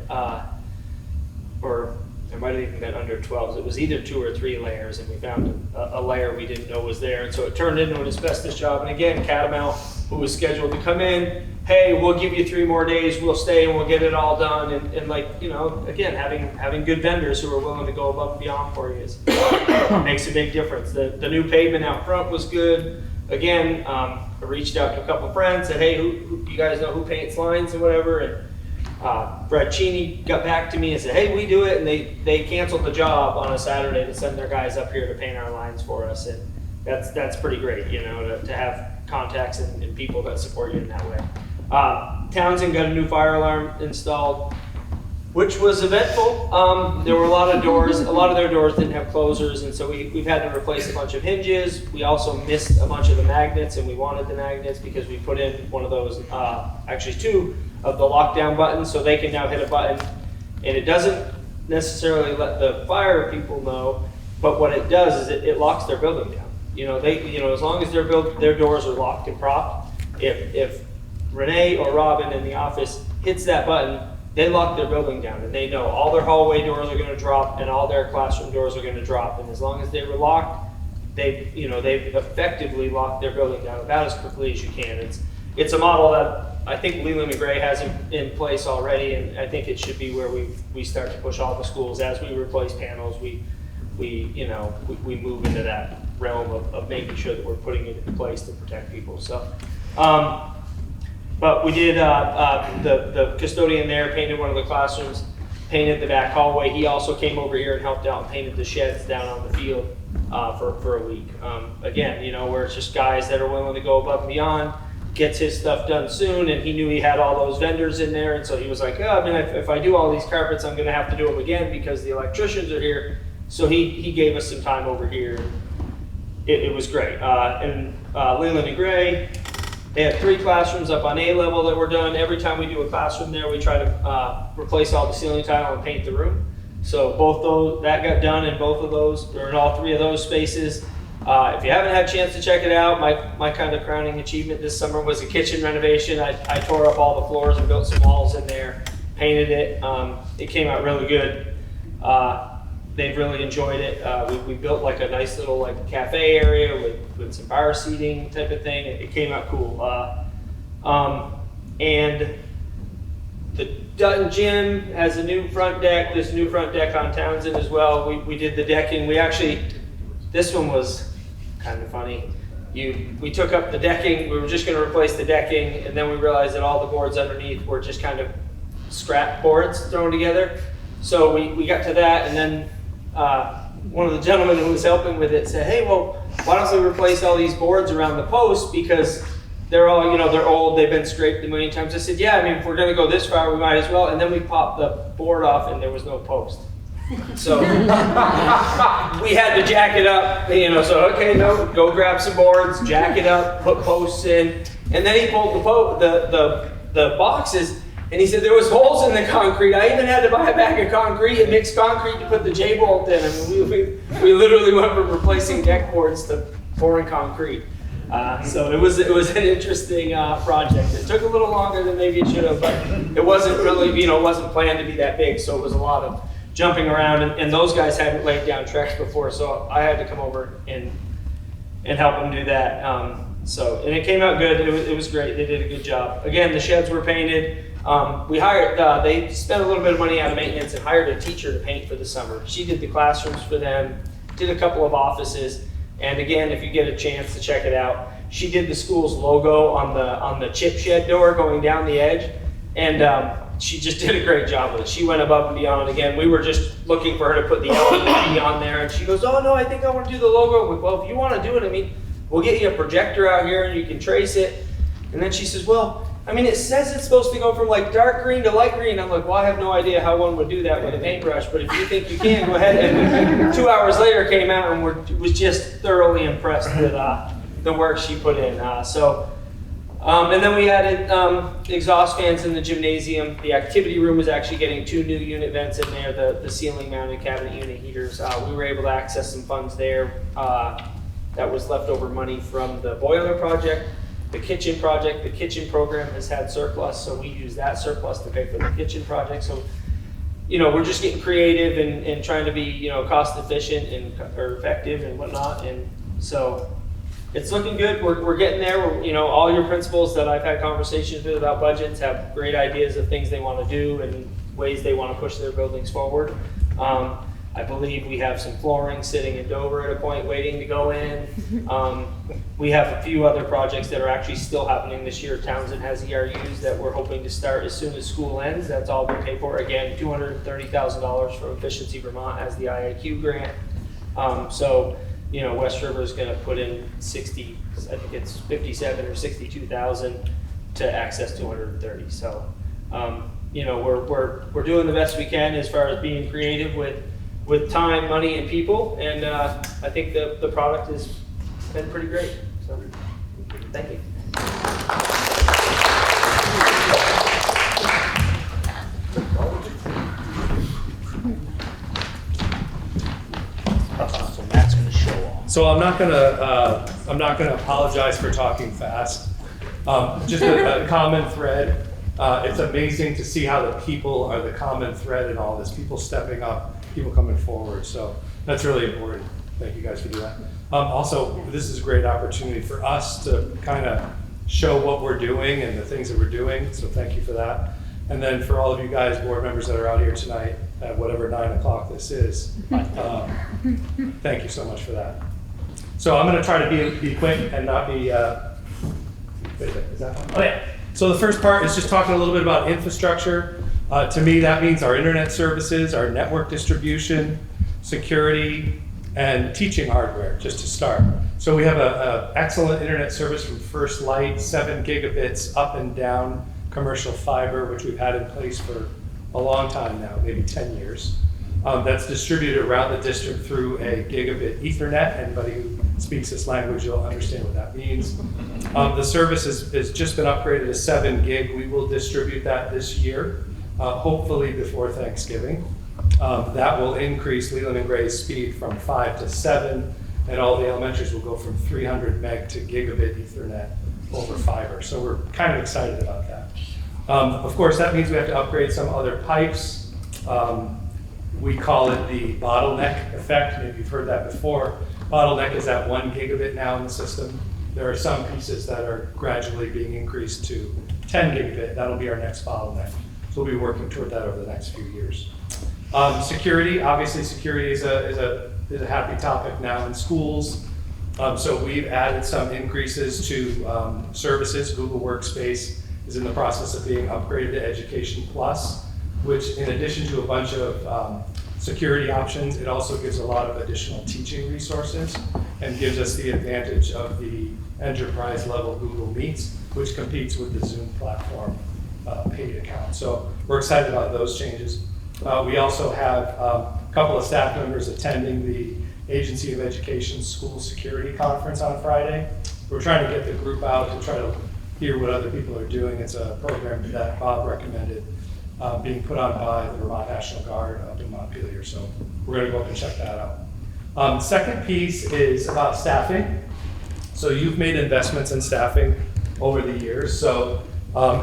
or there might have even been under 12s. It was either 2 or 3 layers, and we found a layer we didn't know was there. And so it turned into an asbestos job. And again, Catamount, who was scheduled to come in, hey, we'll give you 3 more days, we'll stay and we'll get it all done. And like, you know, again, having good vendors who are willing to go above and beyond for you makes a big difference. The new pavement out front was good. Again, I reached out to a couple of friends, said, hey, who you guys know who paints lines and whatever? And Brad Cheney got back to me and said, hey, we do it, and they canceled the job on a Saturday to send their guys up here to paint our lines for us, and that's pretty great, you know, to have contacts and people that support you in that way. Townshend got a new fire alarm installed, which was eventful. There were a lot of doors, a lot of their doors didn't have closers, and so we've had to replace a bunch of hinges. We also missed a bunch of the magnets, and we wanted the magnets because we put in one of those, actually 2 of the lockdown buttons, so they can now hit a button, and it doesn't necessarily let the fire people know, but what it does is it locks their building down. You know, as long as their doors are locked and propped, if Renee or Robin in the office hits that button, they lock their building down, and they know all their hallway doors are going to drop and all their classroom doors are going to drop, and as long as they were locked, they've effectively locked their building down about as quickly as you can. It's a model that I think Leland Gray has in place already, and I think it should be where we start to push all the schools as we replace panels. We move into that realm of making sure that we're putting it in place to protect people. So, but we did the custodian there painted one of the classrooms, painted the back hallway. He also came over here and helped out and painted the sheds down on the field for a week. Again, you know, where it's just guys that are willing to go above and beyond. Gets his stuff done soon, and he knew he had all those vendors in there, and so he was like, oh, I mean, if I do all these carpets, I'm gonna have to do them again because the electricians are here. So he gave us some time over here. It was great. And Leland and Gray, they had 3 classrooms up on A level that were done. Every time we do a classroom there, we try to replace all the ceiling tile and paint the room. So both those, that got done in both of those, or in all 3 of those spaces. If you haven't had a chance to check it out, my kind of crowning achievement this summer was a kitchen renovation. I tore up all the floors and built some walls in there, painted it. It came out really good. They've really enjoyed it. We built like a nice little like cafe area with some bar seating type of thing. It came out cool. And the Dutton Gym has a new front deck. There's a new front deck on Townshend as well. We did the decking. This one was kind of funny. We took up the decking. We were just going to replace the decking, and then we realized that all the boards underneath were just kind of scrap boards thrown together. So we got to that, and then one of the gentlemen who was helping with it said, hey, well, why don't we replace all these boards around the post because they're all, they're old, they've been scraped a million times. I said, yeah, I mean, if we're gonna go this far, we might as well. And then we popped the board off and there was no post. So we had to jack it up, so okay, no, go grab some boards, jack it up, put posts in. And then he pulled the boxes and he said there was holes in the concrete. I even had to buy a bag of concrete and mix concrete to put the J-bolt in. I mean, we literally went from replacing deck boards to pouring concrete. So it was an interesting project. It took a little longer than maybe it should have, but it wasn't really, it wasn't planned to be that big. So it was a lot of jumping around, and those guys hadn't laid down tracks before, so I had to come over and help them do that. And it came out good. It was great. They did a good job. Again, the sheds were painted. We hired. They spent a little bit of money on maintenance and hired a teacher to paint for the summer. She did the classrooms for them, did a couple of offices, and again, if you get a chance to check it out, she did the school's logo on the chip shed door going down the edge, and she just did a great job with it. She went above and beyond. Again, we were just looking for her to put the LED on there, and she goes, oh no, I think I want to do the logo. I'm like, well, if you want to do it, I mean, we'll get you a projector out here and you can trace it. And then she says, well, I mean, it says it's supposed to go from like dark green to light green. I'm like, well, I have no idea how one would do that with a paintbrush, but if you think you can, go ahead. And 2 hours later came out and was just thoroughly impressed with the work she put in. And then we added exhaust fans in the gymnasium. The activity room is actually getting 2 new unit vents in there, the ceiling mounted cabinet unit heaters. We were able to access some funds there. That was leftover money from the boiler project, the kitchen project. The kitchen program has had surplus, so we use that surplus to pay for the kitchen project. So, we're just getting creative and trying to be, cost efficient or effective and whatnot. And so it's looking good. We're getting there. All your principals that I've had conversations with about budgets have great ideas of things they want to do and ways they want to push their buildings forward. I believe we have some flooring sitting in Dover at a point waiting to go in. We have a few other projects that are actually still happening this year. Townshend has ERUs that we're hoping to start as soon as school ends. That's all been paid for. Again, $230,000 from Efficiency Vermont as the IIQ grant. West River is going to put in 60, I think it's 57 or 62,000 to access 230. So, we're doing the best we can as far as being creative with time, money, and people, and I think the product has been pretty great. So, thank you. So Matt's going to show off. So I'm not gonna apologize for talking fast. Just a common thread. It's amazing to see how the people are the common thread in all this. People stepping up, people coming forward. So that's really important. Thank you guys for doing that. Also, this is a great opportunity for us to kind of show what we're doing and the things that we're doing. So thank you for that. And then for all of you guys, board members that are out here tonight at whatever 9 o'clock this is, thank you so much for that. So I'm going to try to be quick and not be. Wait a minute, is that one? Oh yeah. So the first part is just talking a little bit about infrastructure. To me, that means our internet services, our network distribution, security, and teaching hardware, just to start. So we have an excellent internet service from First Light, 7 gigabits up and down commercial fiber, which we've had in place for a long time now, maybe 10 years. That's distributed around the district through a gigabit Ethernet. Anybody who speaks this language, you'll understand what that means. The service has just been upgraded to 7 gig. We will distribute that this year, hopefully before Thanksgiving. That will increase Leland Gray's speed from 5 to 7, and all the elementaries will go from 300 meg to gigabit Ethernet over fiber. So we're kind of excited about that. Of course, that means we have to upgrade some other pipes. We call it the bottleneck effect. Maybe you've heard that before. Bottleneck is at 1 gigabit now in the system. There are some pieces that are gradually being increased to 10 gigabit. That'll be our next bottleneck. So we'll be working toward that over the next few years. Security, obviously security is a happy topic now in schools. So we've added some increases to services. Google Workspace is in the process of being upgraded to Education Plus, which in addition to a bunch of security options, it also gives a lot of additional teaching resources. and gives us the advantage of the enterprise level Google Meets, which competes with the Zoom platform paid account. So we're excited about those changes. We also have a couple of staff members attending the Agency of Education School Security Conference on Friday. We're trying to get the group out to try to hear what other people are doing. It's a program that Bob recommended being put on by the Vermont National Guard up in Montpelier. So we're going to go up and check that out. Second piece is about staffing. So you've made investments in staffing over the years. So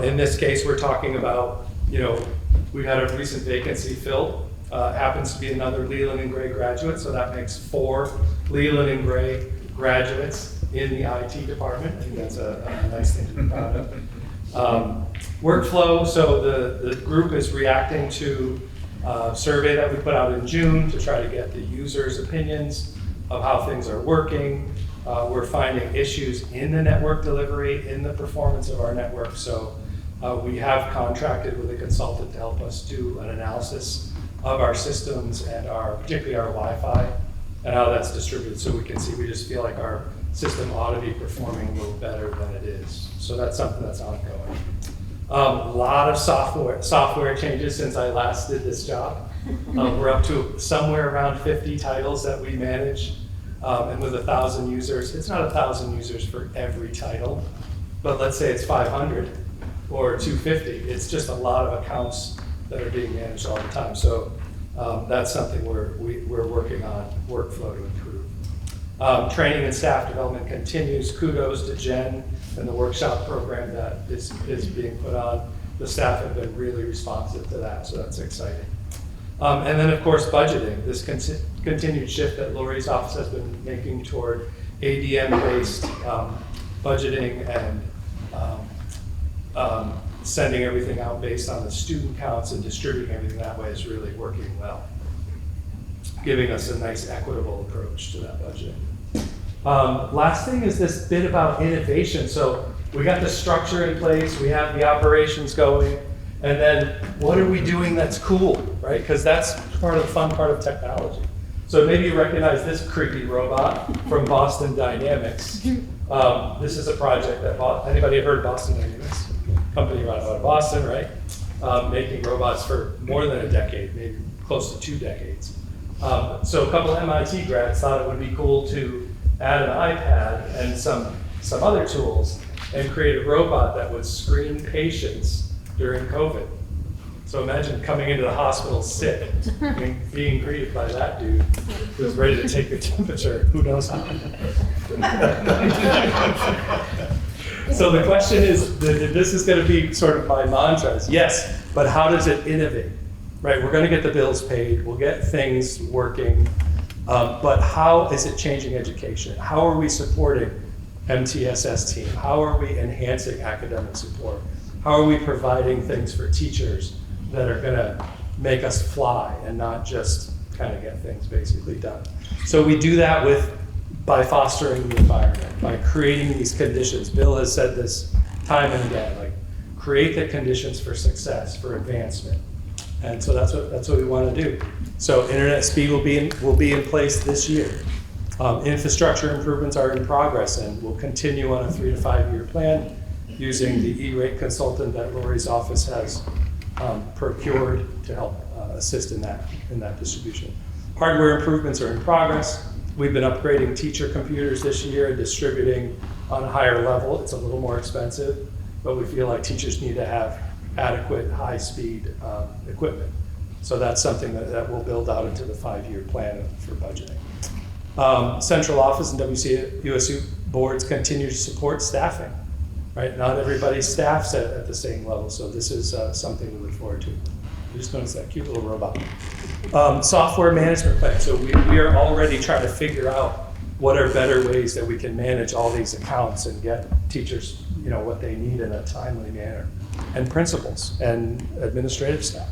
in this case, we're talking about, we've had a recent vacancy filled. Happens to be another Leland and Gray graduate, so that makes 4 Leland and Gray graduates in the IT department. I think that's a nice thing to be proud of. Workflow, so the group is reacting to a survey that we put out in June to try to get the users' opinions of how things are working. We're finding issues in the network delivery, in the performance of our network. So we have contracted with a consultant to help us do an analysis of our systems and particularly our Wi-Fi and how that's distributed, so we can see, we just feel like our system ought to be performing a little better than it is. So that's something that's ongoing. A lot of software changes since I last did this job. We're up to somewhere around 50 titles that we manage, and with 1,000 users. It's not 1,000 users for every title, but let's say it's 500 or 250. It's just a lot of accounts that are being managed all the time. So that's something we're working on workflow to improve. Training and staff development continues. Kudos to Jen and the workshop program that is being put on. The staff have been really responsive to that, so that's exciting. And then of course budgeting, this continued shift that Lori's office has been making toward ADM-based budgeting and sending everything out based on the student counts and distributing everything that way is really working well, giving us a nice equitable approach to that budget. Last thing is this bit about innovation. So we got the structure in place, we have the operations going, and then what are we doing that's cool, right? Because that's part of the fun part of technology. So maybe you recognize this creepy robot from Boston Dynamics. This is a project that, anybody heard of Boston Dynamics? Company right out of Boston, right? Making robots for more than a decade, maybe close to 2 decades. So a couple of MIT grads thought it would be cool to add an iPad and some other tools and create a robot that would screen patients during COVID. So imagine coming into the hospital sick and being greeted by that dude who's ready to take your temperature. Who knows how? So the question is, this is going to be sort of my mantra. Yes, but how does it innovate? Right, we're going to get the bills paid, we'll get things working, but how is it changing education? How are we supporting MTSS team? How are we enhancing academic support? How are we providing things for teachers that are going to make us fly and not just kind of get things basically done? So we do that by fostering the environment, by creating these conditions. Bill has said this time and again, like create the conditions for success, for advancement. And so that's what we want to do. So internet speed will be in place this year. Infrastructure improvements are in progress and will continue on a 3 to 5 year plan using the E-rate consultant that Lori's office has procured to help assist in that distribution. Hardware improvements are in progress. We've been upgrading teacher computers this year and distributing on a higher level. It's a little more expensive, but we feel like teachers need to have adequate high-speed equipment. So that's something that we'll build out into the 5-year plan for budgeting. Central office and WCSU boards continue to support staffing, right? Not everybody staffs at the same level, so this is something we look forward to. You just noticed that cute little robot. Software management plan. So we are already trying to figure out what are better ways that we can manage all these accounts and get teachers, what they need in a timely manner. And principals and administrative staff.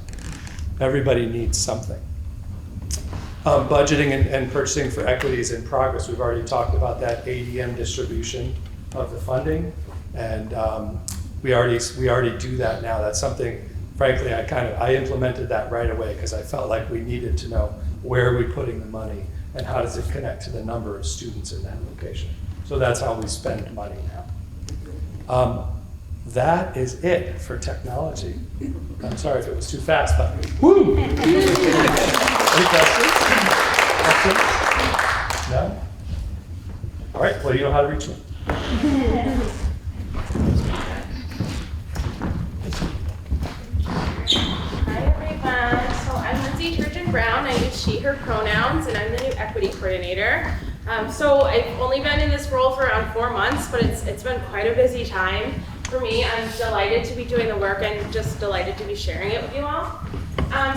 Everybody needs something. Budgeting and purchasing for equity is in progress. We've already talked about that ADM distribution of the funding, and we already do that now. That's something frankly, I implemented that right away because I felt like we needed to know where are we putting the money and how does it connect to the number of students in that location. So that's how we spend money now. That is it for technology. I'm sorry if it was too fast, but woo! Any questions? Questions? No? All right, well, you know how to reach me. Hi everyone, so I'm Lindsay Turgeon-Brown. I use she, her pronouns, and I'm the new equity coordinator. So I've only been in this role for around 4 months, but it's been quite a busy time for me. I'm delighted to be doing the work and just delighted to be sharing it with you all.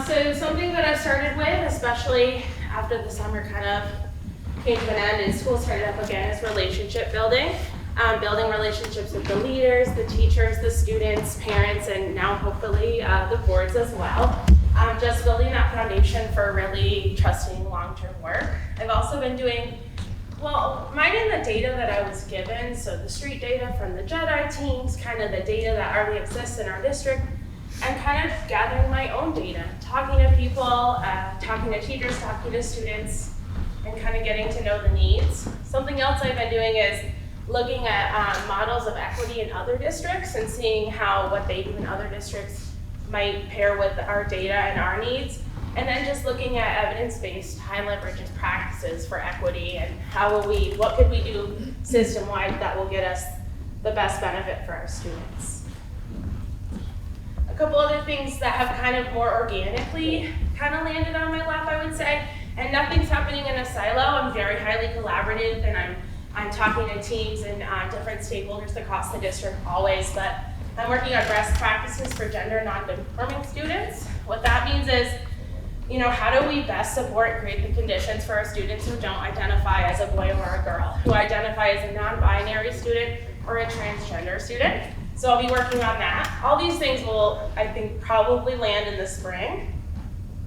So something that I started with, especially after the summer kind of came to an end and school started up again, is relationship building. Building relationships with the leaders, the teachers, the students, parents, and now hopefully the boards as well. Just building that foundation for really trusting long-term work. I've also been doing, mining the data that I was given, so the street data from the JEDI teams, kind of the data that already exists in our district, and kind of gathering my own data, talking to people, talking to teachers, talking to students, and kind of getting to know the needs. Something else I've been doing is looking at models of equity in other districts and seeing how what they do in other districts might pair with our data and our needs. And then just looking at evidence-based high leverage practices for equity and what could we do system-wide that will get us the best benefit for our students. A couple other things that have kind of more organically kind of landed on my lap, I would say, and nothing's happening in a silo. I'm very highly collaborative, and I'm talking to teams and different stakeholders across the district always, but I'm working on best practices for gender non-conforming students. What that means is, how do we best support and create the conditions for our students who don't identify as a boy or a girl, who identify as a non-binary student or a transgender student? So I'll be working on that. All these things will, I think, probably land in the spring.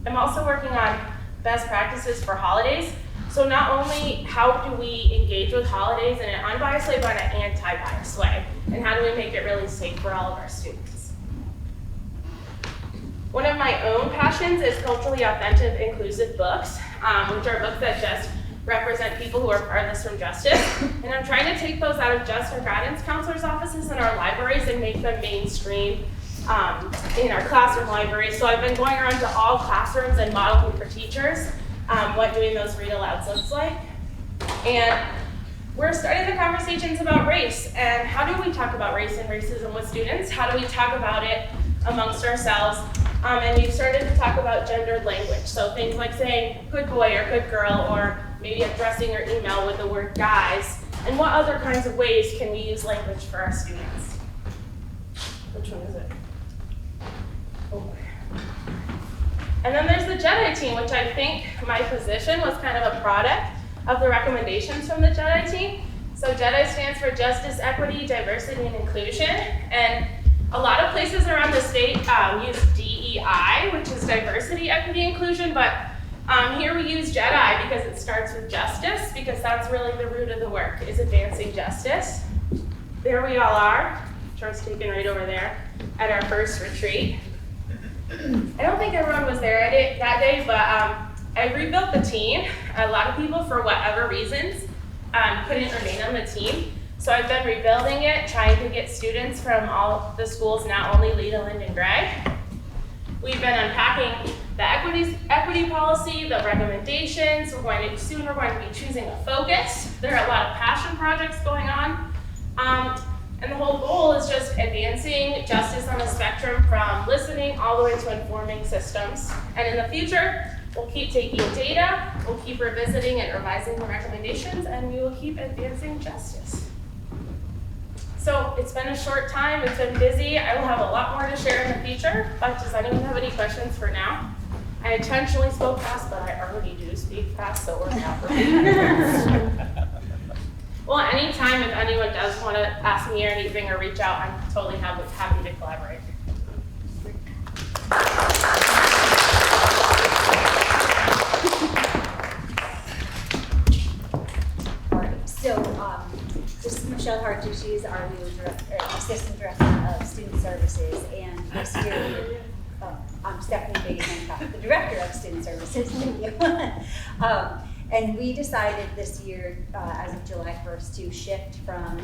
I'm also working on best practices for holidays. So not only how do we engage with holidays in an unbiased way, but in an anti-biased way, and how do we make it really safe for all of our students? One of my own passions is culturally authentic, inclusive books, which are books that just represent people who are farthest from justice. And I'm trying to take those out of just our guidance counselors' offices and our libraries and make them mainstream in our classroom libraries. So I've been going around to all classrooms and modeling for teachers what doing those read alouds looks like. And we're starting the conversations about race, and how do we talk about race and racism with students? How do we talk about it amongst ourselves? And we've started to talk about gendered language. So things like saying good boy or good girl, or maybe addressing your email with the word guys. And what other kinds of ways can we use language for our students? Which one is it? Oh boy. And then there's the JEDI team, which I think my position was kind of a product of the recommendations from the JEDI team. So JEDI stands for Justice, Equity, Diversity, and Inclusion. And a lot of places around the state use DEI, which is Diversity, Equity, Inclusion, but here we use JEDI because it starts with justice, because that's really the root of the work, is advancing justice. There we all are, chart's taken right over there, at our first retreat. I don't think everyone was there that day, but I rebuilt the team. A lot of people, for whatever reasons, couldn't remain on the team. So I've been rebuilding it, trying to get students from all the schools, not only Leland and Gray. We've been unpacking the equity policy, the recommendations. Soon we're going to be choosing a focus. There are a lot of passion projects going on. And the whole goal is just advancing justice on the spectrum from listening all the way to informing systems. And in the future, we'll keep taking data, we'll keep revisiting and revising the recommendations, and we will keep advancing justice. So it's been a short time, it's been busy. I will have a lot more to share in the future, but does anyone have any questions for now? I intentionally spoke fast, but I already do speak fast, so we're not. Well, anytime if anyone does want to ask me anything or reach out, I'm totally happy to collaborate. All right, so this is Michelle Hartucci, our new Assistant Director of Student Services, and this year Director of Student Services. Thank you. And we decided this year, as of July 1st, to shift from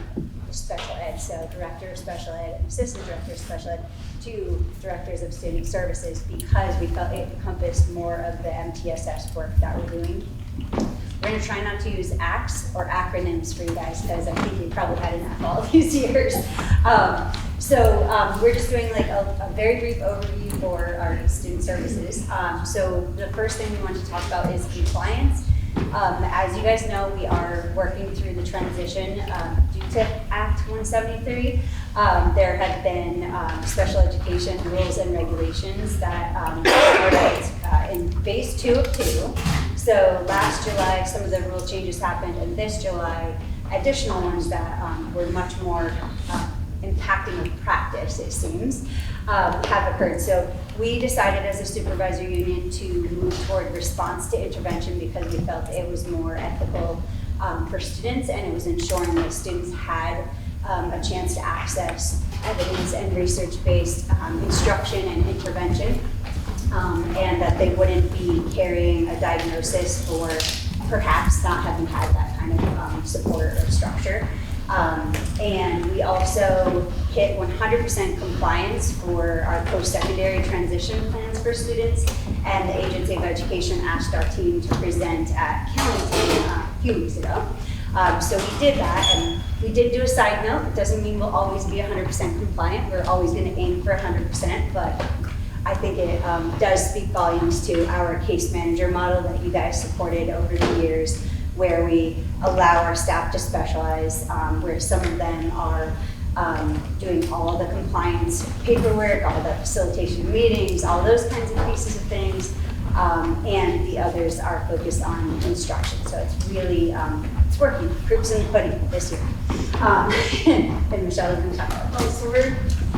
special ed, so Director of Special Ed and Assistant Director of Special Ed, to Directors of Student Services because we felt it encompassed more of the MTSS work that we're doing. We're going to try not to use ACTs or acronyms for you guys because I think we probably had enough all these years. We're just doing like a very brief overview for our student services. So the first thing we want to talk about is compliance. As you guys know, we are working through the transition due to Act 173. There have been special education rules and regulations that started in phase 2 of 2. So last July, some of the rule changes happened, and this July, additional ones that were much more impacting the practice, it seems, have occurred. So we decided as a supervisory union to move toward response to intervention because we felt it was more ethical for students, and it was ensuring that students had a chance to access evidence and research-based instruction and intervention, and that they wouldn't be carrying a diagnosis or perhaps not having had that kind of support or structure. And we also hit 100% compliance for our post-secondary transition plans for students, and the Agency of Education asked our team to present at Killington a few weeks ago. So we did that, and we did do a side note. It doesn't mean we'll always be 100% compliant. We're always going to aim for 100%, but I think it does speak volumes to our case manager model that you guys supported over the years, where we allow our staff to specialize, where some of them are doing all the compliance paperwork, all the facilitation meetings, all those kinds of pieces of things, and the others are focused on instruction. So it's really, it's working. Proof's in the pudding this year. And Michelle is going to talk about it. So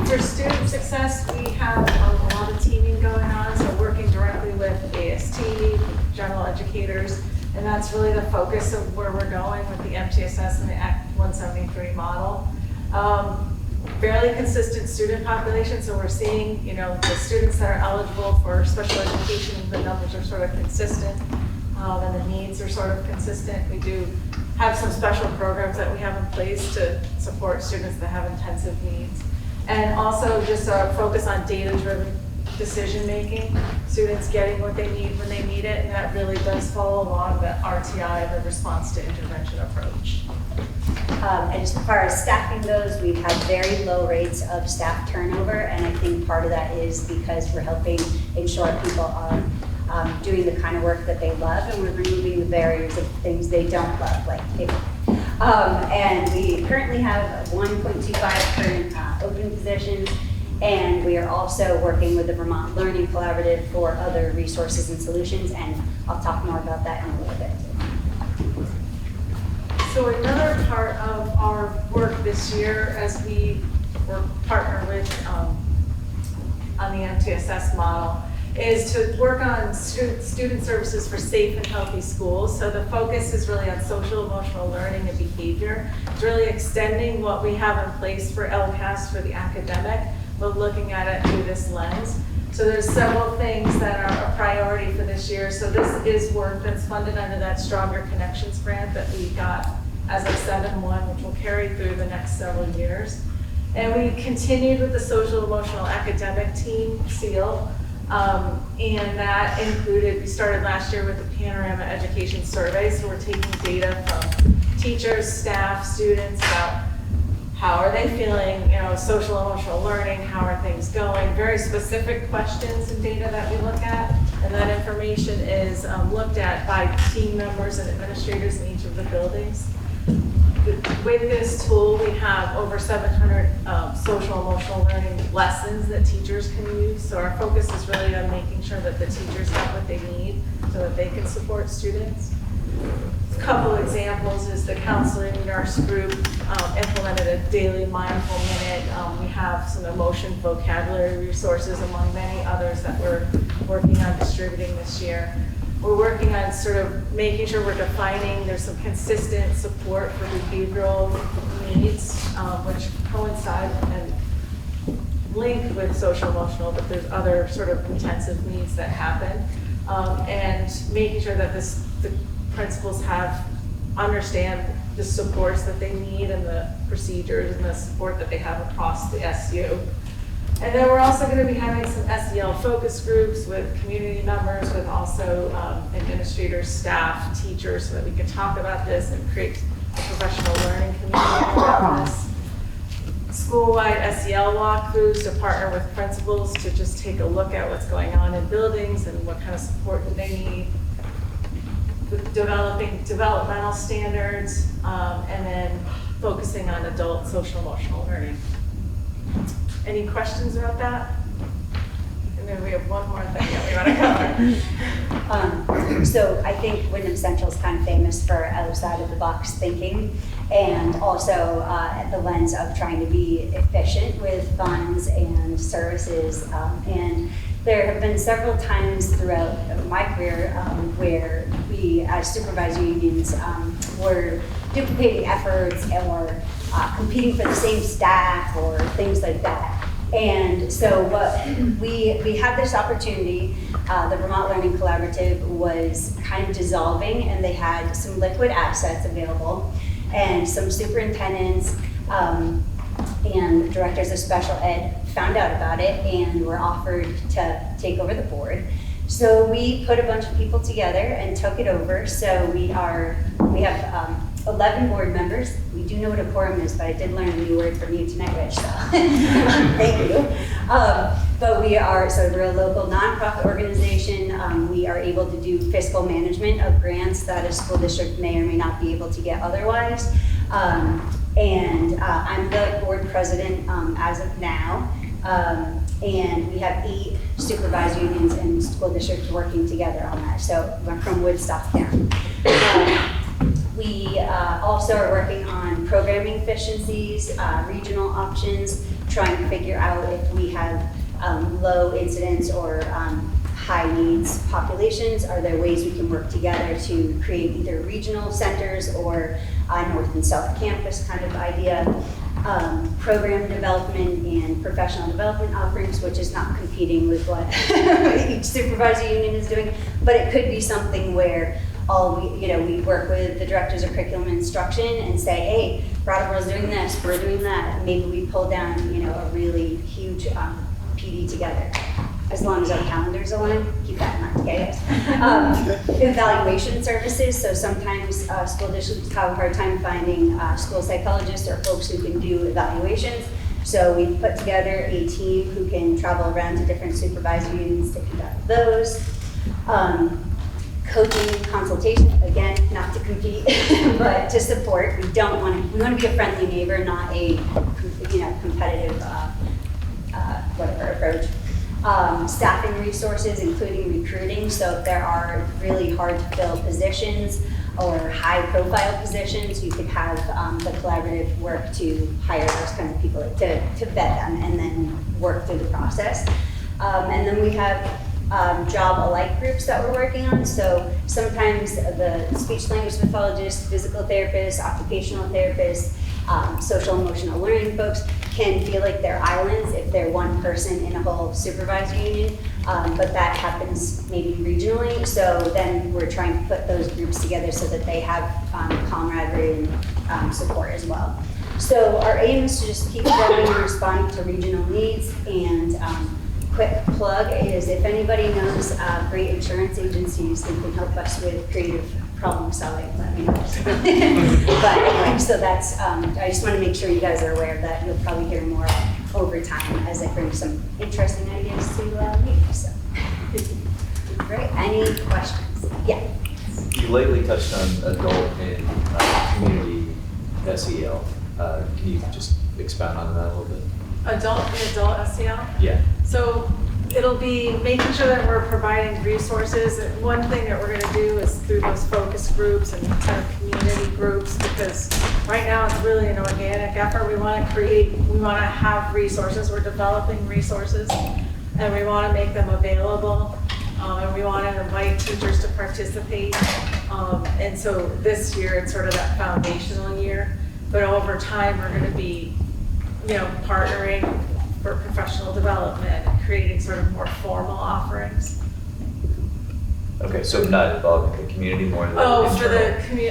for student success, we have a lot of teaming going on, so working directly with AST, general educators, and that's really the focus of where we're going with the MTSS and the Act 173 model. Fairly consistent student population, so we're seeing, the students that are eligible for special education, the numbers are sort of consistent, and the needs are sort of consistent. We do have some special programs that we have in place to support students that have intensive needs. And also just a focus on data-driven decision-making, students getting what they need when they need it, and that really does follow along the RTI, the response to intervention approach. And as far as staffing goes, we've had very low rates of staff turnover, and I think part of that is because we're helping ensure people are doing the kind of work that they love, and we're removing the barriers of things they don't love, like paper. And we currently have 1.25 current open positions, and we are also working with the Vermont Learning Collaborative for other resources and solutions, and I'll talk more about that in a little bit. So another part of our work this year, as we were partnered with on the MTSS model, is to work on student services for safe and healthy schools. So the focus is really on social emotional learning and behavior. It's really extending what we have in place for LCAS for the academic, but looking at it through this lens. So there's several things that are a priority for this year. So this is work that's funded under that Stronger Connections grant that we got as of 7-1, which will carry through the next several years. And we continued with the social emotional academic team, SEAL, and that included, we started last year with the Panorama Education Survey. So we're taking data from teachers, staff, students about how are they feeling, social emotional learning, how are things going, very specific questions and data that we look at. And that information is looked at by team members and administrators in each of the buildings. With this tool, we have over 700 social emotional learning lessons that teachers can use. So our focus is really on making sure that the teachers have what they need so that they can support students. A couple examples is the counseling nurse group implemented a daily mindful minute. We have some emotion vocabulary resources among many others that we're working on distributing this year. We're working on sort of making sure we're defining there's some consistent support for behavioral needs, which coincide and link with social emotional, but there's other sort of intensive needs that happen. and making sure that the principals understand the supports that they need and the procedures and the support that they have across the SU. And then we're also going to be having some SEL focus groups with community members, with also administrators, staff, teachers, so that we can talk about this and create a professional learning community around this. School-wide SEL walkthroughs to partner with principals to just take a look at what's going on in buildings and what kind of support do they need. Developing developmental standards, and then focusing on adult social emotional learning. Any questions about that? And then we have one more thing that we want to cover. So I think Windham Central is kind of famous for outside of the box thinking, and also the lens of trying to be efficient with funds and services. And there have been several times throughout my career where we, as supervisory unions, were duplicating efforts or competing for the same staff or things like that. And so we had this opportunity, the Vermont Learning Collaborative was kind of dissolving, and they had some liquid assets available, and some superintendents and directors of special ed found out about it and were offered to take over the board. So we put a bunch of people together and took it over. So we have 11 board members. We do know what a quorum is, but I did learn a new word from you tonight, Rich, so thank you. But we're a local nonprofit organization. We are able to do fiscal management of grants that a school district may or may not be able to get otherwise. And I'm the board president as of now. And we have 8 supervisory unions and school districts working together on that. So we're from Woodstock down. We also are working on programming efficiencies, regional options, trying to figure out if we have low incidence or high needs populations. Are there ways we can work together to create either regional centers or north and south campus kind of idea? Program development and professional development offerings, which is not competing with what each supervisory union is doing, but it could be something where we work with the directors of curriculum and instruction and say, hey, Brattleboro's doing this, we're doing that. Maybe we pull down, a really huge PD together. As long as our calendars align, keep that in mind, okay guys? Evaluation services, so sometimes school districts have a hard time finding school psychologists or folks who can do evaluations. So we've put together a team who can travel around to different supervisory unions to conduct those. Coaching, consultation, again, not to compete, but to support. We want to be a friendly neighbor, not a competitive approach. Staffing resources, including recruiting. So if there are really hard to fill positions or high profile positions, you could have the collaborative work to hire those kind of people to vet them and then work through the process. And then we have job alike groups that we're working on. So sometimes the speech language pathologists, physical therapists, occupational therapists, social emotional learning folks can feel like they're islands if they're one person in a whole supervisory union, but that happens maybe regionally. So then we're trying to put those groups together so that they have camaraderie and support as well. So our aim is to just keep growing and responding to regional needs. And quick plug is if anybody knows great insurance agencies that can help us with creative problem solving, let me know. But anyway, so that's, I just want to make sure you guys are aware of that. You'll probably hear more over time as I bring some interesting ideas to meetings. So, great. Any questions? Yeah. You lately touched on adult and community SEL. Can you just expound on that a little bit? Adult SEL? Yeah. So it'll be making sure that we're providing resources. And one thing that we're going to do is through those focus groups and kind of community groups, because right now it's really an organic effort. We want to have resources. We're developing resources and we want to make them available. And we want to invite teachers to participate. And so this year it's sort of that foundational year, but over time we're going to be, partnering for professional development and creating sort of more formal offerings. Okay, so not involving the community more than Oh, internal. for the commu,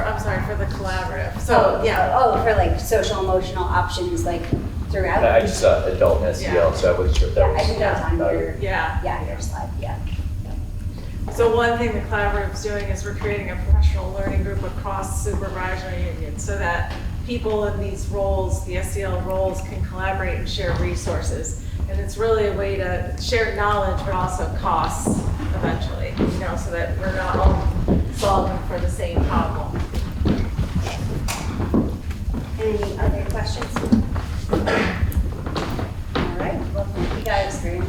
I'm sorry, for the collaborative. So, yeah. Oh, for like social emotional options, like throughout? I just saw adult and SEL, so I wasn't sure if that Yeah, was. I think that's on your, Yeah. your slide, yeah. So one thing the collaborative's doing is we're creating a professional learning group across supervisory unions so that people in these roles, the SEL roles, can collaborate and share resources. And it's really a way to share knowledge, but also costs eventually, so that we're not all solving for the same problem. Any other questions? All right, well, thank you guys very much.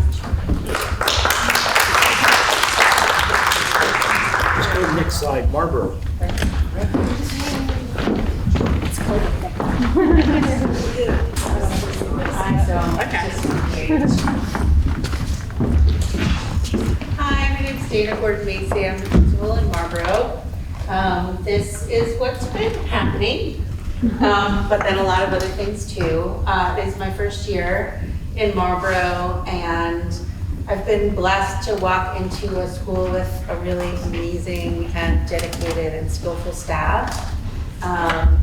Let's go to the next slide, Marlboro. It's cold. Hi, my name's Dana Gordon-Macy. I'm the principal in Marlboro. This is what's been happening, but then a lot of other things too. It's my first year in Marlboro, and I've been blessed to walk into a school with a really amazing and dedicated and skillful staff,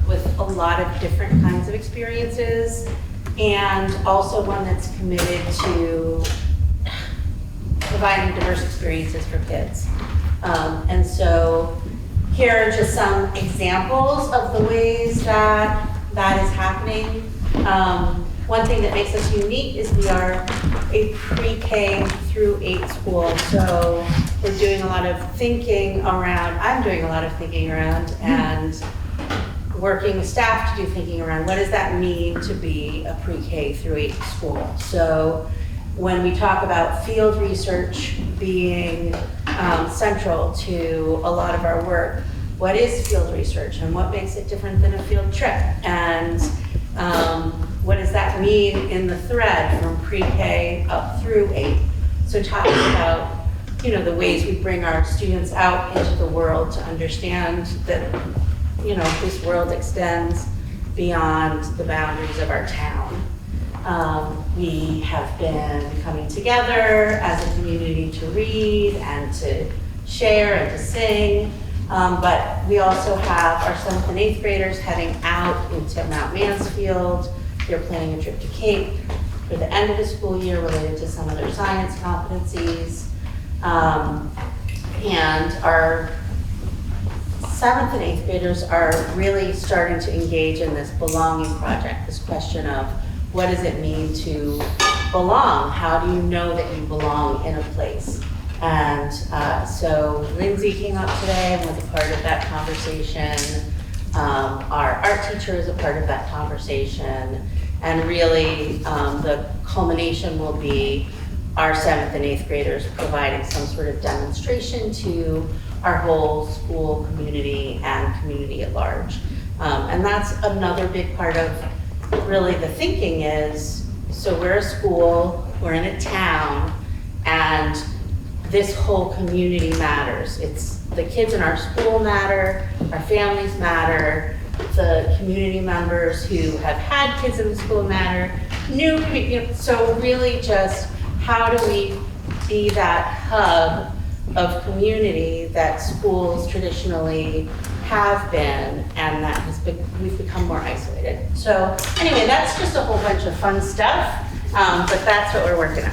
with a lot of different kinds of experiences, and also one that's committed to providing diverse experiences for kids. And so here are just some examples of the ways that that is happening. One thing that makes us unique is we are a pre-K through 8 school. So we're doing a lot of thinking around, I'm doing a lot of thinking around and working with staff to do thinking around what does that mean to be a pre-K through 8 school. So when we talk about field research being central to a lot of our work, what is field research and what makes it different than a field trip? And what does that mean in the thread from pre-K up through 8? So talking about, the ways we bring our students out into the world to understand that, this world extends beyond the boundaries of our town. We have been coming together as a community to read and to share and to sing. But we also have our 7th and 8th graders heading out into Mount Mansfield. They're planning a trip to Cape for the end of the school year related to some of their science competencies. And our 7th and 8th graders are really starting to engage in this belonging project, this question of what does it mean to belong? How do you know that you belong in a place? And so Lindsay came up today and was a part of that conversation. Our art teacher is a part of that conversation. And really the culmination will be our 7th and 8th graders providing some sort of demonstration to our whole school community and community at large. And that's another big part of really the thinking is, so we're a school, we're in a town, and this whole community matters. It's the kids in our school matter, our families matter, the community members who have had kids in the school matter, so really just how do we be that hub of community that schools traditionally have been, and that we've become more isolated. So anyway, that's just a whole bunch of fun stuff, but that's what we're working on.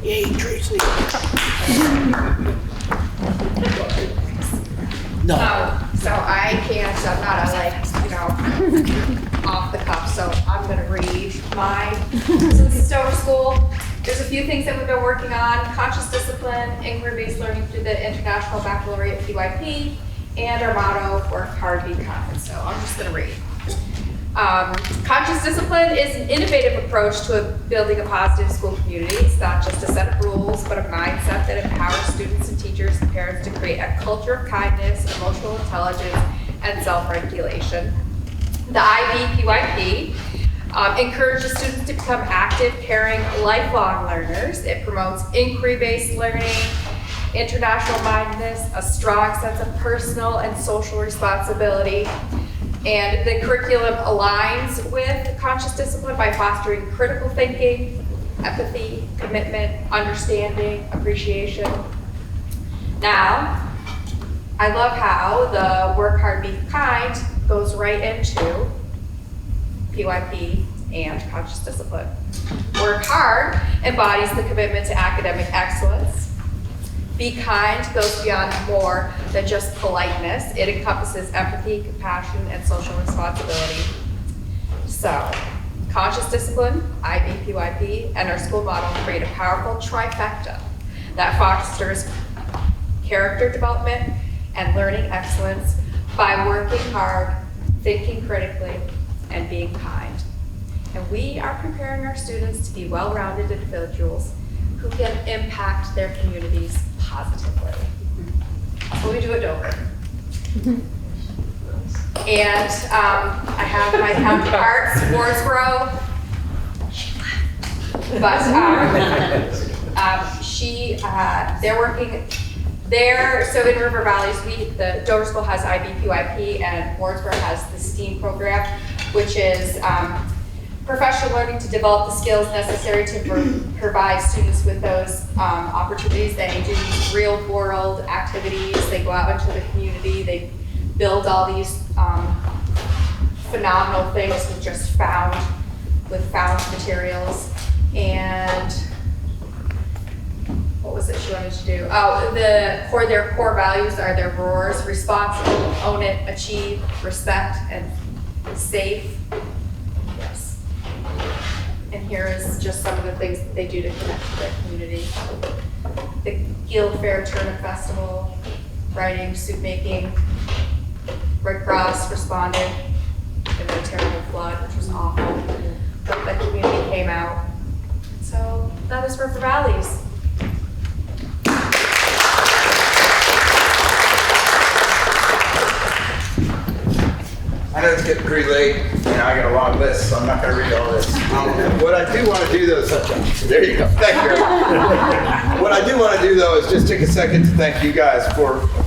Yay, Tracy. No. So I can't, I'm not off the cuff, so I'm gonna read mine. Since it's over school, there's a few things that we've been working on: conscious discipline, inquiry-based learning through the International Baccalaureate PYP, and our motto, work hard, be kind. So I'm just gonna read. Conscious discipline is an innovative approach to building a positive school community. It's not just a set of rules, but a mindset that empowers students and teachers and parents to create a culture of kindness, emotional intelligence, and self-regulation. The IBPYP encourages students to become active, caring, lifelong learners. It promotes inquiry-based learning. international mindedness, a strong sense of personal and social responsibility. And the curriculum aligns with conscious discipline by fostering critical thinking, empathy, commitment, understanding, appreciation. Now, I love how the work hard, be kind goes right into PYP and conscious discipline. Work hard embodies the commitment to academic excellence. Be kind goes beyond more than just politeness. It encompasses empathy, compassion, and social responsibility. So, conscious discipline, IB, PYP, and our school model create a powerful trifecta that fosters character development and learning excellence by working hard, thinking critically, and being kind. And we are preparing our students to be well-rounded individuals who can impact their communities positively. So we do it over. And I have my counterparts, Wardsboro. But they're working there. So in River Valleys, the Dover School has IB, PYP, and Wardsboro has the STEAM program, which is professional learning to develop the skills necessary to provide students with those opportunities. They do these real world activities. They go out into the community. They build all these phenomenal things with found materials. And what was it she wanted to do? Oh, their core values are their roars: responsible, own it, achieve, respect, and safe. Yes. And here is just some of the things that they do to connect to their community. The Guild Fair Turnip Festival, writing, soup making. Red Cross responded in a terrible flood, which was awful. But the community came out. So that is River Valleys. I know it's getting pretty late, and I got a long list, so I'm not going to read all this. What I do want to do, though, is there you go. Thank you. What I do want to do, though, is just take a second to thank you guys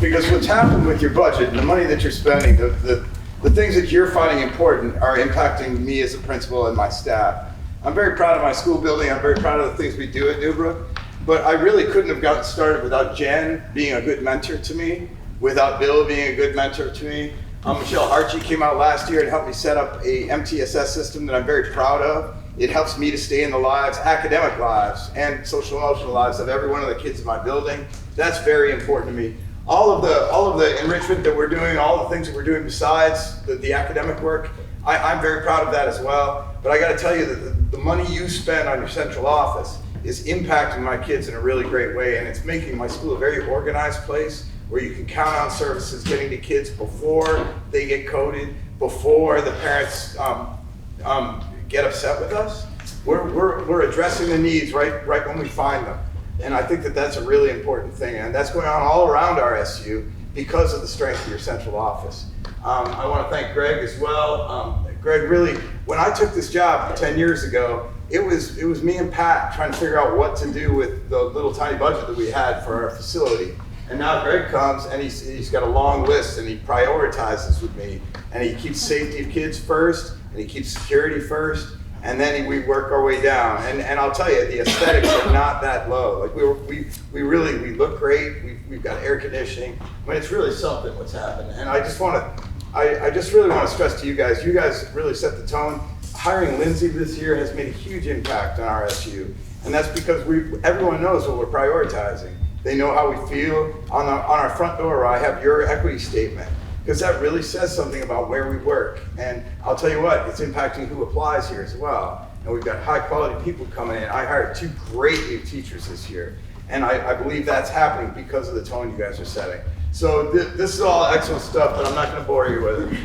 because what's happened with your budget and the money that you're spending, the things that you're finding important are impacting me as a principal and my staff. I'm very proud of my school building. I'm very proud of the things we do at Newbrook, but I really couldn't have gotten started without Jen being a good mentor to me, without Bill being a good mentor to me. Michelle Archie came out last year and helped me set up a MTSS system that I'm very proud of. It helps me to stay in the lives, academic lives, and social emotional lives of every one of the kids in my building. That's very important to me. All of the enrichment that we're doing, all the things that we're doing besides the academic work, I'm very proud of that as well. But I got to tell you that the money you spend on your central office is impacting my kids in a really great way, and it's making my school a very organized place where you can count on services getting to kids before they get coded, before the parents get upset with us. We're addressing the needs right when we find them. And I think that that's a really important thing. And that's going on all around our SU because of the strength of your central office. I want to thank Greg as well. Greg, really, when I took this job 10 years ago, it was me and Pat trying to figure out what to do with the little tiny budget that we had for our facility. And now Greg comes and he's got a long list and he prioritizes with me, and he keeps safety of kids first and he keeps security first, and then we work our way down. And I'll tell you, the aesthetics are not that low. Like we look great. We've got air conditioning. I mean, it's really something what's happened. And I just really want to stress to you guys really set the tone. Hiring Lindsay this year has made a huge impact on our SU, and that's because everyone knows what we're prioritizing. They know how we feel. On our front door, I have your equity statement, because that really says something about where we work. And I'll tell you what, it's impacting who applies here as well. And we've got high quality people coming in. I hired 2 great new teachers this year, and I believe that's happening because of the tone you guys are setting. So this is all excellent stuff, but I'm not going to bore you with it.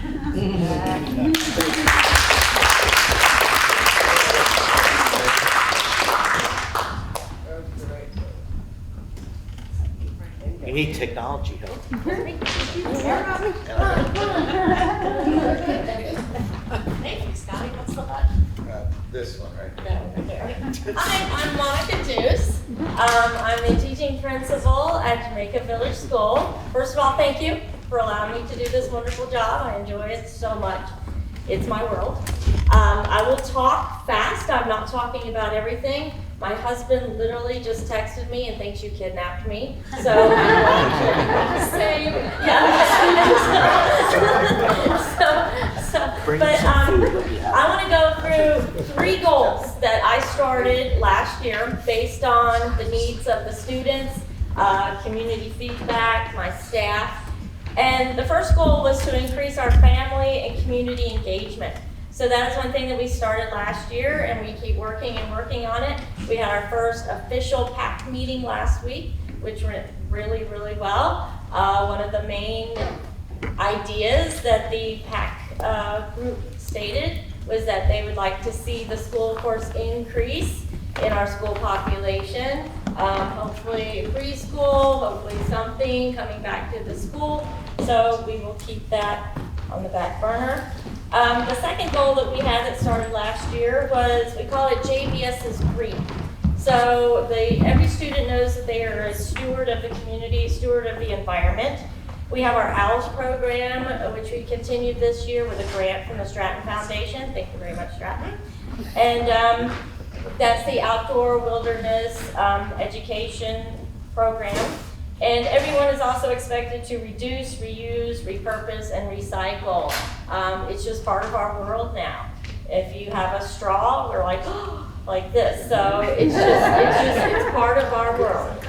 You need technology help. Thank you, Scotty. What's the button? This one, right? Hi, I'm Monica Deuce. I'm the teaching principal at Jamaica Village School. First of all, thank you for allowing me to do this wonderful job. I enjoy it so much. It's my world. I will talk fast. I'm not talking about everything. My husband literally just texted me and thinks you kidnapped me. So I'm going to say, I want to go through 3 goals that I started last year based on the needs of the students, community feedback, my staff. And the first goal was to increase our family and community engagement. So that is one thing that we started last year, and we keep working and working on it. We had our first official PAC meeting last week, which went really, really well. One of the main ideas that the PAC group stated was that they would like to see the school force increase in our school population. Hopefully preschool, hopefully something coming back to the school. So we will keep that on the back burner. The second goal that we had that started last year was, we call it JBS's Green. So every student knows that they are a steward of the community, steward of the environment. We have our OWLS program, which we continued this year with a grant from the Stratton Foundation. Thank you very much, Stratton. And that's the outdoor wilderness education program. And everyone is also expected to reduce, reuse, repurpose, and recycle. It's just part of our world now. If you have a straw, we're like, oh, like this. So it's part of our world.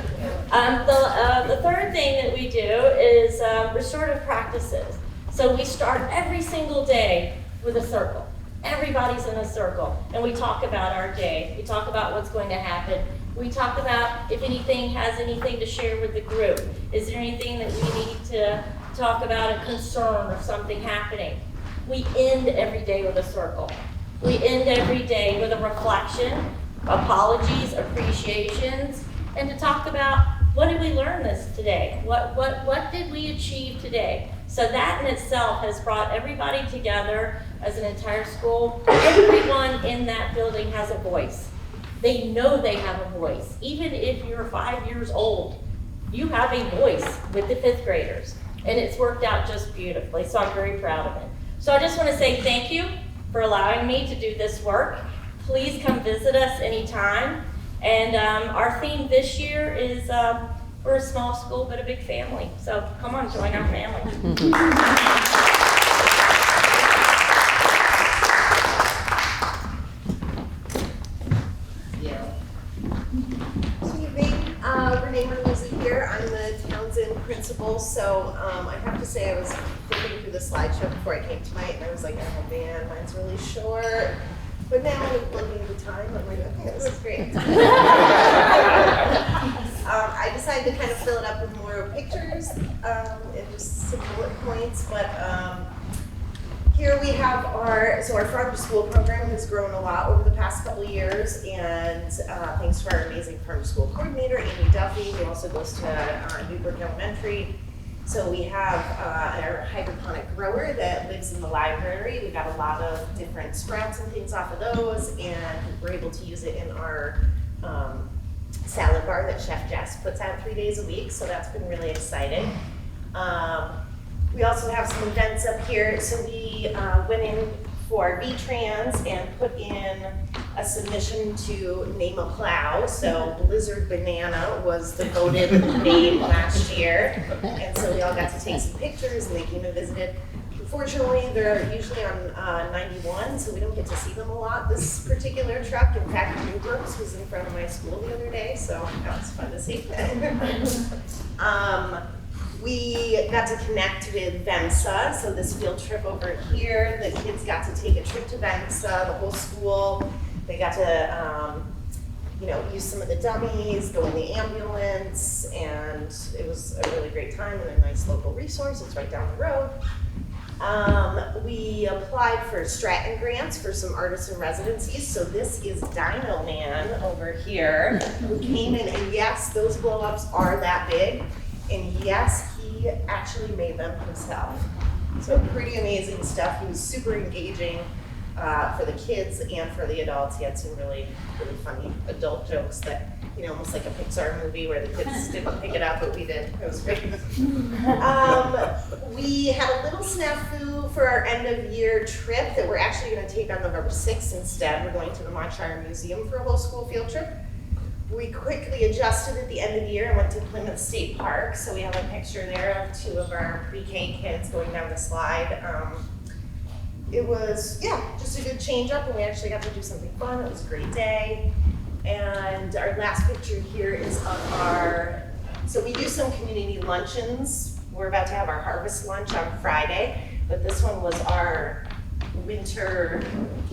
The third thing that we do is restorative practices. So we start every single day with a circle. Everybody's in a circle, and we talk about our day. We talk about what's going to happen. We talk about if anything has anything to share with the group. Is there anything that we need to talk about, a concern or something happening? We end every day with a circle. We end every day with a reflection, apologies, appreciations, and to talk about what did we learn today? What did we achieve today? So that in itself has brought everybody together as an entire school. Everyone in that building has a voice. They know they have a voice. Even if you're 5 years old, you have a voice with the 5th graders. And it's worked out just beautifully, so I'm very proud of it. So I just want to say thank you for allowing me to do this work. Please come visit us anytime. And our theme this year is we're a small school but a big family. So come on, join our family. Here, I'm the Townshend principal, so I have to say I was flipping through the slideshow before I came tonight, and I was like, oh man, mine's really short. But now with plugging the time, I'm like, okay, this is great. I decided to kind of fill it up with more pictures and just some bullet points, but here we have our farm to school program has grown a lot over the past couple of years, and thanks to our amazing farm to school coordinator, Amy Duffy, who also goes to Newbrook Elementary. So we have our hydroponic grower that lives in the library. We got a lot of different sprouts and things off of those, and we're able to use it in our salad bar that Chef Jess puts out 3 days a week, so that's been really exciting. We also have some events up here. So we went in for V-Trans and put in a submission to name a plow. So Blizzard Banana was the voted name last year. And so we all got to take some pictures, and they came and visited. Unfortunately, they're usually on 91, so we don't get to see them a lot. This particular truck, in fact, Newbrook's was in front of my school the other day, so that was fun to see. We got to connect with VEMSA, so this field trip over here, the kids got to take a trip to VEMSA, the whole school. They got to use some of the dummies, go in the ambulance, and it was a really great time and a nice local resource. It's right down the road. We applied for Stratton grants for some artisan residencies. So this is Dino Man over here, who came in, and yes, those blow-ups are that big. And yes, he actually made them himself. So pretty amazing stuff. He was super engaging. for the kids and for the adults. He had some really funny adult jokes that, almost like a Pixar movie where the kids didn't pick it up, but we did. It was great. We had a little snafu for our end of year trip that we're actually going to take on November 6th instead. We're going to the Montshire Museum for a whole school field trip. We quickly adjusted at the end of the year and went to Plymouth State Park. So we have a picture there of 2 of our pre-K kids going down the slide. It was, just a good change up, and we actually got to do something fun. It was a great day. And our last picture here is of so we do some community luncheons. We're about to have our harvest lunch on Friday, but this one was our winter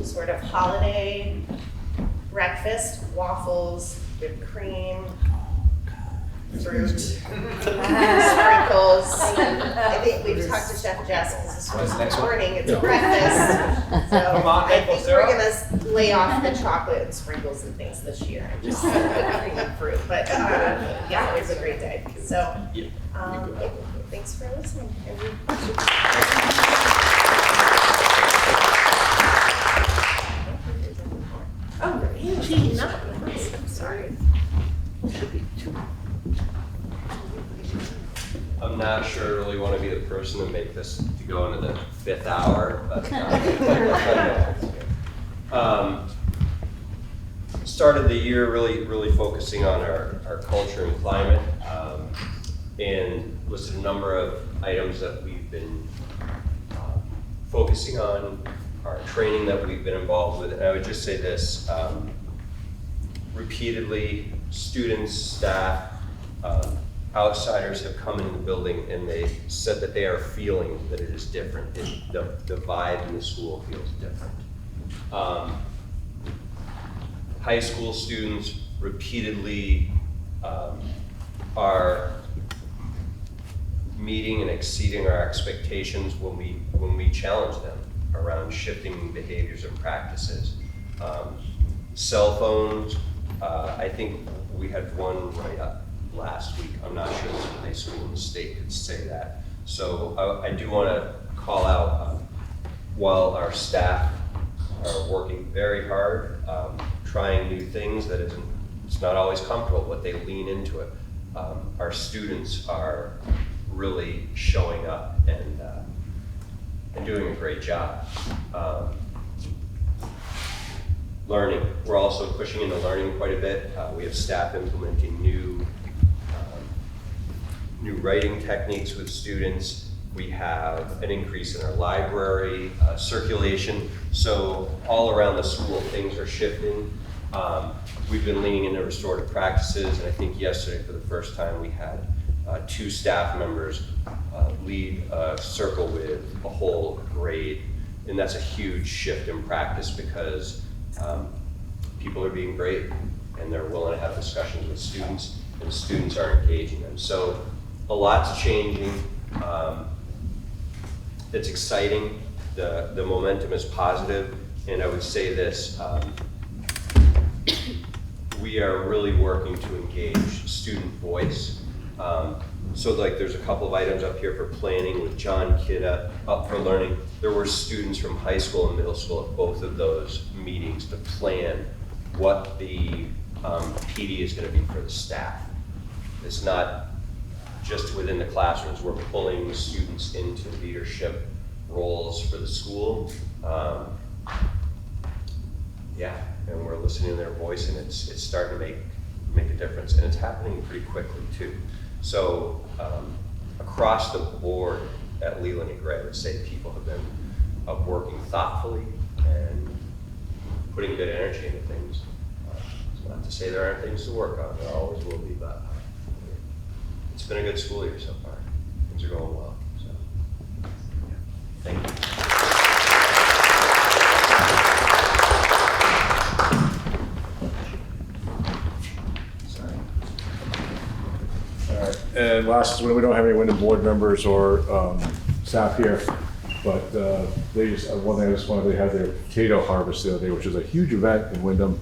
sort of holiday breakfast: waffles, whipped cream, fruit, sprinkles. I think we've talked to Chef Jess because this was this morning. It's breakfast. So I think we're gonna lay off the chocolate and sprinkles and things this year and just put cream and fruit. But it was a great day. So thanks for listening. Oh, Angie, not with us. I'm sorry. I'm not sure I really want to be the person to make this to go into the 5th hour, but started the year really focusing on our culture and climate, and listed a number of items that we've been focusing on, our training that we've been involved with. And I would just say this, repeatedly, students, staff, outsiders have come into the building and they said that they are feeling that it is different. The vibe in the school feels different. High school students repeatedly are meeting and exceeding our expectations when we challenge them around shifting behaviors and practices. Cell phones, I think we had one right up last week. I'm not sure there's a high school in the state could say that. So I do want to call out, while our staff are working very hard, trying new things it's not always comfortable, but they lean into it. Our students are really showing up and doing a great job. Learning, we're also pushing into learning quite a bit. We have staff implementing new writing techniques with students. We have an increase in our library circulation. So all around the school, things are shifting. We've been leaning into restorative practices, and I think yesterday, for the first time, we had 2 staff members lead a circle with a whole grade. And that's a huge shift in practice because people are being great and they're willing to have discussions with students, and students are engaging them. So a lot's changing. It's exciting. The momentum is positive, and I would say this, we are really working to engage student voice. So like there's a couple of items up here for planning with John Kidda, Up for Learning. There were students from high school and middle school at both of those meetings to plan what the PD is going to be for the staff. It's not just within the classrooms. We're pulling students into leadership roles for the school. And we're listening to their voice, and it's starting to make a difference, and it's happening pretty quickly too. So across the board at Leland Gray, I would say people have been working thoughtfully and putting good energy into things. It's not to say there aren't things to work on, there always will be, but it's been a good school year so far. Things are going well, so thank you. And last is when we don't have any Windham board members or staff here, but they just, one thing I just wanted, they had their potato harvest the other day, which is a huge event in Windham.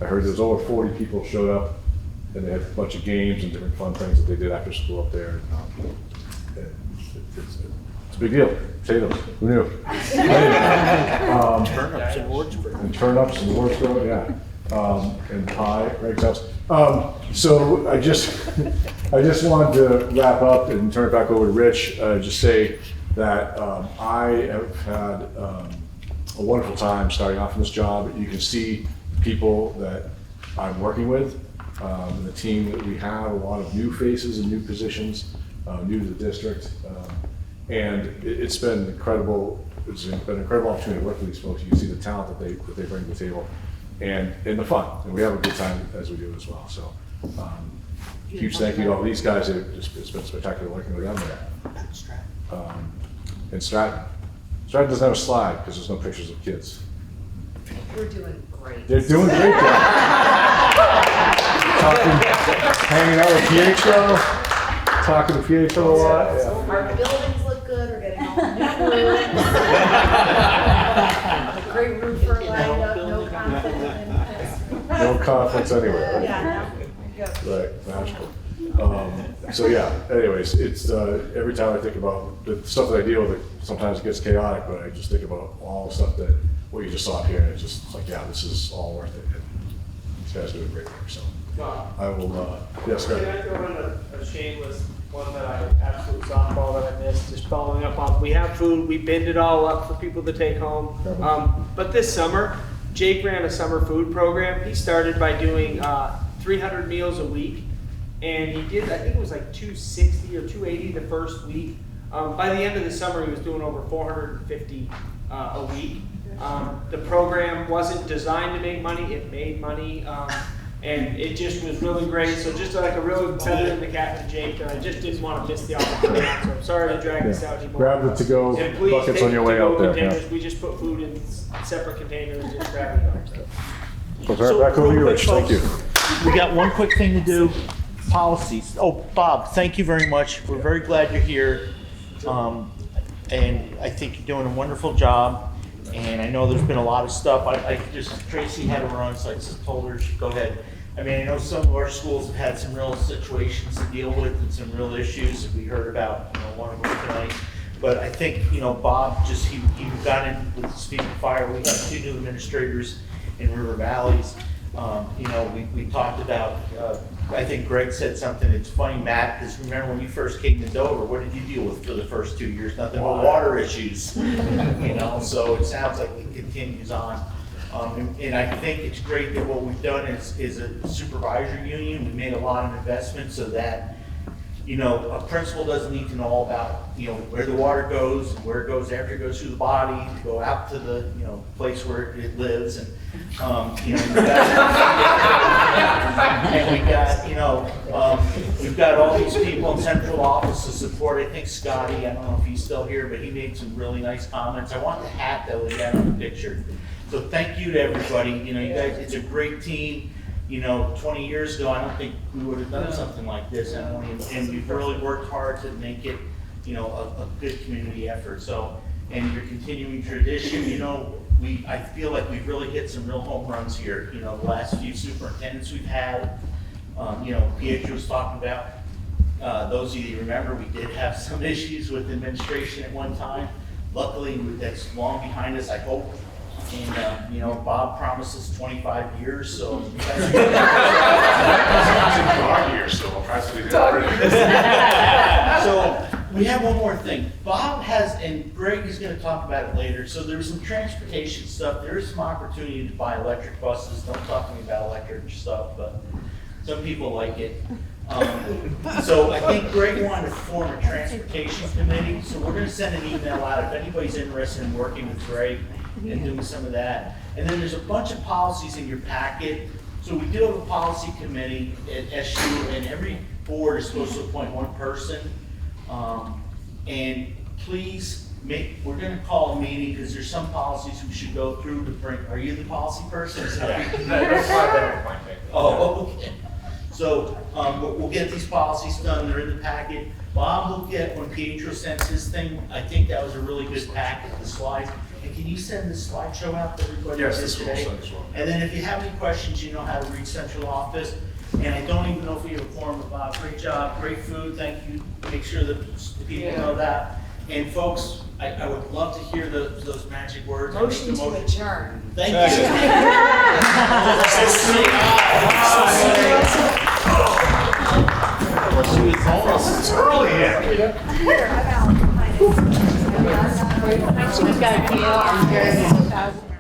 I heard there was over 40 people showed up, and they had a bunch of games and different fun things that they did after school up there. And it's big deal. Potatoes, who knew? Turnips in Wardsboro. And turnips in Wardsboro, yeah. And pie, right, Kels? So I just wanted to wrap up and turn it back over to Rich. Just say that I have had a wonderful time starting off in this job. You can see people that I'm working with, the team that we have, a lot of new faces and new positions, new to the district. And it's been incredible. It's been an incredible opportunity to work with these folks. You can see the talent that they bring to the table, and the fun. And we have a good time as we do as well. So huge thank you to all these guys. It's been spectacular working with them. And Stratton doesn't have a slide because there's no pictures of kids. We're doing great. They're doing great. Hanging out with Pietro, talking to Pietro a lot. Yeah. Our buildings look good, we're getting all new rooms. A great roofer lined up, no conflict. No conflicts anywhere. Yeah, no, good. Right, magical. So yeah, anyways, it's every time I think about the stuff that I deal with, sometimes it gets chaotic, but I just think about all the stuff that, what you just saw here, and it's just like, yeah, this is all worth it. And these guys do great work, so. I will, yes, go Can ahead. I throw in a shameless one that I absolute softball that I missed, just following up on, we have food, we binned it all up for people to take home. But this summer, Jake ran a summer food program. He started by doing 300 meals a week. And he did, I think it was like 260 or 280 the first week. By the end of the summer, he was doing over 450 a week. The program wasn't designed to make money, it made money. And it just was really great. So just like a real feather in the cap to Jake, I just didn't want to miss the opportunity. So I'm sorry to drag this out anymore. Grab the to-go And please buckets take on your way to-go out there. containers. Yeah. We just put food in separate containers and just grab it up. So turn it back over to you, Rich. Thank you. We got one quick thing to do. Policies. Oh, Bob, thank you very much. We're very glad you're here. And I think you're doing a wonderful job. And I know there's been a lot of stuff. Tracy had to run, so I just told her, go ahead. I mean, I know some of our schools have had some real situations to deal with and some real issues that we heard about, one of them tonight. But I think, Bob he got in with the speed of fire. We have 2 new administrators in River Valleys. We talked about, I think Greg said something, it's funny, Matt, because remember when you first came to Dover, what did you deal with for the first 2 years? Nothing but water issues, so it sounds like it continues on. And I think it's great that what we've done is a supervisory union. We made a lot of investments so that, a principal doesn't need to know all about, where the water goes, and where it goes after it goes through the body, to go out to the, place where it lives, and, we've got all these people in central office to support. I think Scotty, I don't know if he's still here, but he made some really nice comments. I want the hat that we got on the picture. So thank you to everybody. You guys, it's a great team. 20 years ago, I don't think we would have done something like this. And we've really worked hard to make it, a good community effort. So, and your continuing tradition, I feel like we've really hit some real home runs here. The last few superintendents we've had, Pietro was talking about, those of you who remember, we did have some issues with administration at one time. Luckily, that's long behind us, I hope. And, Bob promises 25 years, so. So we have one more thing. Bob has, and Greg is going to talk about it later. So there's some transportation stuff. There is some opportunity to buy electric buses. Don't talk to me about electric stuff, but some people like it. So I think Greg wanted to form a transportation committee. So we're going to send an email out if anybody's interested in working with Greg and doing some of that. And then there's a bunch of policies in your packet. So we do have a policy committee at SU, and every board is supposed to appoint one person. And please we're going to call a meeting because there's some policies we should go through to bring. Are you the policy person? Oh, okay. So we'll get these policies done. They're in the packet. Bob will get, when Pietro sends his thing, I think that was a really good packet, the slides. And can you send the slideshow out to everybody? Yes, today? this will send as well. And then if you have any questions, you know how to reach central office. And I don't even know if we have a quorum of Bob. Great job, great food, thank you. Make sure that the people know that. And folks, I would love to hear those magic words. Motion to adjourn. Thank you. It's early yet. She's got a deal on